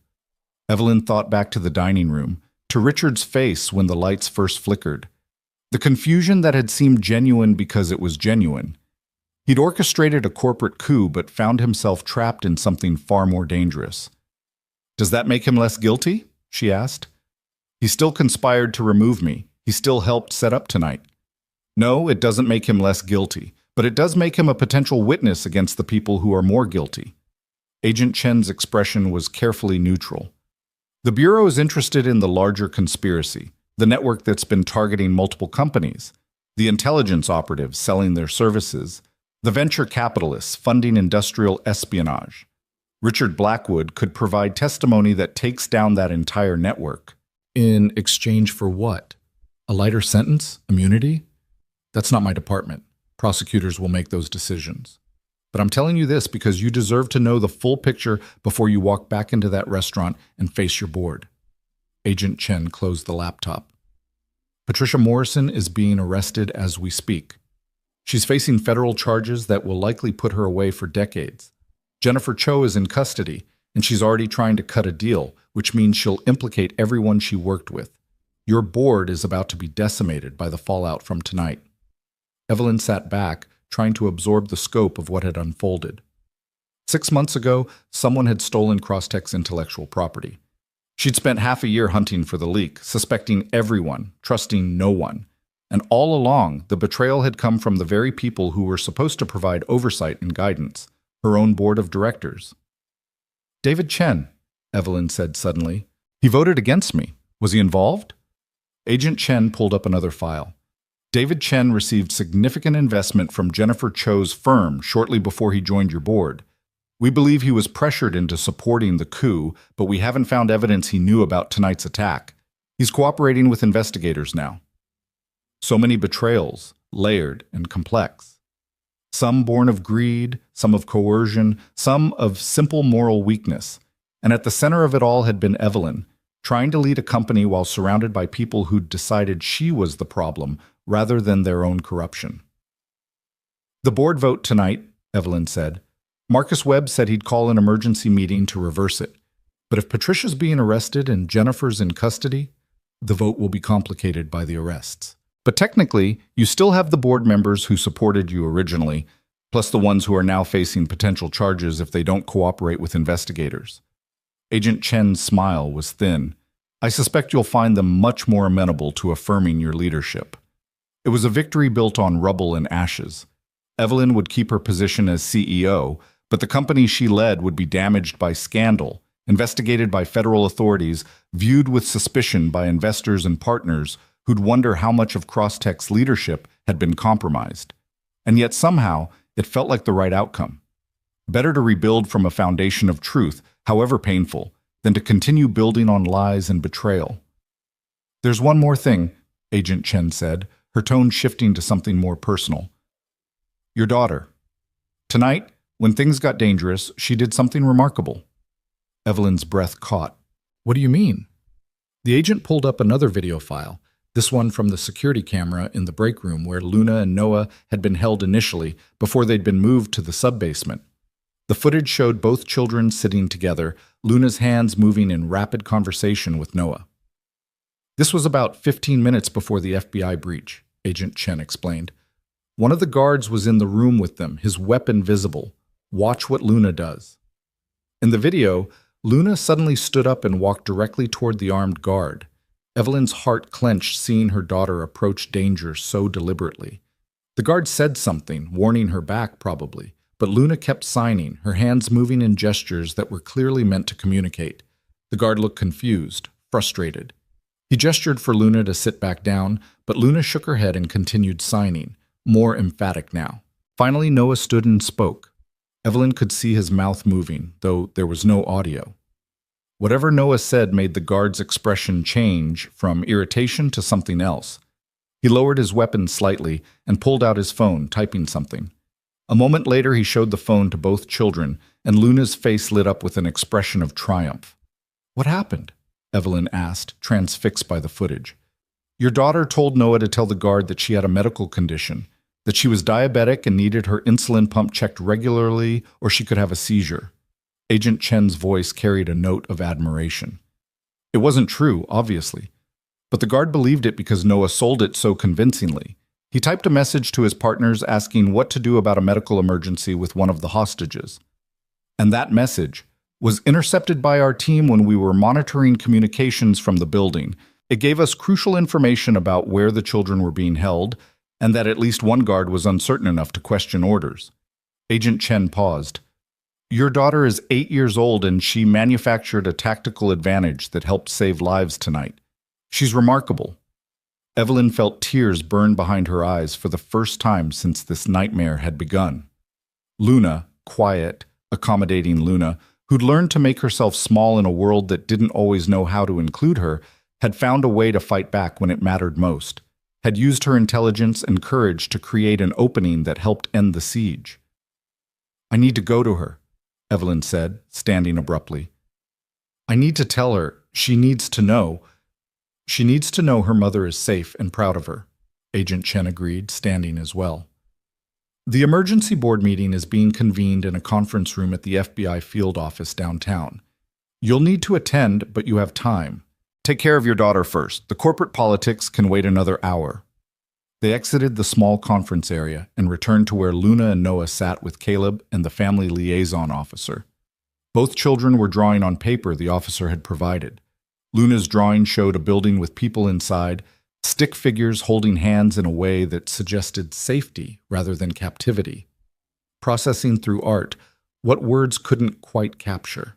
Evelyn thought back to the dining room, to Richard's face when the lights first flickered. The confusion that had seemed genuine because it was genuine. He'd orchestrated a corporate coup but found himself trapped in something far more dangerous. "Does that make him less guilty?" she asked. "He still conspired to remove me. He still helped set up tonight." "No, it doesn't make him less guilty, but it does make him a potential witness against the people who are more guilty." Agent Chen's expression was carefully neutral. "The Bureau is interested in the larger conspiracy, the network that's been targeting multiple companies, the intelligence operatives selling their services, the venture capitalists funding industrial espionage. Richard Blackwood could provide testimony that takes down that entire network." In exchange for what? A lighter sentence? Immunity? That's not my department. Prosecutors will make those decisions. But I'm telling you this because you deserve to know the full picture before you walk back into that restaurant and face your board. Agent Chen closed the laptop. Patricia Morrison is being arrested as we speak. She's facing federal charges that will likely put her away for decades. Jennifer Cho is in custody, and she's already trying to cut a deal, which means she'll implicate everyone she worked with. Your board is about to be decimated by the fallout from tonight. Evelyn sat back, trying to absorb the scope of what had unfolded. 6 months ago, someone had stolen Crosstech's intellectual property. She'd spent half a year hunting for the leak, suspecting everyone, trusting no one. And all along, the betrayal had come from the very people who were supposed to provide oversight and guidance, her own board of directors. "David Chen," Evelyn said suddenly. "He voted against me. Was he involved?" Agent Chen pulled up another file. "David Chen received significant investment from Jennifer Cho's firm shortly before he joined your board. We believe he was pressured into supporting the coup, but we haven't found evidence he knew about tonight's attack. He's cooperating with investigators now." So many betrayals, layered and complex. Some born of greed, some of coercion, some of simple moral weakness. And at the center of it all had been Evelyn, trying to lead a company while surrounded by people who'd decided she was the problem rather than their own corruption. "The board vote tonight," Evelyn said. "Marcus Webb said he'd call an emergency meeting to reverse it. But if Patricia's being arrested and Jennifer's in custody, the vote will be complicated by the arrests. But technically, you still have the board members who supported you originally, plus the ones who are now facing potential charges if they don't cooperate with investigators." Agent Chen's smile was thin. "I suspect you'll find them much more amenable to affirming your leadership." It was a victory built on rubble and ashes. Evelyn would keep her position as CEO, but the company she led would be damaged by scandal, investigated by federal authorities, viewed with suspicion by investors and partners who'd wonder how much of Crosstech's leadership had been compromised. And yet somehow, it felt like the right outcome. Better to rebuild from a foundation of truth, however painful, than to continue building on lies and betrayal. "There's one more thing," Agent Chen said, her tone shifting to something more personal. "Your daughter. Tonight, when things got dangerous, she did something remarkable." Evelyn's breath caught. "What do you mean?" The agent pulled up another video file, this one from the security camera in the break room where Luna and Noah had been held initially before they'd been moved to the sub-basement. The footage showed both children sitting together, Luna's hands moving in rapid conversation with Noah. This was about 15 minutes before the FBI breach, Agent Chen explained. One of the guards was in the room with them, his weapon visible. Watch what Luna does. In the video, Luna suddenly stood up and walked directly toward the armed guard. Evelyn's heart clenched seeing her daughter approach danger so deliberately. The guard said something, warning her back probably, but Luna kept signing, her hands moving in gestures that were clearly meant to communicate. The guard looked confused, frustrated. He gestured for Luna to sit back down, but Luna shook her head and continued signing, more emphatic now. Finally, Noah stood and spoke. Evelyn could see his mouth moving, though there was no audio. Whatever Noah said made the guard's expression change from irritation to something else. He lowered his weapon slightly and pulled out his phone, typing something. A moment later, he showed the phone to both children, and Luna's face lit up with an expression of triumph. "What happened?" Evelyn asked, transfixed by the footage. "Your daughter told Noah to tell the guard that she had a medical condition, that she was diabetic and needed her insulin pump checked regularly or she could have a seizure." Agent Chen's voice carried a note of admiration. It wasn't true, obviously, but the guard believed it because Noah sold it so convincingly. He typed a message to his partners asking what to do about a medical emergency with one of the hostages. And that message was intercepted by our team when we were monitoring communications from the building. It gave us crucial information about where the children were being held, and that at least one guard was uncertain enough to question orders. Agent Chen paused. "Your daughter is 8 years old and she manufactured a tactical advantage that helped save lives tonight. She's remarkable." Evelyn felt tears burn behind her eyes for the first time since this nightmare had begun. Luna, quiet, accommodating Luna, who'd learned to make herself small in a world that didn't always know how to include her, had found a way to fight back when it mattered most, had used her intelligence and courage to create an opening that helped end the siege. "I need to go to her," Evelyn said, standing abruptly. "I need to tell her. She needs to know her mother is safe and proud of her," Agent Chen agreed, standing as well. "The emergency board meeting is being convened in a conference room at the FBI field office downtown. You'll need to attend, but you have time. Take care of your daughter first. The corporate politics can wait another hour." They exited the small conference area and returned to where Luna and Noah sat with Caleb and the family liaison officer. Both children were drawing on paper the officer had provided. Luna's drawing showed a building with people inside, stick figures holding hands in a way that suggested safety rather than captivity. Processing through art, what words couldn't quite capture.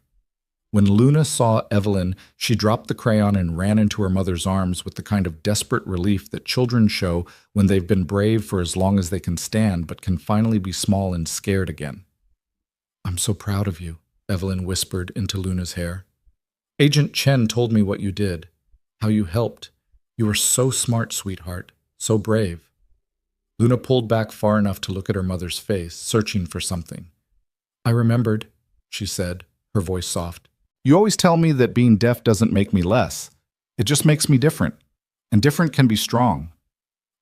When Luna saw Evelyn, she dropped the crayon and ran into her mother's arms with the kind of desperate relief that children show when they've been brave for as long as they can stand but can finally be small and scared again. "I'm so proud of you," Evelyn whispered into Luna's hair. "Agent Chen told me what you did, how you helped. You were so smart, sweetheart, so brave." Luna pulled back far enough to look at her mother's face, searching for something. "I remembered," she said, her voice soft. "You always tell me that being deaf doesn't make me less. It just makes me different. And different can be strong."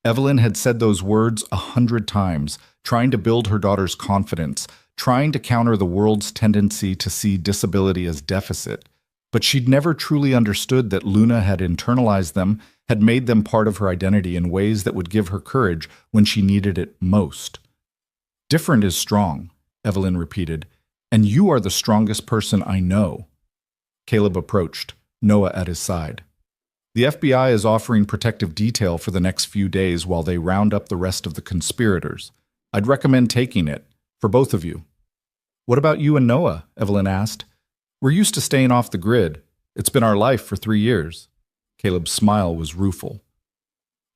Evelyn had said those words 100 times, trying to build her daughter's confidence, trying to counter the world's tendency to see disability as deficit. But she'd never truly understood that Luna had internalized them, had made them part of her identity in ways that would give her courage when she needed it most. "Different is strong," Evelyn repeated, "and you are the strongest person I know." Caleb approached, Noah at his side. "The FBI is offering protective detail for the next few days while they round up the rest of the conspirators. I'd recommend taking it, for both of you." "What about you and Noah?" Evelyn asked. "We're used to staying off the grid. It's been our life for 3 years." Caleb's smile was rueful.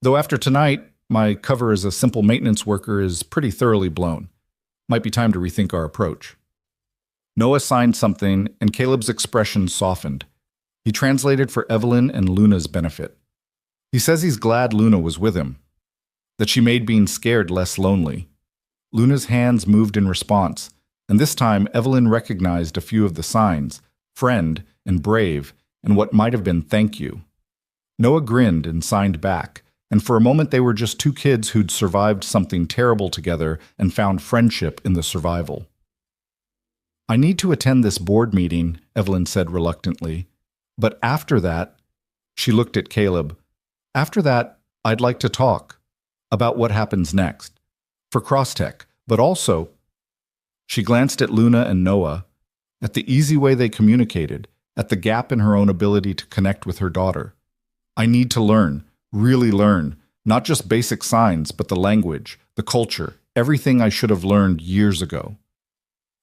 "Though after tonight, my cover as a simple maintenance worker is pretty thoroughly blown. Might be time to rethink our approach." Noah signed something, and Caleb's expression softened. He translated for Evelyn and Luna's benefit. He says he's glad Luna was with him, that she made being scared less lonely. Luna's hands moved in response, and this time Evelyn recognized a few of the signs, friend and brave, and what might have been thank you. Noah grinned and signed back, and for a moment they were just two kids who'd survived something terrible together and found friendship in the survival. I need to attend this board meeting, Evelyn said reluctantly. But after that, she looked at Caleb. After that, I'd like to talk about what happens next. For Crosstech, but also, she glanced at Luna and Noah, at the easy way they communicated, at the gap in her own ability to connect with her daughter. I need to learn, really learn, not just basic signs, but the language, the culture, everything I should have learned years ago.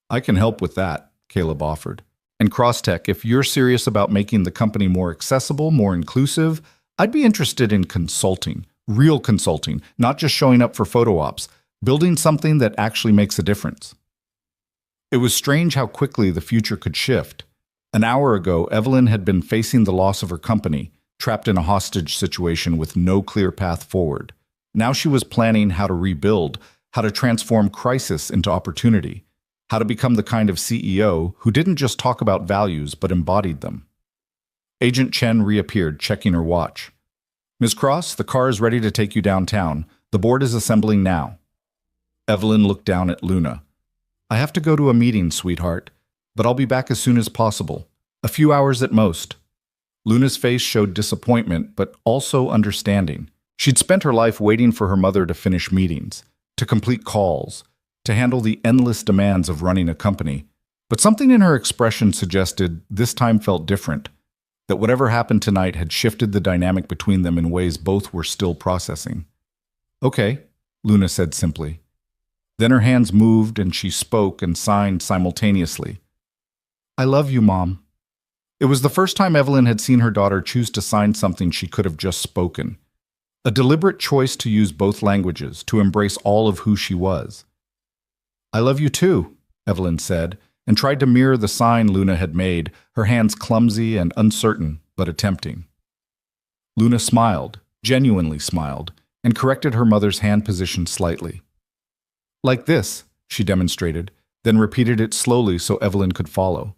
I can help with that, Caleb offered. And Crosstech, if you're serious about making the company more accessible, more inclusive, I'd be interested in consulting, real consulting, not just showing up for photo ops, building something that actually makes a difference. It was strange how quickly the future could shift. An hour ago, Evelyn had been facing the loss of her company, trapped in a hostage situation with no clear path forward. Now she was planning how to rebuild, how to transform crisis into opportunity, how to become the kind of CEO who didn't just talk about values but embodied them. Agent Chen reappeared, checking her watch. Ms. Cross, the car is ready to take you downtown. The board is assembling now. Evelyn looked down at Luna. I have to go to a meeting, sweetheart, but I'll be back as soon as possible. A few hours at most. Luna's face showed disappointment, but also understanding. She'd spent her life waiting for her mother to finish meetings, to complete calls, to handle the endless demands of running a company. But something in her expression suggested this time felt different, that whatever happened tonight had shifted the dynamic between them in ways both were still processing. Okay, Luna said simply. Then her hands moved and she spoke and signed simultaneously. I love you, Mom. It was the first time Evelyn had seen her daughter choose to sign something she could have just spoken. A deliberate choice to use both languages, to embrace all of who she was. I love you too, Evelyn said, and tried to mirror the sign Luna had made, her hands clumsy and uncertain, but attempting. Luna smiled, genuinely smiled, and corrected her mother's hand position slightly. Like this, she demonstrated, then repeated it slowly so Evelyn could follow.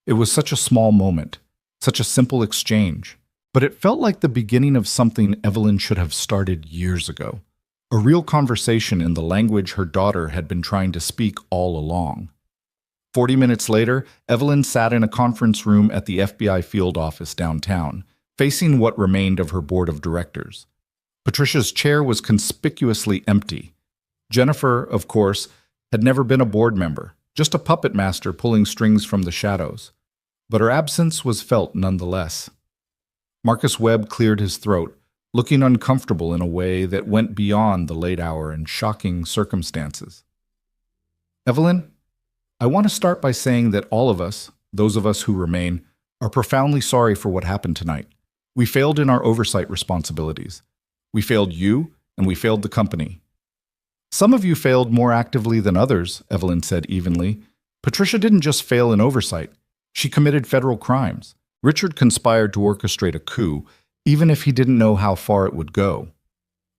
It was such a small moment, such a simple exchange, but it felt like the beginning of something Evelyn should have started years ago. A real conversation in the language her daughter had been trying to speak all along. 40 minutes later, Evelyn sat in a conference room at the FBI field office downtown, facing what remained of her board of directors. Patricia's chair was conspicuously empty. Jennifer, of course, had never been a board member, just a puppet master pulling strings from the shadows. But her absence was felt nonetheless. Marcus Webb cleared his throat, looking uncomfortable in a way that went beyond the late hour and shocking circumstances. Evelyn, I want to start by saying that all of us, those of us who remain, are profoundly sorry for what happened tonight. We failed in our oversight responsibilities. We failed you, and we failed the company. Some of you failed more actively than others, Evelyn said evenly. Patricia didn't just fail in oversight. She committed federal crimes. Richard conspired to orchestrate a coup, even if he didn't know how far it would go.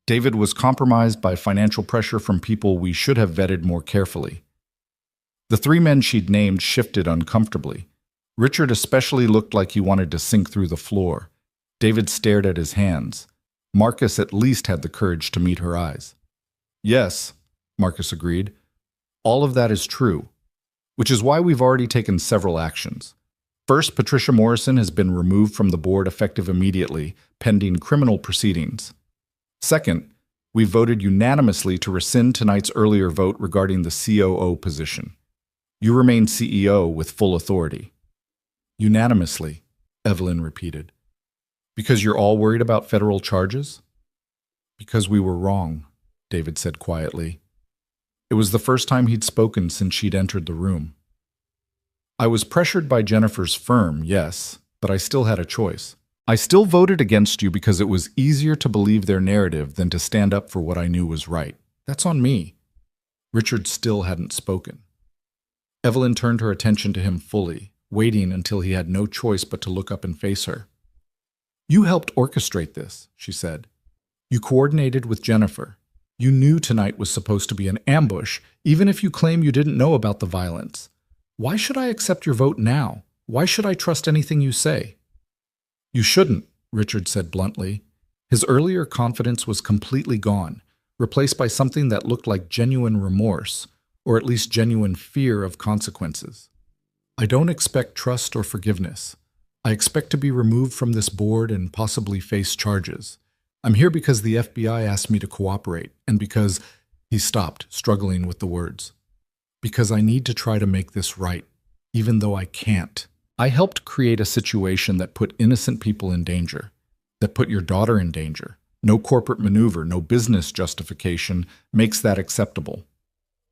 David was compromised by financial pressure from people we should have vetted more carefully. The three men she'd named shifted uncomfortably. Richard especially looked like he wanted to sink through the floor. David stared at his hands. Marcus at least had the courage to meet her eyes. Yes, Marcus agreed. All of that is true, which is why we've already taken several actions. First, Patricia Morrison has been removed from the board effective immediately, pending criminal proceedings. Second, we voted unanimously to rescind tonight's earlier vote regarding the COO position. You remain CEO with full authority. Unanimously, Evelyn repeated. Because you're all worried about federal charges? Because we were wrong, David said quietly. It was the first time he'd spoken since she'd entered the room. I was pressured by Jennifer's firm, yes, but I still had a choice. I still voted against you because it was easier to believe their narrative than to stand up for what I knew was right. That's on me. Richard still hadn't spoken. Evelyn turned her attention to him fully, waiting until he had no choice but to look up and face her. You helped orchestrate this, she said. You coordinated with Jennifer. You knew tonight was supposed to be an ambush, even if you claim you didn't know about the violence. Why should I accept your vote now? Why should I trust anything you say? You shouldn't, Richard said bluntly. His earlier confidence was completely gone, replaced by something that looked like genuine remorse, or at least genuine fear of consequences. I don't expect trust or forgiveness. I expect to be removed from this board and possibly face charges. I'm here because the FBI asked me to cooperate, and because he stopped, struggling with the words. Because I need to try to make this right, even though I can't. I helped create a situation that put innocent people in danger, that put your daughter in danger. No corporate maneuver, no business justification makes that acceptable.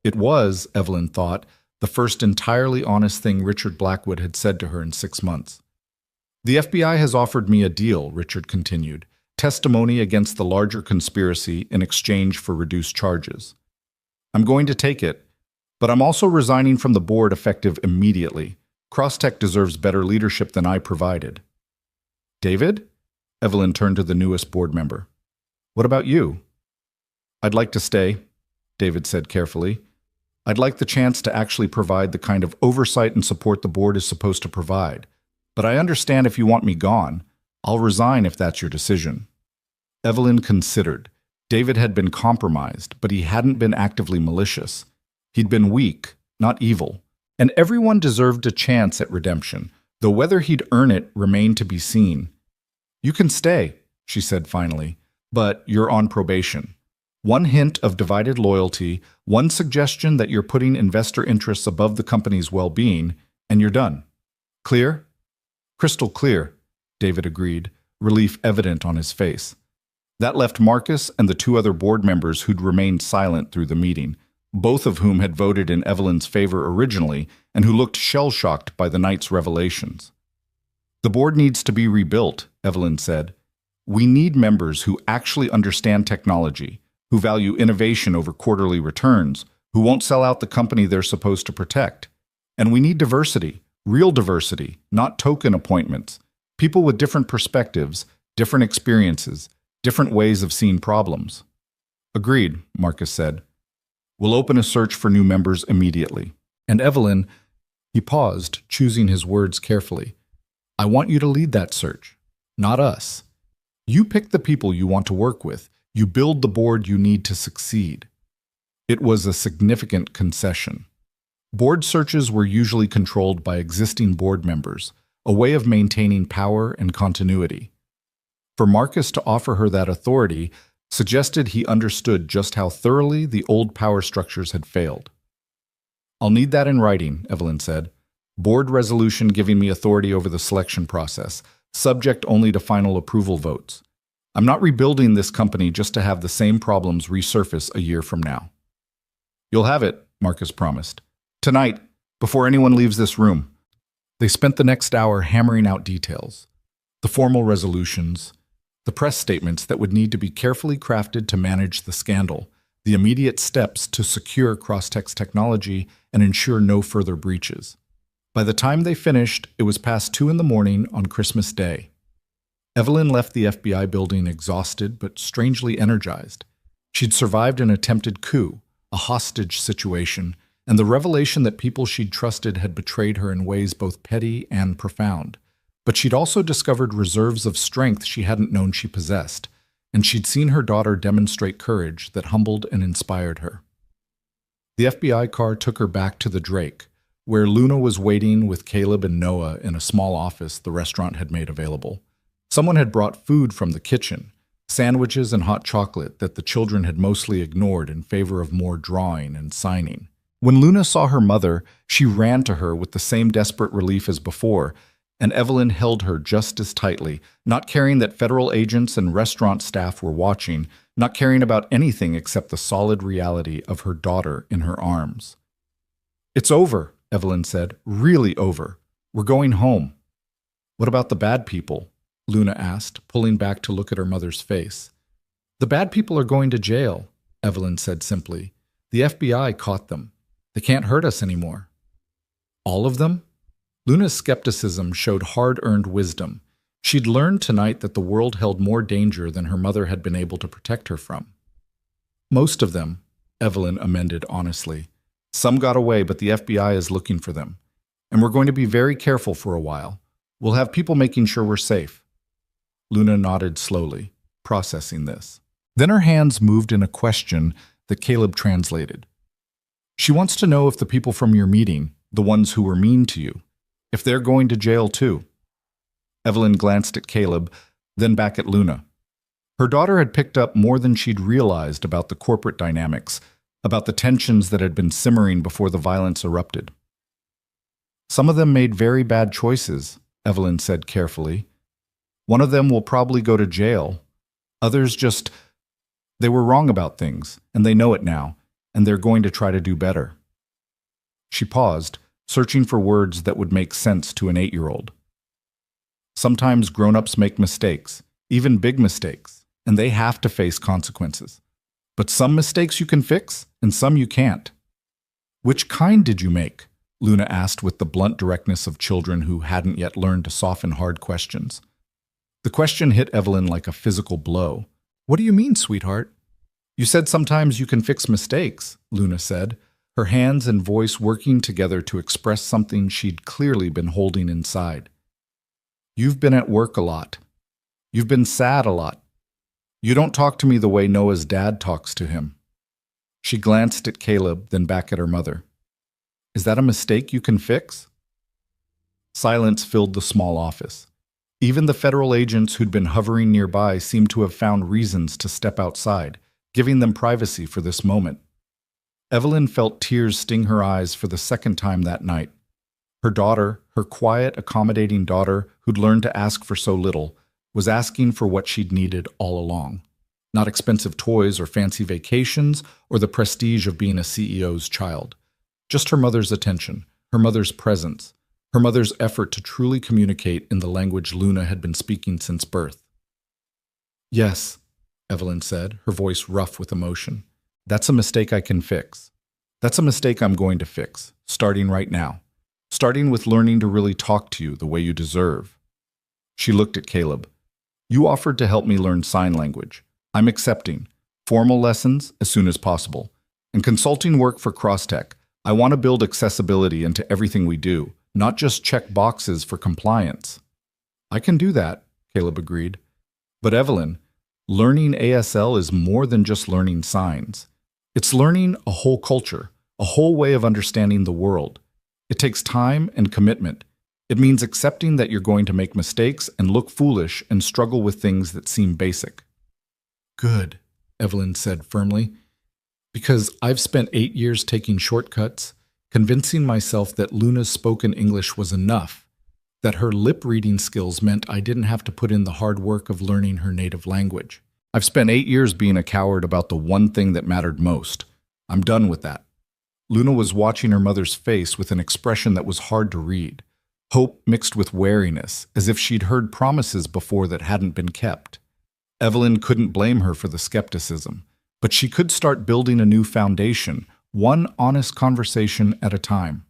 It was, Evelyn thought, the first entirely honest thing Richard Blackwood had said to her in 6 months. The FBI has offered me a deal, Richard continued, testimony against the larger conspiracy in exchange for reduced charges. I'm going to take it, but I'm also resigning from the board effective immediately. Crosstech deserves better leadership than I provided. David? Evelyn turned to the newest board member. What about you? I'd like to stay, David said carefully. I'd like the chance to actually provide the kind of oversight and support the board is supposed to provide. But I understand if you want me gone. I'll resign if that's your decision. Evelyn considered. David had been compromised, but he hadn't been actively malicious. He'd been weak, not evil. And everyone deserved a chance at redemption, though whether he'd earn it remained to be seen. You can stay, she said finally, but you're on probation. One hint of divided loyalty, one suggestion that you're putting investor interests above the company's well-being, and you're done. Clear? Crystal clear, David agreed, relief evident on his face. That left Marcus and the 2 other board members who'd remained silent through the meeting, both of whom had voted in Evelyn's favor originally and who looked shell-shocked by the night's revelations. The board needs to be rebuilt, Evelyn said. We need members who actually understand technology, who value innovation over quarterly returns, who won't sell out the company they're supposed to protect. And we need diversity, real diversity, not token appointments. People with different perspectives, different experiences, different ways of seeing problems. Agreed, Marcus said. We'll open a search for new members immediately. And Evelyn, he paused, choosing his words carefully. I want you to lead that search, not us. You pick the people you want to work with. You build the board you need to succeed. It was a significant concession. Board searches were usually controlled by existing board members, a way of maintaining power and continuity. For Marcus to offer her that authority suggested he understood just how thoroughly the old power structures had failed. I'll need that in writing, Evelyn said. Board resolution giving me authority over the selection process, subject only to final approval votes. I'm not rebuilding this company just to have the same problems resurface a year from now. You'll have it, Marcus promised. Tonight, before anyone leaves this room. They spent the next hour hammering out details. The formal resolutions, the press statements that would need to be carefully crafted to manage the scandal, the immediate steps to secure Crosstech's technology and ensure no further breaches. By the time they finished, it was past 2 a.m. on Christmas Day. Evelyn left the FBI building exhausted but strangely energized. She'd survived an attempted coup, a hostage situation, and the revelation that people she'd trusted had betrayed her in ways both petty and profound. But she'd also discovered reserves of strength she hadn't known she possessed, and she'd seen her daughter demonstrate courage that humbled and inspired her. The FBI car took her back to the Drake, where Luna was waiting with Caleb and Noah in a small office the restaurant had made available. Someone had brought food from the kitchen, sandwiches and hot chocolate that the children had mostly ignored in favor of more drawing and signing. When Luna saw her mother, she ran to her with the same desperate relief as before, and Evelyn held her just as tightly, not caring that federal agents and restaurant staff were watching, not caring about anything except the solid reality of her daughter in her arms. It's over, Evelyn said. Really over. We're going home. What about the bad people? Luna asked, pulling back to look at her mother's face. The bad people are going to jail, Evelyn said simply. The FBI caught them. They can't hurt us anymore. All of them? Luna's skepticism showed hard-earned wisdom. She'd learned tonight that the world held more danger than her mother had been able to protect her from. Most of them, Evelyn amended honestly. Some got away, but the FBI is looking for them. And we're going to be very careful for a while. We'll have people making sure we're safe. Luna nodded slowly, processing this. Then her hands moved in a question that Caleb translated. She wants to know if the people from your meeting, the ones who were mean to you, If they're going to jail too. Evelyn glanced at Caleb, then back at Luna. Her daughter had picked up more than she'd realized about the corporate dynamics, about the tensions that had been simmering before the violence erupted. Some of them made very bad choices, Evelyn said carefully. One of them will probably go to jail. Others they were wrong about things, and they know it now, and they're going to try to do better. She paused, searching for words that would make sense to an 8-year-old. Sometimes grown-ups make mistakes, even big mistakes, and they have to face consequences. But some mistakes you can fix, and some you can't. Which kind did you make? Luna asked with the blunt directness of children who hadn't yet learned to soften hard questions. The question hit Evelyn like a physical blow. What do you mean, sweetheart? You said sometimes you can fix mistakes, Luna said, her hands and voice working together to express something she'd clearly been holding inside. You've been at work a lot. You've been sad a lot. You don't talk to me the way Noah's dad talks to him. She glanced at Caleb, then back at her mother. Is that a mistake you can fix? Silence filled the small office. Even the federal agents who'd been hovering nearby seemed to have found reasons to step outside, giving them privacy for this moment. Evelyn felt tears sting her eyes for the second time that night. Her daughter, her quiet, accommodating daughter who'd learned to ask for so little, was asking for what she'd needed all along. Not expensive toys or fancy vacations or the prestige of being a CEO's child. Just her mother's attention, her mother's presence, her mother's effort to truly communicate in the language Luna had been speaking since birth. Yes, Evelyn said, her voice rough with emotion. That's a mistake I can fix. That's a mistake I'm going to fix, starting right now. Starting with learning to really talk to you the way you deserve. She looked at Caleb. You offered to help me learn sign language. I'm accepting. Formal lessons as soon as possible. And consulting work for CrossTech. I want to build accessibility into everything we do, not just check boxes for compliance. I can do that, Caleb agreed. But Evelyn, learning ASL is more than just learning signs. It's learning a whole culture, a whole way of understanding the world. It takes time and commitment. It means accepting that you're going to make mistakes and look foolish and struggle with things that seem basic. Good, Evelyn said firmly, because I've spent 8 years taking shortcuts, convincing myself that Luna's spoken English was enough, that her lip-reading skills meant I didn't have to put in the hard work of learning her native language. I've spent 8 years being a coward about the one thing that mattered most. I'm done with that. Luna was watching her mother's face with an expression that was hard to read. Hope mixed with wariness, as if she'd heard promises before that hadn't been kept. Evelyn couldn't blame her for the skepticism, but she could start building a new foundation, one honest conversation at a time.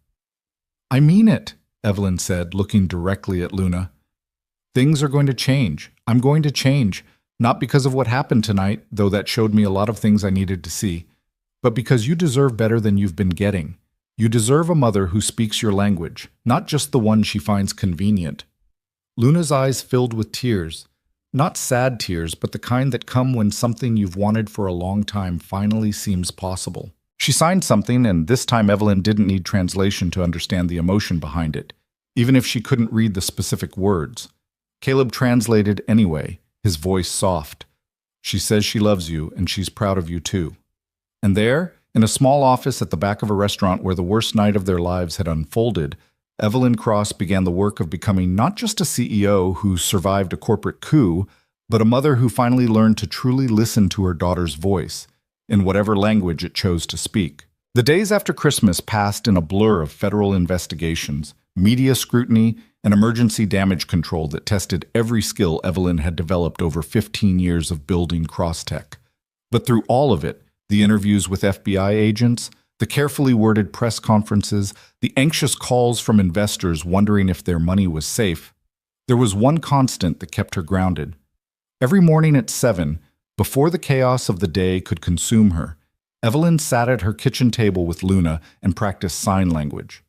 I mean it, Evelyn said, looking directly at Luna. Things are going to change. I'm going to change, not because of what happened tonight, though that showed me a lot of things I needed to see, but because you deserve better than you've been getting. You deserve a mother who speaks your language, not just the one she finds convenient. Luna's eyes filled with tears. Not sad tears, but the kind that come when something you've wanted for a long time finally seems possible. She signed something, and this time Evelyn didn't need translation to understand the emotion behind it, even if she couldn't read the specific words. Caleb translated anyway, his voice soft. She says she loves you, and she's proud of you too. And there, in a small office at the back of a restaurant where the worst night of their lives had unfolded, Evelyn Cross began the work of becoming not just a CEO who survived a corporate coup, but a mother who finally learned to truly listen to her daughter's voice, in whatever language it chose to speak. The days after Christmas passed in a blur of federal investigations, media scrutiny, and emergency damage control that tested every skill Evelyn had developed over 15 years of building CrossTech. But through all of it, the interviews with FBI agents, the carefully worded press conferences, the anxious calls from investors wondering if their money was safe, there was one constant that kept her grounded. Every morning at 7, before the chaos of the day could consume her, Evelyn sat at her kitchen table with Luna and practiced sign language.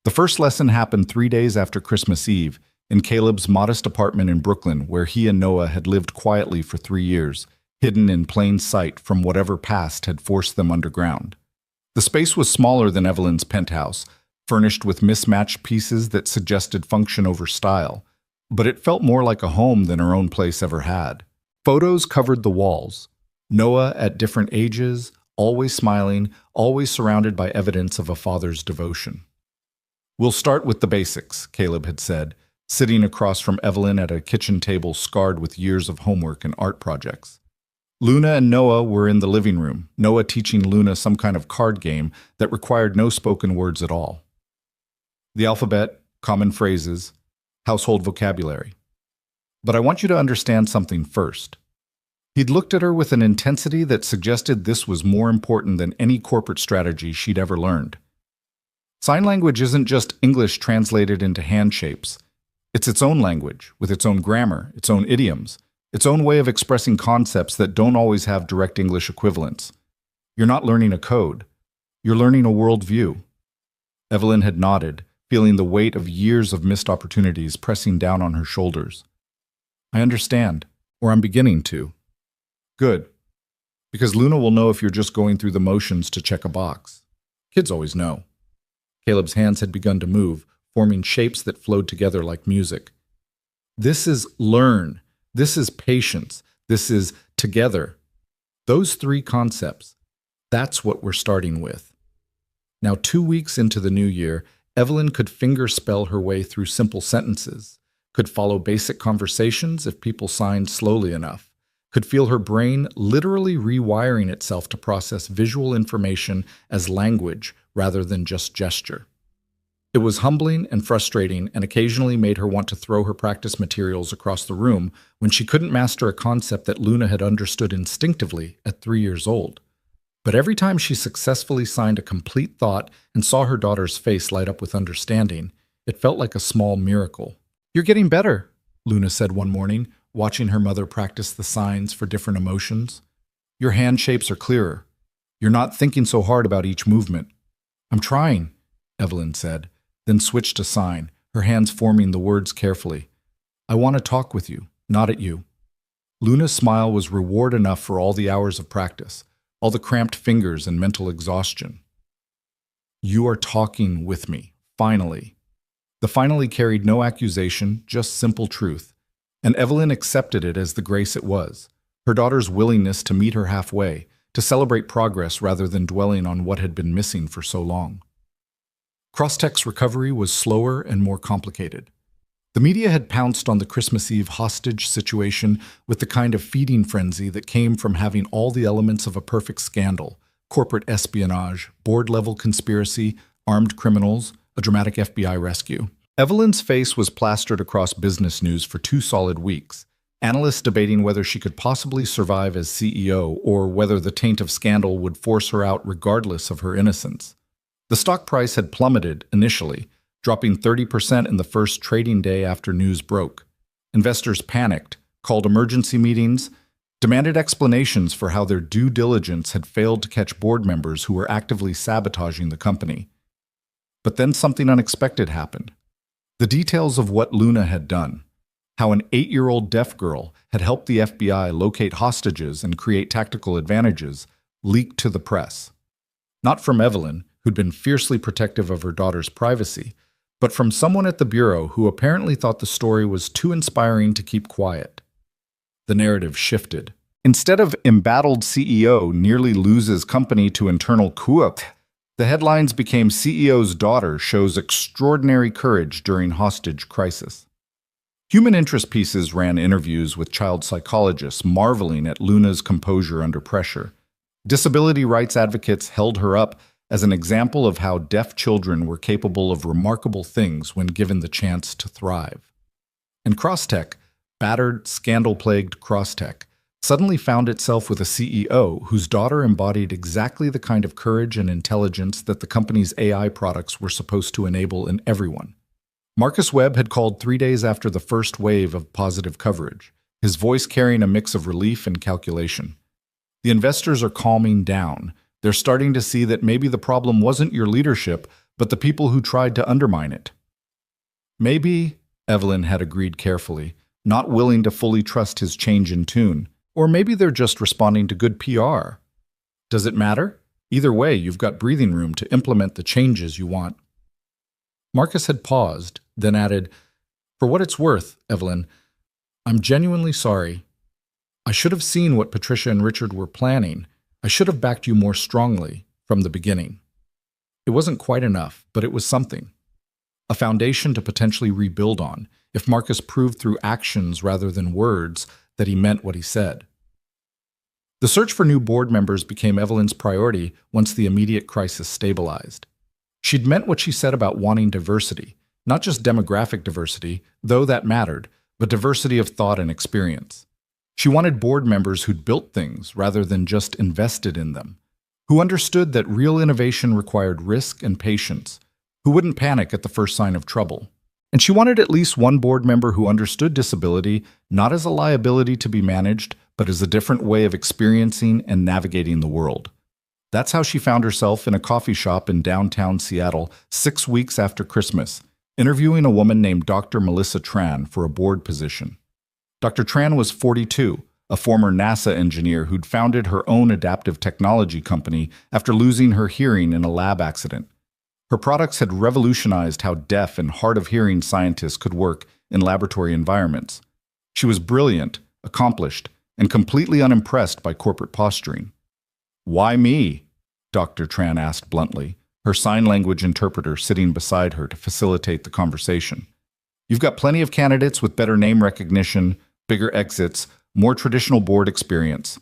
The first lesson happened 3 days after Christmas Eve in Caleb's modest apartment in Brooklyn, where he and Noah had lived quietly for 3 years, hidden in plain sight from whatever past had forced them underground. The space was smaller than Evelyn's penthouse, furnished with mismatched pieces that suggested function over style, but it felt more like a home than her own place ever had. Photos covered the walls. Noah at different ages, always smiling, always surrounded by evidence of a father's devotion. "We'll start with the basics," Caleb had said, sitting across from Evelyn at a kitchen table scarred with years of homework and art projects. Luna and Noah were in the living room, Noah teaching Luna some kind of card game that required no spoken words at all. The alphabet, common phrases, household vocabulary. "But I want you to understand something first." He'd looked at her with an intensity that suggested this was more important than any corporate strategy she'd ever learned. Sign language isn't just English translated into hand shapes. It's its own language, with its own grammar, its own idioms, its own way of expressing concepts that don't always have direct English equivalents. You're not learning a code. You're learning a worldview. Evelyn had nodded, feeling the weight of years of missed opportunities pressing down on her shoulders. "I understand, or I'm beginning to." "Good. Because Luna will know if you're just going through the motions to check a box. Kids always know." Caleb's hands had begun to move, forming shapes that flowed together like music. "This is learn. This is patience. This is together. Those three concepts, that's what we're starting with." Now, 2 weeks into the new year, Evelyn could fingerspell her way through simple sentences, could follow basic conversations if people signed slowly enough, could feel her brain literally rewiring itself to process visual information as language rather than just gesture. It was humbling and frustrating and occasionally made her want to throw her practice materials across the room when she couldn't master a concept that Luna had understood instinctively at 3 years old. But every time she successfully signed a complete thought and saw her daughter's face light up with understanding, it felt like a small miracle. "You're getting better," Luna said one morning, watching her mother practice the signs for different emotions. "Your hand shapes are clearer. You're not thinking so hard about each movement." "I'm trying," Evelyn said, then switched to sign, her hands forming the words carefully. "I want to talk with you, not at you." Luna's smile was reward enough for all the hours of practice, all the cramped fingers and mental exhaustion. "You are talking with me, finally." The finally carried no accusation, just simple truth, and Evelyn accepted it as the grace it was, her daughter's willingness to meet her halfway, to celebrate progress rather than dwelling on what had been missing for so long. Crosstech's recovery was slower and more complicated. The media had pounced on the Christmas Eve hostage situation with the kind of feeding frenzy that came from having all the elements of a perfect scandal: corporate espionage, board-level conspiracy, armed criminals, a dramatic FBI rescue. Evelyn's face was plastered across business news for 2 solid weeks, analysts debating whether she could possibly survive as CEO or whether the taint of scandal would force her out regardless of her innocence. The stock price had plummeted initially, dropping 30% in the first trading day after news broke. Investors panicked, called emergency meetings, demanded explanations for how their due diligence had failed to catch board members who were actively sabotaging the company. But then something unexpected happened. The details of what Luna had done, how an 8-year-old deaf girl had helped the FBI locate hostages and create tactical advantages, leaked to the press. Not from Evelyn, who'd been fiercely protective of her daughter's privacy, but from someone at the Bureau who apparently thought the story was too inspiring to keep quiet. The narrative shifted. Instead of embattled CEO nearly loses company to internal coup, the headlines became CEO's daughter shows extraordinary courage during hostage crisis. Human interest pieces ran interviews with child psychologists marveling at Luna's composure under pressure. Disability rights advocates held her up as an example of how deaf children were capable of remarkable things when given the chance to thrive. And Crosstech, battered, scandal-plagued Crosstech, suddenly found itself with a CEO whose daughter embodied exactly the kind of courage and intelligence that the company's AI products were supposed to enable in everyone. Marcus Webb had called 3 days after the first wave of positive coverage, his voice carrying a mix of relief and calculation. The investors are calming down. They're starting to see that maybe the problem wasn't your leadership, but the people who tried to undermine it. Maybe, Evelyn had agreed carefully, not willing to fully trust his change in tune. Or maybe they're just responding to good PR. Does it matter? Either way, you've got breathing room to implement the changes you want. Marcus had paused, then added, "For what it's worth, Evelyn, I'm genuinely sorry. I should have seen what Patricia and Richard were planning. I should have backed you more strongly from the beginning. It wasn't quite enough, but it was something. A foundation to potentially rebuild on, if Marcus proved through actions rather than words that he meant what he said." The search for new board members became Evelyn's priority once the immediate crisis stabilized. She'd meant what she said about wanting diversity, not just demographic diversity, though that mattered, but diversity of thought and experience. She wanted board members who'd built things rather than just invested in them, who understood that real innovation required risk and patience, who wouldn't panic at the first sign of trouble. And she wanted at least one board member who understood disability not as a liability to be managed, but as a different way of experiencing and navigating the world. That's how she found herself in a coffee shop in downtown Seattle 6 weeks after Christmas, interviewing a woman named Dr. Melissa Tran for a board position. Dr. Tran was 42, a former NASA engineer who'd founded her own adaptive technology company after losing her hearing in a lab accident. Her products had revolutionized how deaf and hard-of-hearing scientists could work in laboratory environments. She was brilliant, accomplished, and completely unimpressed by corporate posturing. "Why me?" Dr. Tran asked bluntly, her sign language interpreter sitting beside her to facilitate the conversation. "You've got plenty of candidates with better name recognition, bigger exits, more traditional board experience."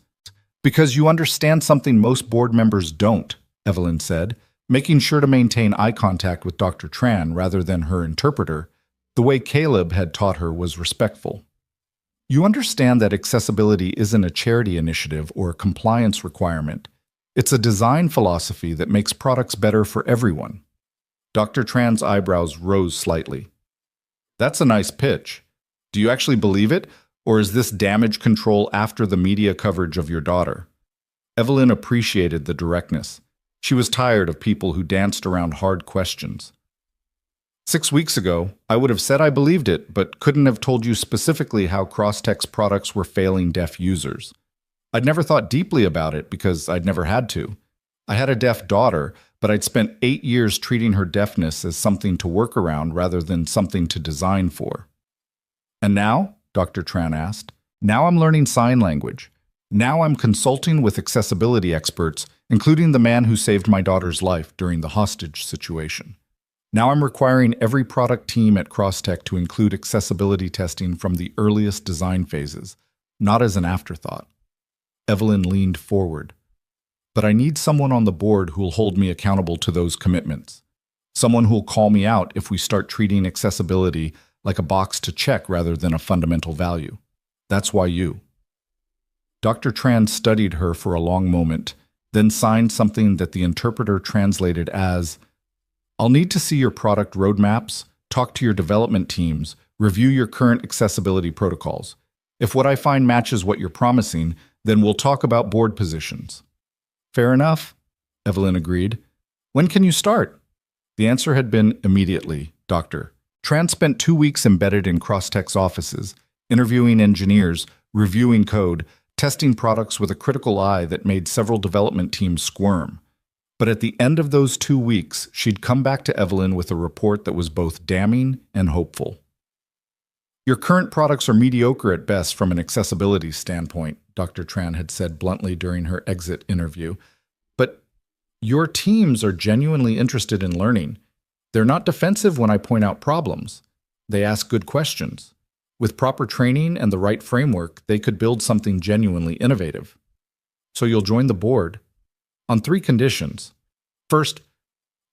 "Because you understand something most board members don't," Evelyn said, making sure to maintain eye contact with Dr. Tran rather than her interpreter. The way Caleb had taught her was respectful. "You understand that accessibility isn't a charity initiative or a compliance requirement. It's a design philosophy that makes products better for everyone." Dr. Tran's eyebrows rose slightly. "That's a nice pitch. Do you actually believe it, or is this damage control after the media coverage of your daughter?" Evelyn appreciated the directness. She was tired of people who danced around hard questions. 6 weeks ago, I would have said I believed it, but couldn't have told you specifically how Crosstech's products were failing deaf users. I'd never thought deeply about it because I'd never had to. I had a deaf daughter, but I'd spent 8 years treating her deafness as something to work around rather than something to design for. "And now?" Dr. Tran asked. "Now I'm learning sign language. Now I'm consulting with accessibility experts, including the man who saved my daughter's life during the hostage situation. Now I'm requiring every product team at Crosstech to include accessibility testing from the earliest design phases, not as an afterthought." Evelyn leaned forward. "But I need someone on the board who'll hold me accountable to those commitments. Someone who'll call me out if we start treating accessibility like a box to check rather than a fundamental value. That's why you." Dr. Tran studied her for a long moment, then signed something that the interpreter translated as, "I'll need to see your product roadmaps, talk to your development teams, review your current accessibility protocols. If what I find matches what you're promising, then we'll talk about board positions." "Fair enough," Evelyn agreed. "When can you start?" The answer had been immediately, Dr. Tran spent 2 weeks embedded in Crosstech's offices, interviewing engineers, reviewing code, testing products with a critical eye that made several development teams squirm. But at the end of those 2 weeks, she'd come back to Evelyn with a report that was both damning and hopeful. "Your current products are mediocre at best from an accessibility standpoint," Dr. Tran had said bluntly during her exit interview. "But your teams are genuinely interested in learning. They're not defensive when I point out problems. They ask good questions. With proper training and the right framework, they could build something genuinely innovative. So you'll join the board on 3 conditions. First,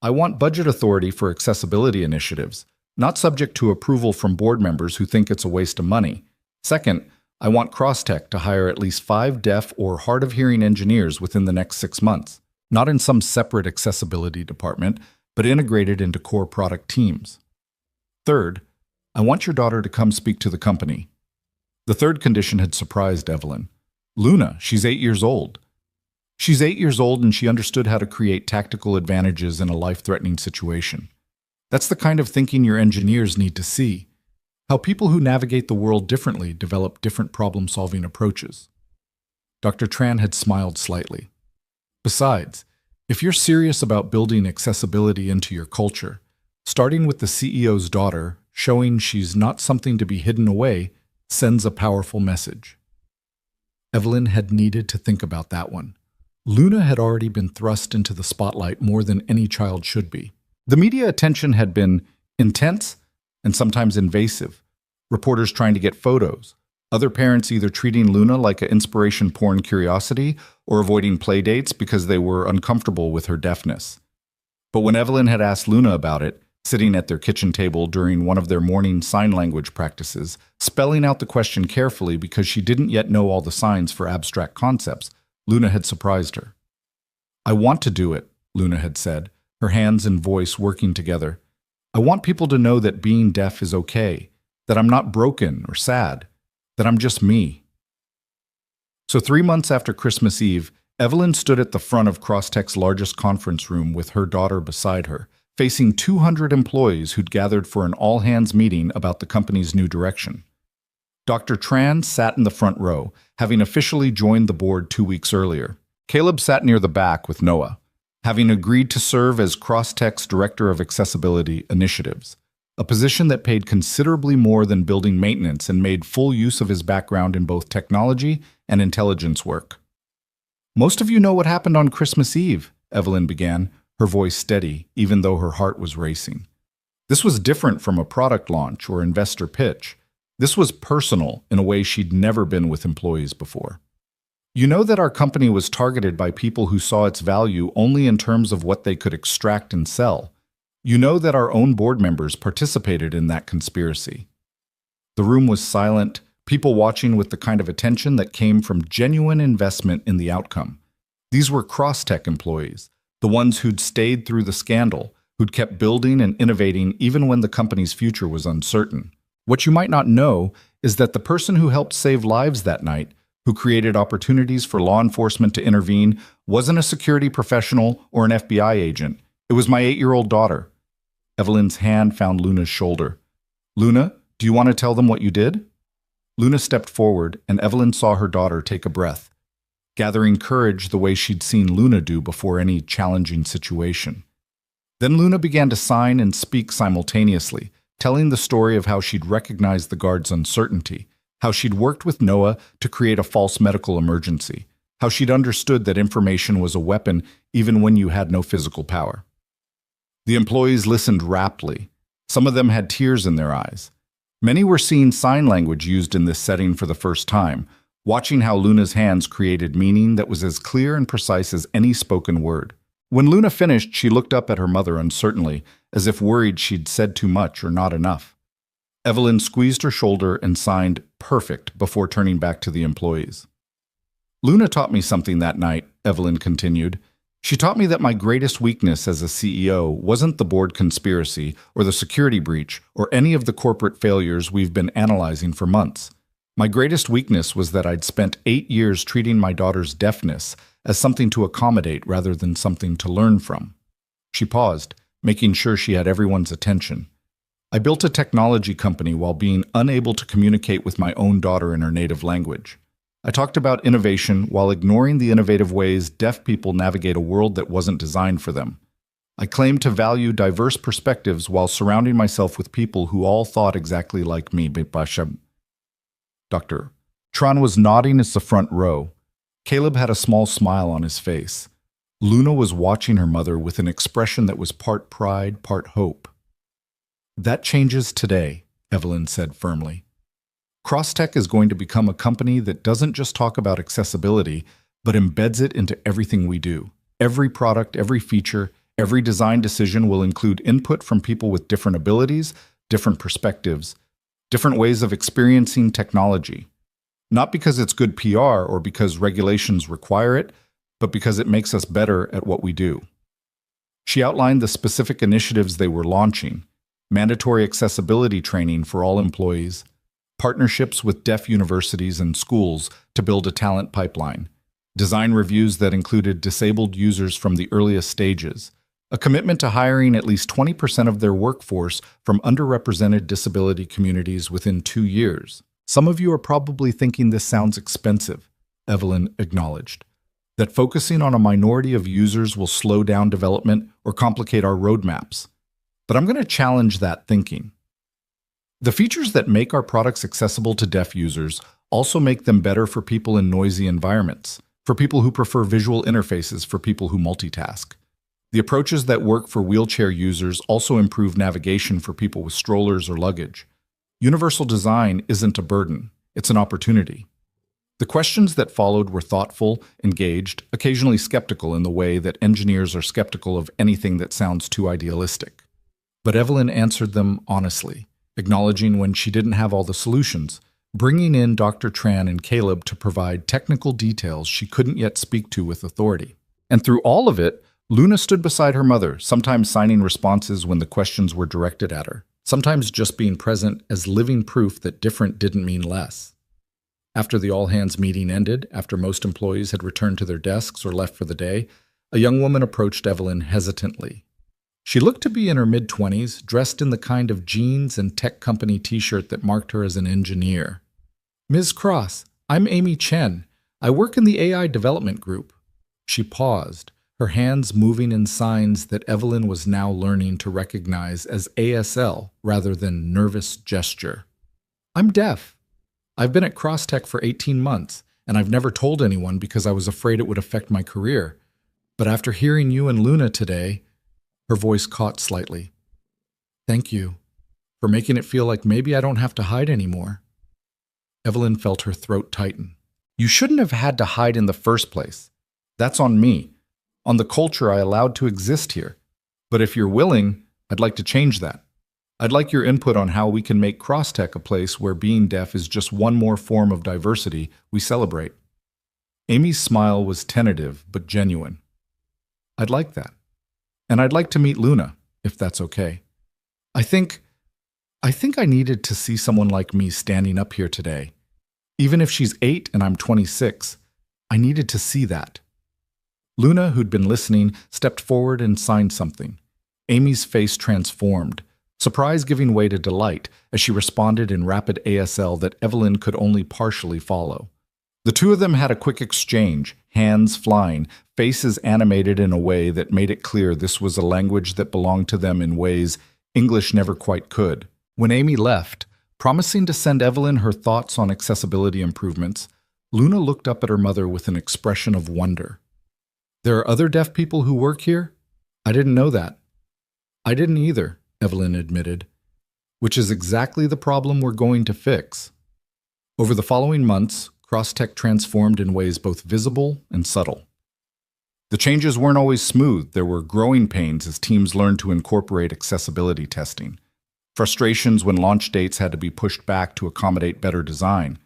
I want budget authority for accessibility initiatives, not subject to approval from board members who think it's a waste of money. Second, I want Crosstech to hire at least 5 deaf or hard-of-hearing engineers within the next 6 months, not in some separate accessibility department, but integrated into core product teams. Third, I want your daughter to come speak to the company." The third condition had surprised Evelyn. "Luna, she's 8 years old." She's 8 years old and she understood how to create tactical advantages in a life-threatening situation. That's the kind of thinking your engineers need to see. How people who navigate the world differently develop different problem-solving approaches. Dr. Tran had smiled slightly. "Besides, if you're serious about building accessibility into your culture, Starting with the CEO's daughter, showing she's not something to be hidden away, sends a powerful message. Evelyn had needed to think about that one. Luna had already been thrust into the spotlight more than any child should be. The media attention had been intense and sometimes invasive. Reporters trying to get photos. Other parents either treating Luna like an inspiration porn curiosity or avoiding play dates because they were uncomfortable with her deafness. But when Evelyn had asked Luna about it, sitting at their kitchen table during one of their morning sign language practices, spelling out the question carefully because she didn't yet know all the signs for abstract concepts, Luna had surprised her. "I want to do it," Luna had said, her hands and voice working together. "I want people to know that being deaf is okay, that I'm not broken or sad, that I'm just me." So 3 months after Christmas Eve, Evelyn stood at the front of Crosstech's largest conference room with her daughter beside her, facing 200 employees who'd gathered for an all-hands meeting about the company's new direction. Dr. Tran sat in the front row, having officially joined the board 2 weeks earlier. Caleb sat near the back with Noah, having agreed to serve as Crosstech's Director of Accessibility Initiatives, a position that paid considerably more than building maintenance and made full use of his background in both technology and intelligence work. "Most of you know what happened on Christmas Eve," Evelyn began, her voice steady, even though her heart was racing. This was different from a product launch or investor pitch. This was personal in a way she'd never been with employees before. "You know that our company was targeted by people who saw its value only in terms of what they could extract and sell. You know that our own board members participated in that conspiracy." The room was silent, people watching with the kind of attention that came from genuine investment in the outcome. These were Crosstech employees, the ones who'd stayed through the scandal, who'd kept building and innovating even when the company's future was uncertain. What you might not know is that the person who helped save lives that night, who created opportunities for law enforcement to intervene, wasn't a security professional or an FBI agent. It was my 8-year-old daughter. Evelyn's hand found Luna's shoulder. "Luna, do you want to tell them what you did?" Luna stepped forward, and Evelyn saw her daughter take a breath, gathering courage the way she'd seen Luna do before any challenging situation. Then Luna began to sign and speak simultaneously, telling the story of how she'd recognized the guard's uncertainty, how she'd worked with Noah to create a false medical emergency, how she'd understood that information was a weapon even when you had no physical power. The employees listened raptly. Some of them had tears in their eyes. Many were seeing sign language used in this setting for the first time, watching how Luna's hands created meaning that was as clear and precise as any spoken word. When Luna finished, she looked up at her mother uncertainly, as if worried she'd said too much or not enough. Evelyn squeezed her shoulder and signed "perfect" before turning back to the employees. "Luna taught me something that night," Evelyn continued. "She taught me that my greatest weakness as a CEO wasn't the board conspiracy or the security breach or any of the corporate failures we've been analyzing for months. My greatest weakness was that I'd spent 8 years treating my daughter's deafness as something to accommodate rather than something to learn from." She paused, making sure she had everyone's attention. "I built a technology company while being unable to communicate with my own daughter in her native language. I talked about innovation while ignoring the innovative ways deaf people navigate a world that wasn't designed for them. I claimed to value diverse perspectives while surrounding myself with people who all thought exactly like me." Dr. Tran was nodding as the front row. Caleb had a small smile on his face. Luna was watching her mother with an expression that was part pride, part hope. "That changes today," Evelyn said firmly. Crosstech is going to become a company that doesn't just talk about accessibility, but embeds it into everything we do. Every product, every feature, every design decision will include input from people with different abilities, different perspectives, different ways of experiencing technology. Not because it's good PR or because regulations require it, but because it makes us better at what we do. She outlined the specific initiatives they were launching: mandatory accessibility training for all employees, partnerships with deaf universities and schools to build a talent pipeline, design reviews that included disabled users from the earliest stages, a commitment to hiring at least 20% of their workforce from underrepresented disability communities within 2 years. "Some of you are probably thinking this sounds expensive," Evelyn acknowledged, "that focusing on a minority of users will slow down development or complicate our roadmaps. But I'm going to challenge that thinking. The features that make our products accessible to deaf users also make them better for people in noisy environments, for people who prefer visual interfaces, for people who multitask. The approaches that work for wheelchair users also improve navigation for people with strollers or luggage. Universal design isn't a burden, it's an opportunity. The questions that followed were thoughtful, engaged, occasionally skeptical in the way that engineers are skeptical of anything that sounds too idealistic. But Evelyn answered them honestly, acknowledging when she didn't have all the solutions, bringing in Dr. Tran and Caleb to provide technical details she couldn't yet speak to with authority. And through all of it, Luna stood beside her mother, sometimes signing responses when the questions were directed at her, sometimes just being present as living proof that different didn't mean less. After the all-hands meeting ended, after most employees had returned to their desks or left for the day, a young woman approached Evelyn hesitantly. She looked to be in her mid-20s, dressed in the kind of jeans and tech company t-shirt that marked her as an engineer. "Ms. Cross, I'm Amy Chen. I work in the AI development group." She paused, her hands moving in signs that Evelyn was now learning to recognize as ASL rather than nervous gesture. "I'm deaf. I've been at CrossTech for 18 months, and I've never told anyone because I was afraid it would affect my career. But after hearing you and Luna today," her voice caught slightly. "Thank you for making it feel like maybe I don't have to hide anymore." Evelyn felt her throat tighten. "You shouldn't have had to hide in the first place. That's on me, on the culture I allowed to exist here. But if you're willing, I'd like to change that. I'd like your input on how we can make CrossTech a place where being deaf is just one more form of diversity we celebrate." Amy's smile was tentative but genuine. "I'd like that. And I'd like to meet Luna, if that's okay. I think I needed to see someone like me standing up here today. Even if she's 8 and I'm 26, I needed to see that." Luna, who'd been listening, stepped forward and signed something. Amy's face transformed, surprise giving way to delight as she responded in rapid ASL that Evelyn could only partially follow. The two of them had a quick exchange, hands flying, faces animated in a way that made it clear this was a language that belonged to them in ways English never quite could. When Amy left, promising to send Evelyn her thoughts on accessibility improvements, Luna looked up at her mother with an expression of wonder. "There are other deaf people who work here? I didn't know that." "I didn't either," Evelyn admitted, "which is exactly the problem we're going to fix." Over the following months, CrossTech transformed in ways both visible and subtle. The changes weren't always smooth. There were growing pains as teams learned to incorporate accessibility testing, frustrations when launch dates had to be pushed back to accommodate better design,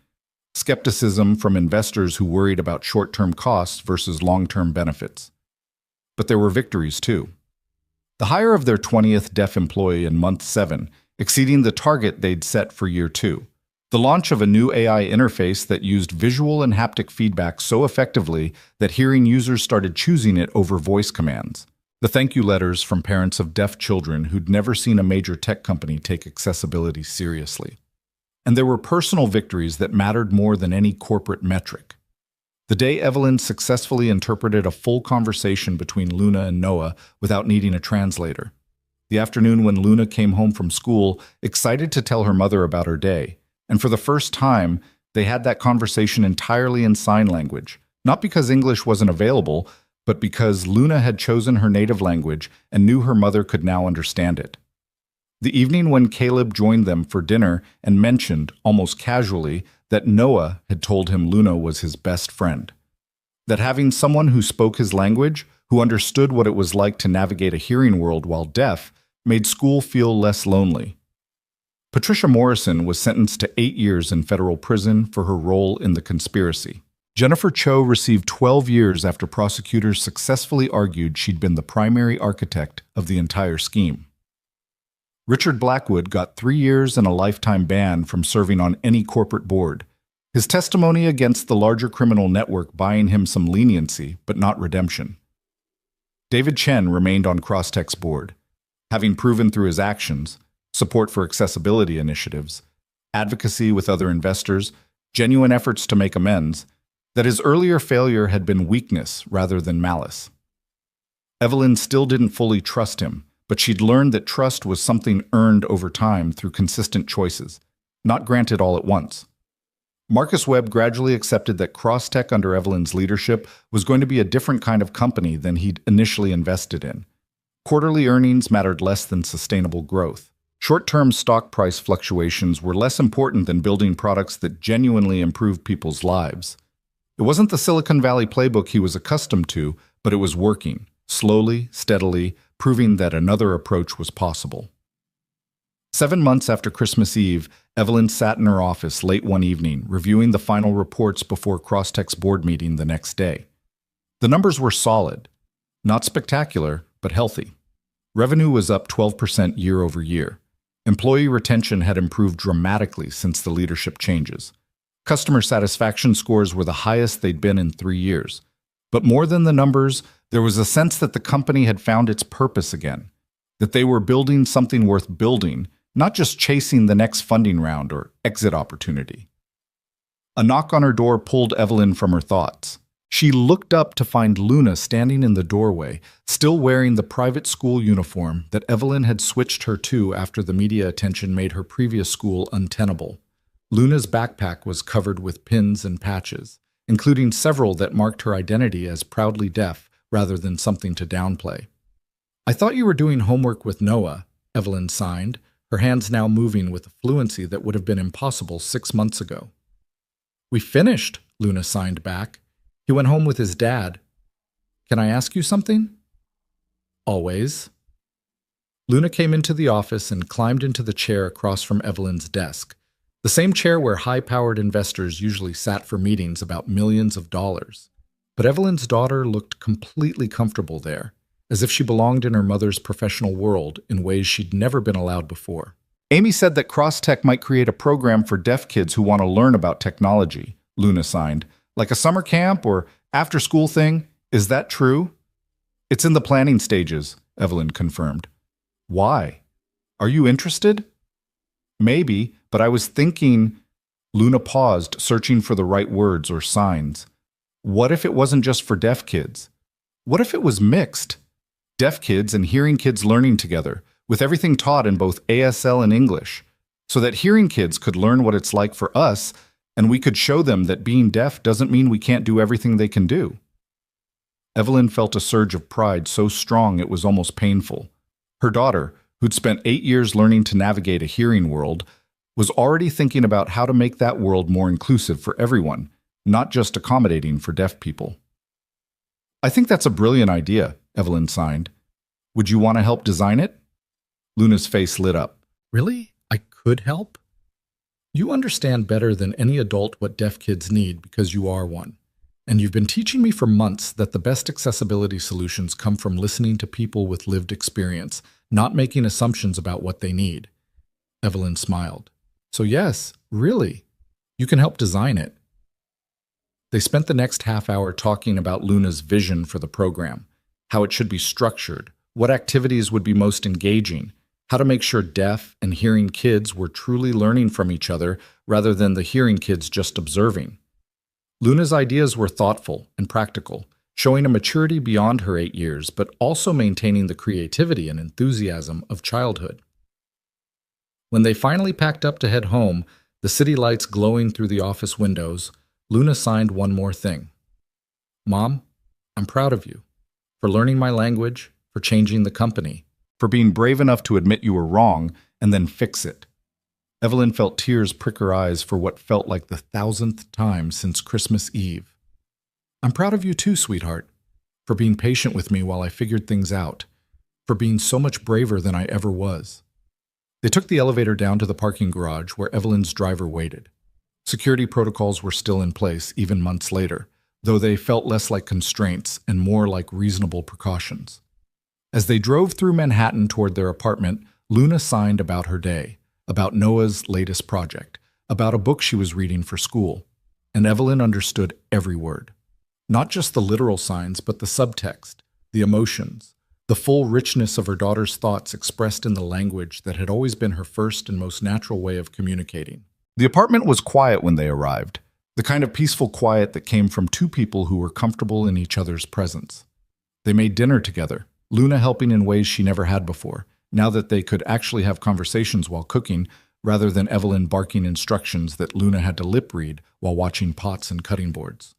skepticism from investors who worried about short-term costs versus long-term benefits. But there were victories too. The hire of their 20th deaf employee in month 7, exceeding the target they'd set for year 2. The launch of a new AI interface that used visual and haptic feedback so effectively that hearing users started choosing it over voice commands. The thank you letters from parents of deaf children who'd never seen a major tech company take accessibility seriously. And there were personal victories that mattered more than any corporate metric. The day Evelyn successfully interpreted a full conversation between Luna and Noah without needing a translator. The afternoon when Luna came home from school, excited to tell her mother about her day. And for the first time, they had that conversation entirely in sign language, not because English wasn't available, but because Luna had chosen her native language and knew her mother could now understand it. The evening when Caleb joined them for dinner and mentioned, almost casually, that Noah had told him Luna was his best friend. That having someone who spoke his language, who understood what it was like to navigate a hearing world while deaf, made school feel less lonely. Patricia Morrison was sentenced to 8 years in federal prison for her role in the conspiracy. Jennifer Cho received 12 years after prosecutors successfully argued she'd been the primary architect of the entire scheme. Richard Blackwood got 3 years and a lifetime ban from serving on any corporate board, his testimony against the larger criminal network buying him some leniency, but not redemption. David Chen remained on CrossTech's board, having proven through his actions, support for accessibility initiatives, advocacy with other investors, genuine efforts to make amends, that his earlier failure had been weakness rather than malice. Evelyn still didn't fully trust him, but she'd learned that trust was something earned over time through consistent choices, not granted all at once. Marcus Webb gradually accepted that Crosstech under Evelyn's leadership was going to be a different kind of company than he'd initially invested in. Quarterly earnings mattered less than sustainable growth. Short-term stock price fluctuations were less important than building products that genuinely improved people's lives. It wasn't the Silicon Valley playbook he was accustomed to, but it was working, slowly, steadily, proving that another approach was possible. 7 months after Christmas Eve, Evelyn sat in her office late one evening, reviewing the final reports before Crosstech's board meeting the next day. The numbers were solid. Not spectacular, but healthy. Revenue was up 12% year over year. Employee retention had improved dramatically since the leadership changes. Customer satisfaction scores were the highest they'd been in 3 years. But more than the numbers, there was a sense that the company had found its purpose again, that they were building something worth building, not just chasing the next funding round or exit opportunity. A knock on her door pulled Evelyn from her thoughts. She looked up to find Luna standing in the doorway, still wearing the private school uniform that Evelyn had switched her to after the media attention made her previous school untenable. Luna's backpack was covered with pins and patches, including several that marked her identity as proudly deaf rather than something to downplay. "I thought you were doing homework with Noah," Evelyn signed, her hands now moving with a fluency that would have been impossible 6 months ago. "We finished," Luna signed back. "He went home with his dad. Can I ask you something?" "Always." Luna came into the office and climbed into the chair across from Evelyn's desk, the same chair where high-powered investors usually sat for meetings about millions of dollars. But Evelyn's daughter looked completely comfortable there, as if she belonged in her mother's professional world in ways she'd never been allowed before. "Amy said that Crosstech might create a program for deaf kids who want to learn about technology," Luna signed. "Like a summer camp or after-school thing. Is that true?" "It's in the planning stages," Evelyn confirmed. "Why? Are you interested?" "Maybe, but I was thinking—" Luna paused, searching for the right words or signs. "What if it wasn't just for deaf kids? What if it was mixed? Deaf kids and hearing kids learning together, with everything taught in both ASL and English, so that hearing kids could learn what it's like for us, and we could show them that being deaf doesn't mean we can't do everything they can do." Evelyn felt a surge of pride so strong it was almost painful. Her daughter, who'd spent 8 years learning to navigate a hearing world, was already thinking about how to make that world more inclusive for everyone, not just accommodating for deaf people. "I think that's a brilliant idea," Evelyn signed. "Would you want to help design it?" Luna's face lit up. "Really? I could help?" "You understand better than any adult what deaf kids need because you are one. And you've been teaching me for months that the best accessibility solutions come from listening to people with lived experience, not making assumptions about what they need." Evelyn smiled. "So yes, really, you can help design it." They spent the next half hour talking about Luna's vision for the program, how it should be structured, what activities would be most engaging, how to make sure deaf and hearing kids were truly learning from each other rather than the hearing kids just observing. Luna's ideas were thoughtful and practical, showing a maturity beyond her 8 years, but also maintaining the creativity and enthusiasm of childhood. When they finally packed up to head home, the city lights glowing through the office windows, Luna signed one more thing. "Mom, I'm proud of you. For learning my language, for changing the company, for being brave enough to admit you were wrong and then fix it." Evelyn felt tears prick her eyes for what felt like the 1,000th time since Christmas Eve. "I'm proud of you too, sweetheart, for being patient with me while I figured things out, for being so much braver than I ever was." They took the elevator down to the parking garage where Evelyn's driver waited. Security protocols were still in place even months later, though they felt less like constraints and more like reasonable precautions. As they drove through Manhattan toward their apartment, Luna signed about her day, about Noah's latest project, about a book she was reading for school, and Evelyn understood every word. Not just the literal signs, but the subtext, the emotions, the full richness of her daughter's thoughts expressed in the language that had always been her first and most natural way of communicating. The apartment was quiet when they arrived, the kind of peaceful quiet that came from two people who were comfortable in each other's presence. They made dinner together, Luna helping in ways she never had before, now that they could actually have conversations while cooking, rather than Evelyn barking instructions that Luna had to lip read while watching pots and cutting boards.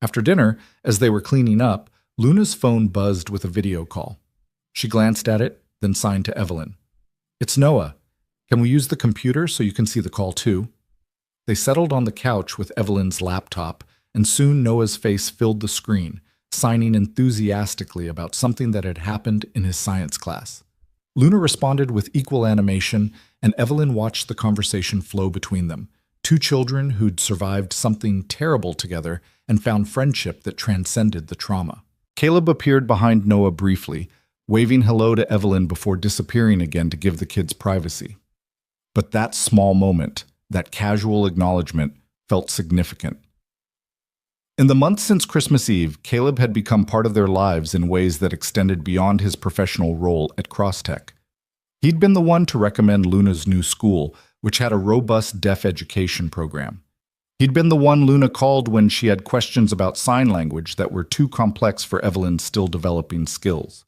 After dinner, as they were cleaning up, Luna's phone buzzed with a video call. She glanced at it, then signed to Evelyn. "It's Noah. Can we use the computer so you can see the call too?" They settled on the couch with Evelyn's laptop, and soon Noah's face filled the screen, signing enthusiastically about something that had happened in his science class. Luna responded with equal animation, and Evelyn watched the conversation flow between them, two children who'd survived something terrible together and found friendship that transcended the trauma. Caleb appeared behind Noah briefly, waving hello to Evelyn before disappearing again to give the kids privacy. But that small moment, that casual acknowledgement, felt significant. In the months since Christmas Eve, Caleb had become part of their lives in ways that extended beyond his professional role at Crosstech. He'd been the one to recommend Luna's new school, which had a robust deaf education program. He'd been the one Luna called when she had questions about sign language that were too complex for Evelyn's still developing skills.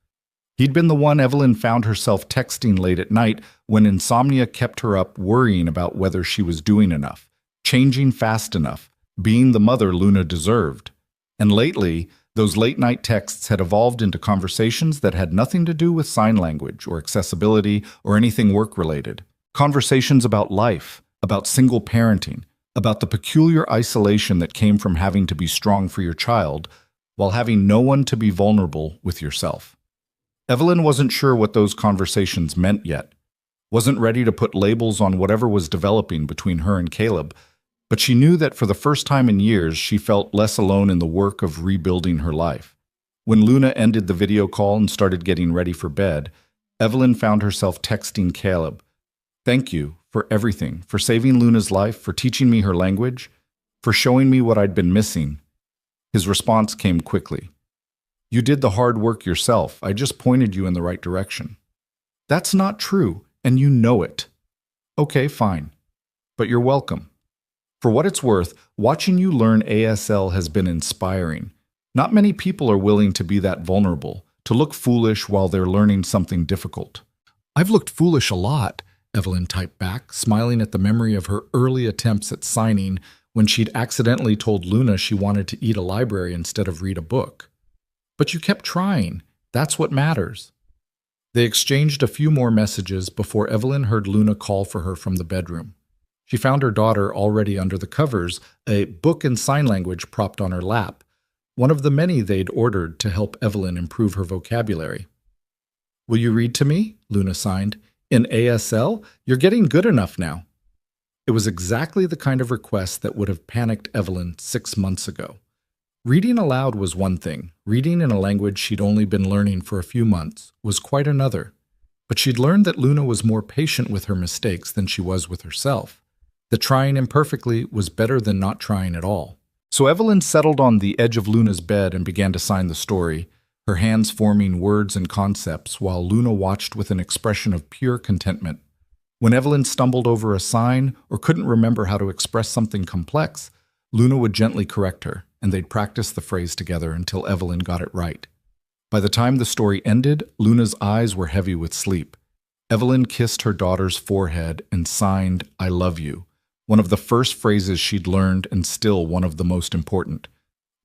He'd been the one Evelyn found herself texting late at night when insomnia kept her up worrying about whether she was doing enough, changing fast enough, being the mother Luna deserved. And lately, those late-night texts had evolved into conversations that had nothing to do with sign language or accessibility or anything work-related. Conversations about life, about single parenting, about the peculiar isolation that came from having to be strong for your child while having no one to be vulnerable with yourself. Evelyn wasn't sure what those conversations meant yet, wasn't ready to put labels on whatever was developing between her and Caleb, but she knew that for the first time in years she felt less alone in the work of rebuilding her life. When Luna ended the video call and started getting ready for bed, Evelyn found herself texting Caleb, "Thank you for everything, for saving Luna's life, for teaching me her language, for showing me what I'd been missing." His response came quickly. "You did the hard work yourself. I just pointed you in the right direction." "That's not true, and you know it." "Okay, fine. But you're welcome. For what it's worth, watching you learn ASL has been inspiring. Not many people are willing to be that vulnerable, to look foolish while they're learning something difficult." "I've looked foolish a lot," Evelyn typed back, smiling at the memory of her early attempts at signing when she'd accidentally told Luna she wanted to eat a library instead of read a book. "But you kept trying. That's what matters." They exchanged a few more messages before Evelyn heard Luna call for her from the bedroom. She found her daughter already under the covers, a book in sign language propped on her lap, one of the many they'd ordered to help Evelyn improve her vocabulary. "Will you read to me?" Luna signed. "In ASL? You're getting good enough now." It was exactly the kind of request that would have panicked Evelyn 6 months ago. Reading aloud was one thing. Reading in a language she'd only been learning for a few months was quite another. But she'd learned that Luna was more patient with her mistakes than she was with herself. That trying imperfectly was better than not trying at all. So Evelyn settled on the edge of Luna's bed and began to sign the story, her hands forming words and concepts while Luna watched with an expression of pure contentment. When Evelyn stumbled over a sign or couldn't remember how to express something complex, Luna would gently correct her, and they'd practice the phrase together until Evelyn got it right. By the time the story ended, Luna's eyes were heavy with sleep. Evelyn kissed her daughter's forehead and signed, "I love you," one of the first phrases she'd learned and still one of the most important.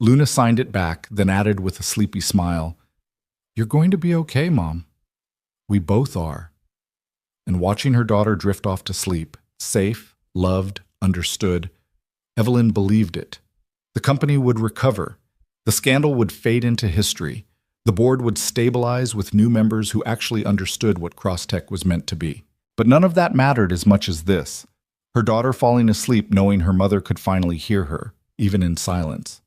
Luna signed it back, then added with a sleepy smile, "You're going to be okay, Mom." "We both are." And watching her daughter drift off to sleep, safe, loved, understood, Evelyn believed it. The company would recover. The scandal would fade into history. The board would stabilize with new members who actually understood what Crosstech was meant to be. But none of that mattered as much as this. Her daughter falling asleep knowing her mother could finally hear her, even in silence.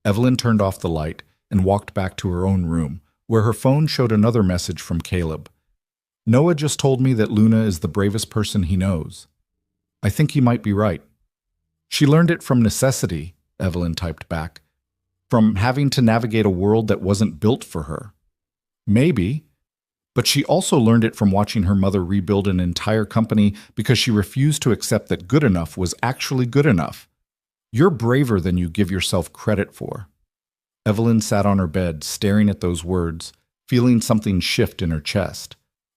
Evelyn turned off the light and walked back to her own room, where her phone showed another message from Caleb. "Noah just told me that Luna is the bravest person he knows. I think he might be right." "She learned it from necessity," Evelyn typed back, "from having to navigate a world that wasn't built for her." "Maybe. But she also learned it from watching her mother rebuild an entire company because she refused to accept that good enough was actually good enough. You're braver than you give yourself credit for." Evelyn sat on her bed, staring at those words, feeling something shift in her chest.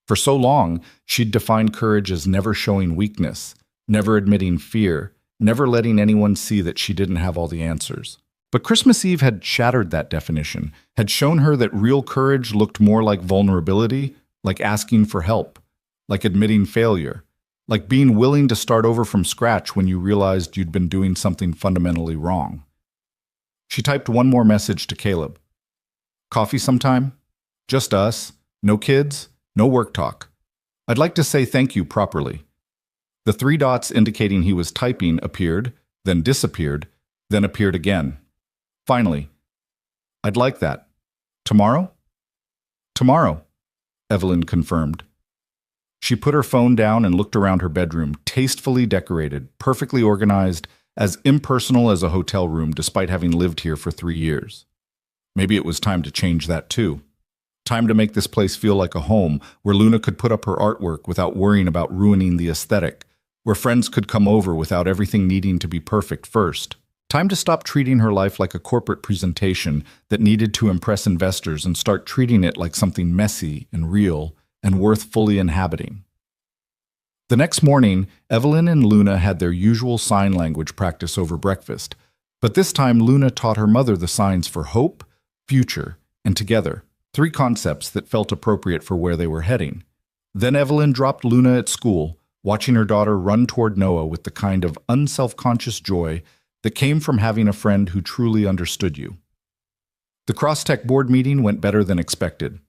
For so long, she'd defined courage as never showing weakness, never admitting fear, never letting anyone see that she didn't have all the answers. But Christmas Eve had shattered that definition, had shown her that real courage looked more like vulnerability, like asking for help, like admitting failure, like being willing to start over from scratch when you realized you'd been doing something fundamentally wrong. She typed one more message to Caleb. Coffee sometime? Just us. No kids. No work talk. I'd like to say thank you properly. The 3 dots indicating he was typing appeared, then disappeared, then appeared again. Finally, I'd like that. Tomorrow? Tomorrow, Evelyn confirmed. She put her phone down and looked around her bedroom, tastefully decorated, perfectly organized, as impersonal as a hotel room despite having lived here for 3 years. Maybe it was time to change that too. Time to make this place feel like a home, where Luna could put up her artwork without worrying about ruining the aesthetic, where friends could come over without everything needing to be perfect first. Time to stop treating her life like a corporate presentation that needed to impress investors and start treating it like something messy and real and worth fully inhabiting. The next morning, Evelyn and Luna had their usual sign language practice over breakfast, but this time Luna taught her mother the signs for hope, future, and together, 3 concepts that felt appropriate for where they were heading. Then Evelyn dropped Luna at school, watching her daughter run toward Noah with the kind of unselfconscious joy that came from having a friend who truly understood you. The Crosstech board meeting went better than expected.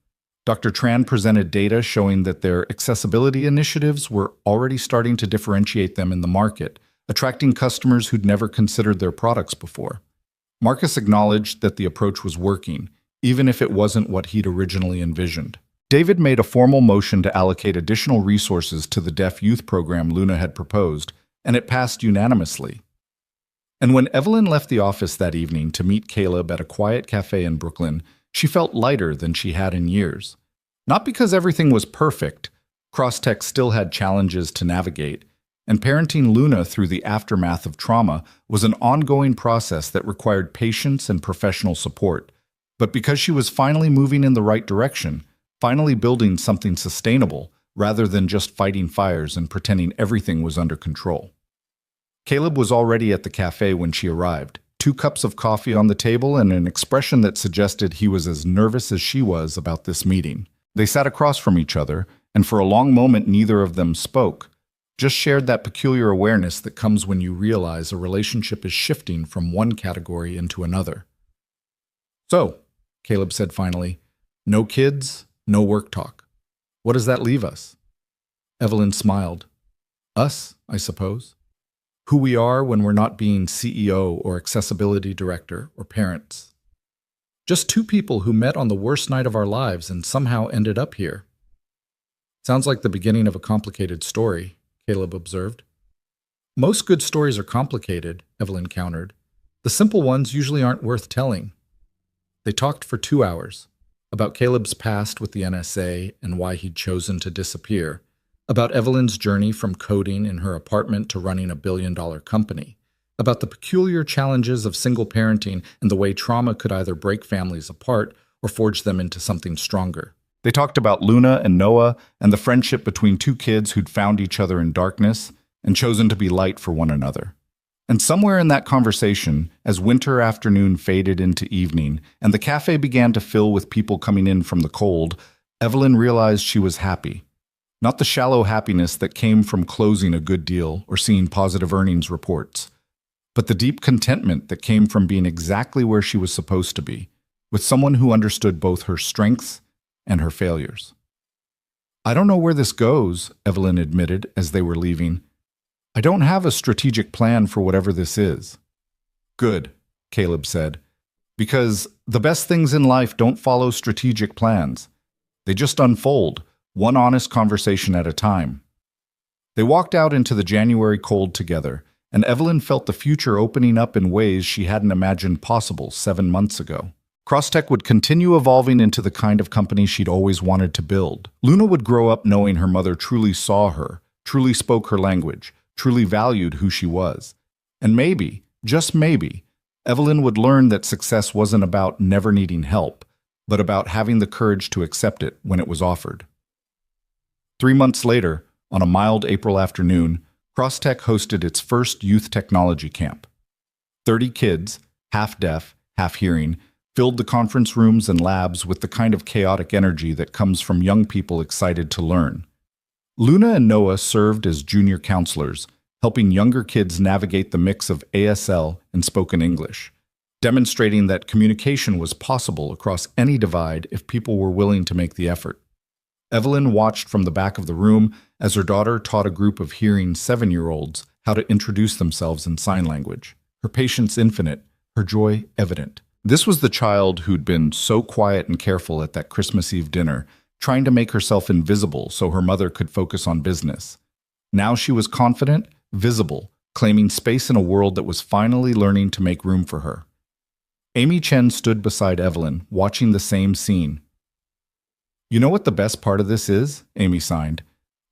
Dr. Tran presented data showing that their accessibility initiatives were already starting to differentiate them in the market, attracting customers who'd never considered their products before. Marcus acknowledged that the approach was working, even if it wasn't what he'd originally envisioned. David made a formal motion to allocate additional resources to the deaf youth program Luna had proposed, and it passed unanimously. And when Evelyn left the office that evening to meet Caleb at a quiet cafe in Brooklyn, she felt lighter than she had in years. Not because everything was perfect. Crosstech still had challenges to navigate, and parenting Luna through the aftermath of trauma was an ongoing process that required patience and professional support. But because she was finally moving in the right direction, finally building something sustainable, rather than just fighting fires and pretending everything was under control. Caleb was already at the cafe when she arrived, 2 cups of coffee on the table and an expression that suggested he was as nervous as she was about this meeting. They sat across from each other, and for a long moment neither of them spoke, just shared that peculiar awareness that comes when you realize a relationship is shifting from one category into another. So, Caleb said finally, no kids, no work talk. What does that leave us? Evelyn smiled. Us, I suppose. Who we are when we're not being CEO or accessibility director or parents. Just 2 people who met on the worst night of our lives and somehow ended up here. Sounds like the beginning of a complicated story, Caleb observed. Most good stories are complicated, Evelyn countered. The simple ones usually aren't worth telling. They talked for 2 hours, about Caleb's past with the NSA and why he'd chosen to disappear, about Evelyn's journey from coding in her apartment to running a billion-dollar company, about the peculiar challenges of single parenting and the way trauma could either break families apart or forge them into something stronger. They talked about Luna and Noah and the friendship between 2 kids who'd found each other in darkness and chosen to be light for one another. And somewhere in that conversation, as winter afternoon faded into evening and the cafe began to fill with people coming in from the cold, Evelyn realized she was happy. Not the shallow happiness that came from closing a good deal or seeing positive earnings reports, but the deep contentment that came from being exactly where she was supposed to be, with someone who understood both her strengths and her failures. I don't know where this goes, Evelyn admitted as they were leaving. I don't have a strategic plan for whatever this is. Good, Caleb said, because the best things in life don't follow strategic plans. They just unfold, one honest conversation at a time. They walked out into the January cold together, and Evelyn felt the future opening up in ways she hadn't imagined possible 7 months ago. Crosstech would continue evolving into the kind of company she'd always wanted to build. Luna would grow up knowing her mother truly saw her, truly spoke her language, truly valued who she was. And maybe, just maybe, Evelyn would learn that success wasn't about never needing help, but about having the courage to accept it when it was offered. 3 months later, on a mild April afternoon, Crosstech hosted its first youth technology camp. 30 kids, half deaf, half hearing, filled the conference rooms and labs with the kind of chaotic energy that comes from young people excited to learn. Luna and Noah served as junior counselors, helping younger kids navigate the mix of ASL and spoken English, demonstrating that communication was possible across any divide if people were willing to make the effort. Evelyn watched from the back of the room as her daughter taught a group of hearing 7-year-olds how to introduce themselves in sign language, her patience infinite, her joy evident. This was the child who'd been so quiet and careful at that Christmas Eve dinner, trying to make herself invisible so her mother could focus on business. Now she was confident, visible, claiming space in a world that was finally learning to make room for her. Amy Chen stood beside Evelyn, watching the same scene. "You know what the best part of this is?" Amy signed.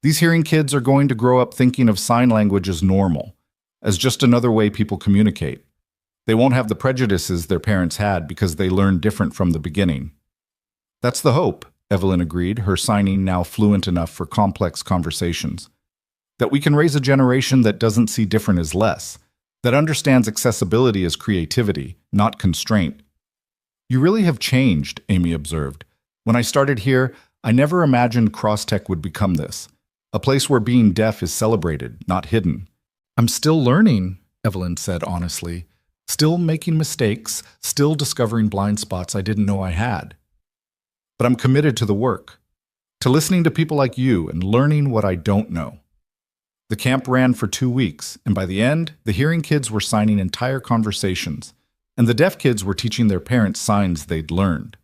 "These hearing kids are going to grow up thinking of sign language as normal, as just another way people communicate. They won't have the prejudices their parents had because they learned different from the beginning." "That's the hope," Evelyn agreed, her signing now fluent enough for complex conversations. "That we can raise a generation that doesn't see different as less, that understands accessibility as creativity, not constraint." "You really have changed," Amy observed. "When I started here, I never imagined Crosstech would become this, a place where being deaf is celebrated, not hidden." "I'm still learning," Evelyn said honestly. "Still making mistakes, still discovering blind spots I didn't know I had. But I'm committed to the work, to listening to people like you and learning what I don't know." The camp ran for 2 weeks, and by the end, the hearing kids were signing entire conversations, and the deaf kids were teaching their parents signs they'd learned.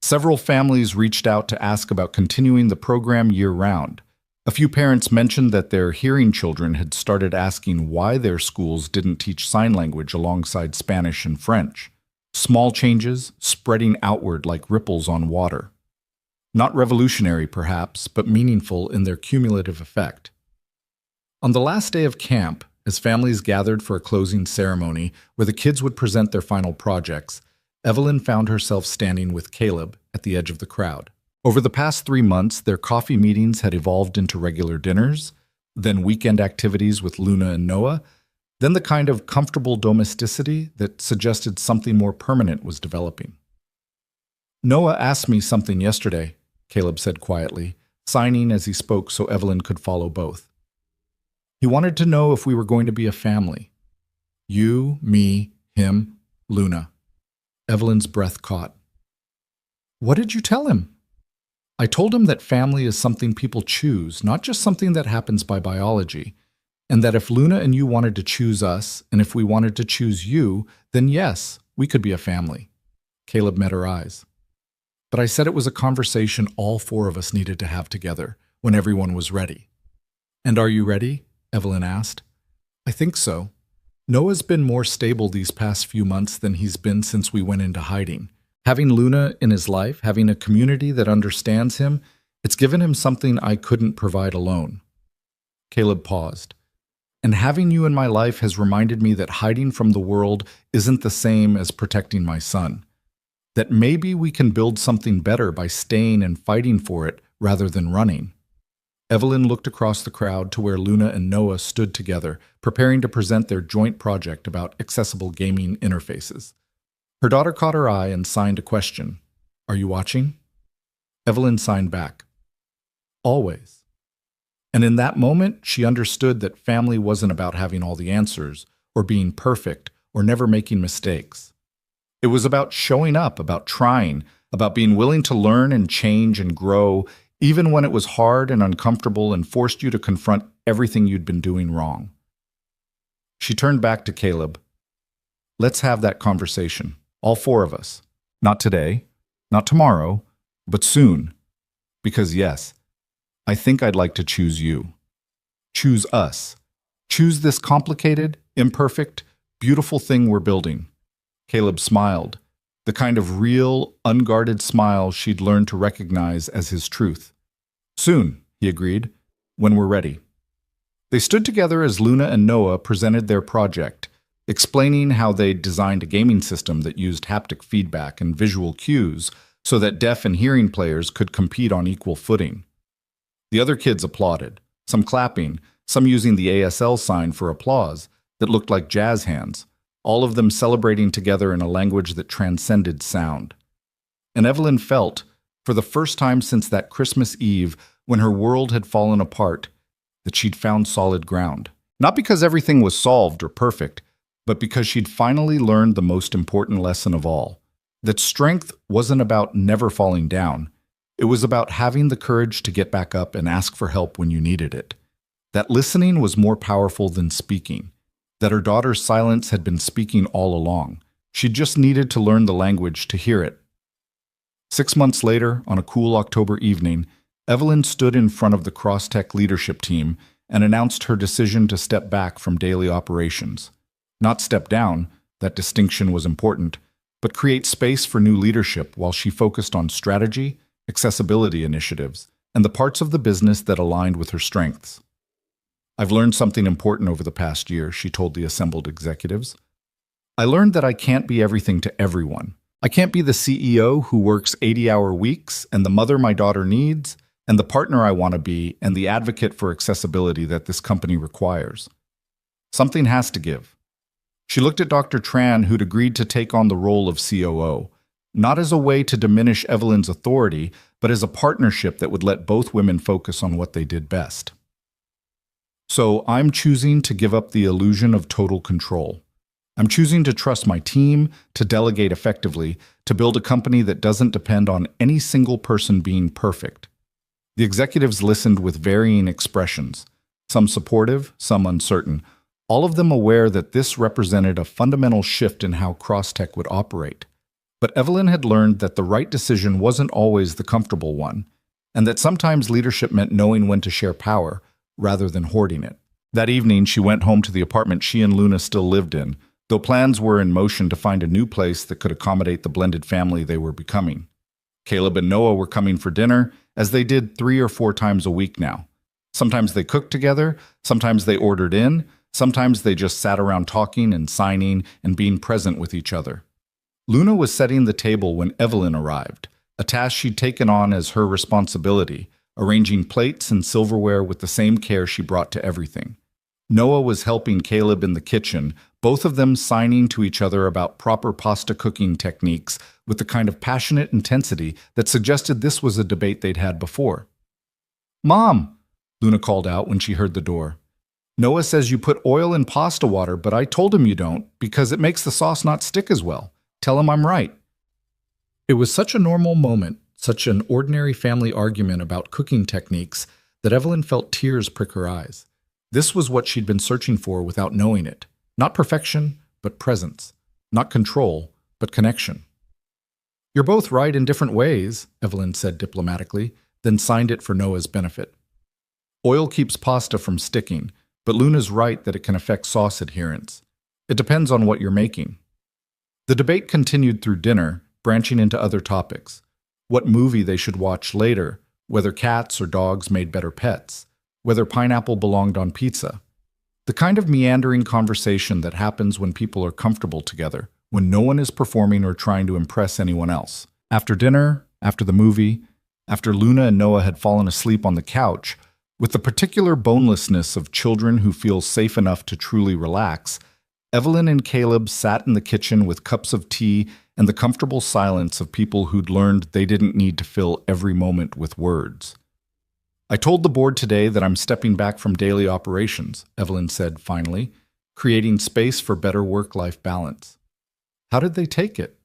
Several families reached out to ask about continuing the program year-round. A few parents mentioned that their hearing children had started asking why their schools didn't teach sign language alongside Spanish and French. Small changes, spreading outward like ripples on water. Not revolutionary, perhaps, but meaningful in their cumulative effect. On the last day of camp, as families gathered for a closing ceremony where the kids would present their final projects, Evelyn found herself standing with Caleb at the edge of the crowd. Over the past 3 months, their coffee meetings had evolved into regular dinners, then weekend activities with Luna and Noah, then the kind of comfortable domesticity that suggested something more permanent was developing. "Noah asked me something yesterday," Caleb said quietly, signing as he spoke so Evelyn could follow both. "He wanted to know if we were going to be a family. You, me, him, Luna." Evelyn's breath caught. "What did you tell him?" "I told him that family is something people choose, not just something that happens by biology, and that if Luna and you wanted to choose us, and if we wanted to choose you, then yes, we could be a family." Caleb met her eyes. "But I said it was a conversation all 4 of us needed to have together, when everyone was ready." "And are you ready?" Evelyn asked. "I think so. Noah's been more stable these past few months than he's been since we went into hiding. Having Luna in his life, having a community that understands him, it's given him something I couldn't provide alone." Caleb paused. "And having you in my life has reminded me that hiding from the world isn't the same as protecting my son. That maybe we can build something better by staying and fighting for it rather than running." Evelyn looked across the crowd to where Luna and Noah stood together, preparing to present their joint project about accessible gaming interfaces. Her daughter caught her eye and signed a question. "Are you watching?" Evelyn signed back. "Always." And in that moment, she understood that family wasn't about having all the answers, or being perfect, or never making mistakes. It was about showing up, about trying, about being willing to learn and change and grow, even when it was hard and uncomfortable and forced you to confront everything you'd been doing wrong. She turned back to Caleb. "Let's have that conversation, all 4 of us. Not today, not tomorrow, but soon. Because yes, I think I'd like to choose you. Choose us. Choose this complicated, imperfect, beautiful thing we're building." Caleb smiled, the kind of real, unguarded smile she'd learned to recognize as his truth. "Soon," he agreed, "when we're ready." They stood together as Luna and Noah presented their project, explaining how they designed a gaming system that used haptic feedback and visual cues so that deaf and hearing players could compete on equal footing. The other kids applauded, some clapping, some using the ASL sign for applause that looked like jazz hands, all of them celebrating together in a language that transcended sound. And Evelyn felt, for the first time since that Christmas Eve when her world had fallen apart, that she'd found solid ground. Not because everything was solved or perfect, but because she'd finally learned the most important lesson of all, that strength wasn't about never falling down. It was about having the courage to get back up and ask for help when you needed it. That listening was more powerful than speaking. That her daughter's silence had been speaking all along. She just needed to learn the language to hear it. 6 months later, on a cool October evening, Evelyn stood in front of the Crosstech leadership team and announced her decision to step back from daily operations. Not step down, that distinction was important, but create space for new leadership while she focused on strategy, accessibility initiatives, and the parts of the business that aligned with her strengths. I've learned something important over the past year, she told the assembled executives. I learned that I can't be everything to everyone. I can't be the CEO who works 80-hour weeks and the mother my daughter needs and the partner I want to be and the advocate for accessibility that this company requires. Something has to give. She looked at Dr. Tran, who'd agreed to take on the role of COO, not as a way to diminish Evelyn's authority, but as a partnership that would let both women focus on what they did best. So I'm choosing to give up the illusion of total control. I'm choosing to trust my team, to delegate effectively, to build a company that doesn't depend on any single person being perfect. The executives listened with varying expressions, some supportive, some uncertain, all of them aware that this represented a fundamental shift in how Crosstech would operate. But Evelyn had learned that the right decision wasn't always the comfortable one, and that sometimes leadership meant knowing when to share power rather than hoarding it. That evening, she went home to the apartment she and Luna still lived in, though plans were in motion to find a new place that could accommodate the blended family they were becoming. Caleb and Noah were coming for dinner, as they did 3 or 4 times a week now. Sometimes they cooked together, sometimes they ordered in, sometimes they just sat around talking and signing and being present with each other. Luna was setting the table when Evelyn arrived, a task she'd taken on as her responsibility, arranging plates and silverware with the same care she brought to everything. Noah was helping Caleb in the kitchen, both of them signing to each other about proper pasta cooking techniques with the kind of passionate intensity that suggested this was a debate they'd had before. "Mom," Luna called out when she heard the door. "Noah says you put oil in pasta water, but I told him you don't because it makes the sauce not stick as well. Tell him I'm right." It was such a normal moment, such an ordinary family argument about cooking techniques, that Evelyn felt tears prick her eyes. This was what she'd been searching for without knowing it. Not perfection, but presence. Not control, but connection. "You're both right in different ways," Evelyn said diplomatically, then signed it for Noah's benefit. "Oil keeps pasta from sticking, but Luna's right that it can affect sauce adherence. It depends on what you're making." The debate continued through dinner, branching into other topics. What movie they should watch later, whether cats or dogs made better pets, whether pineapple belonged on pizza. The kind of meandering conversation that happens when people are comfortable together, when no one is performing or trying to impress anyone else. After dinner, after the movie, after Luna and Noah had fallen asleep on the couch, with the particular bonelessness of children who feel safe enough to truly relax, Evelyn and Caleb sat in the kitchen with cups of tea and the comfortable silence of people who'd learned they didn't need to fill every moment with words. "I told the board today that I'm stepping back from daily operations," Evelyn said finally, creating space for better work-life balance. How did they take it?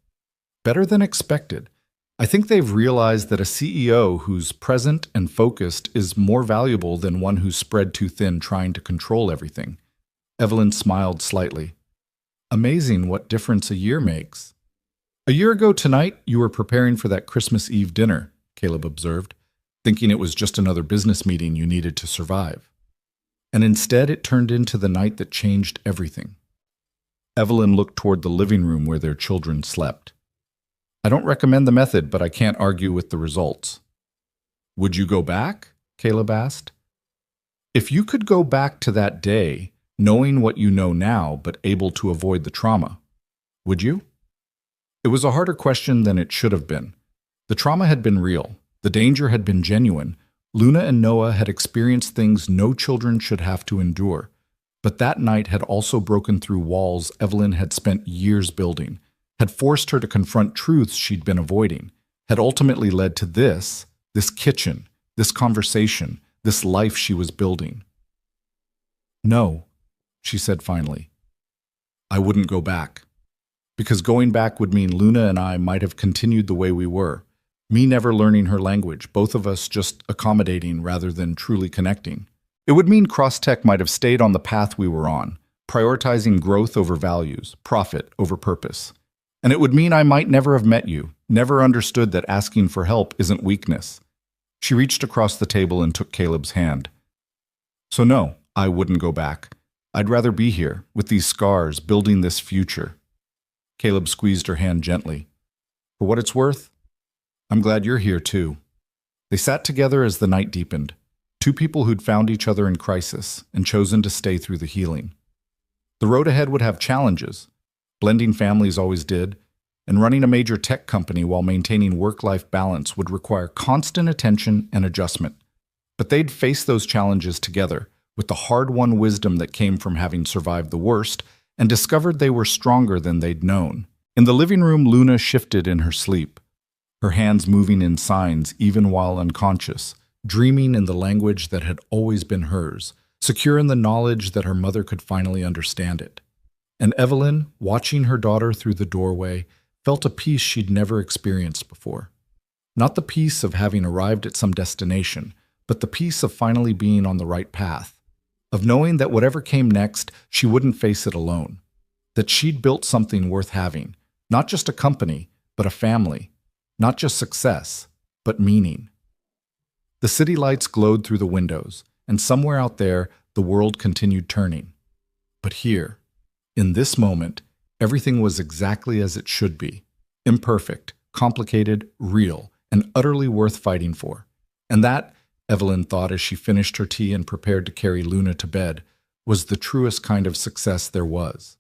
Better than expected. I think they've realized that a CEO who's present and focused is more valuable than one who's spread too thin trying to control everything. Evelyn smiled slightly. "Amazing what difference a year makes." "A year ago tonight, you were preparing for that Christmas Eve dinner," Caleb observed, thinking it was just another business meeting you needed to survive. And instead it turned into the night that changed everything. Evelyn looked toward the living room where their children slept. "I don't recommend the method, but I can't argue with the results." "Would you go back?" Caleb asked. "If you could go back to that day, knowing what you know now, but able to avoid the trauma, would you?" It was a harder question than it should have been. The trauma had been real. The danger had been genuine. Luna and Noah had experienced things no children should have to endure. But that night had also broken through walls Evelyn had spent years building, had forced her to confront truths she'd been avoiding, had ultimately led to this kitchen, this conversation, this life she was building. "No," she said finally. "I wouldn't go back. Because going back would mean Luna and I might have continued the way we were. Me never learning her language, both of us just accommodating rather than truly connecting. It would mean Crosstech might have stayed on the path we were on, prioritizing growth over values, profit over purpose. And it would mean I might never have met you, never understood that asking for help isn't weakness." She reached across the table and took Caleb's hand. "So no, I wouldn't go back. I'd rather be here, with these scars, building this future." Caleb squeezed her hand gently. "For what it's worth, I'm glad you're here too." They sat together as the night deepened, two people who'd found each other in crisis and chosen to stay through the healing. The road ahead would have challenges. Blending families always did, and running a major tech company while maintaining work-life balance would require constant attention and adjustment. But they'd face those challenges together, with the hard-won wisdom that came from having survived the worst, and discovered they were stronger than they'd known. In the living room, Luna shifted in her sleep, her hands moving in signs even while unconscious, dreaming in the language that had always been hers, secure in the knowledge that her mother could finally understand it. And Evelyn, watching her daughter through the doorway, felt a peace she'd never experienced before. Not the peace of having arrived at some destination, but the peace of finally being on the right path, of knowing that whatever came next, she wouldn't face it alone, that she'd built something worth having, not just a company, but a family, not just success, but meaning. The city lights glowed through the windows, and somewhere out there, the world continued turning. But here, in this moment, everything was exactly as it should be, imperfect, complicated, real, and utterly worth fighting for. And that, Evelyn thought as she finished her tea and prepared to carry Luna to bed, was the truest kind of success there was.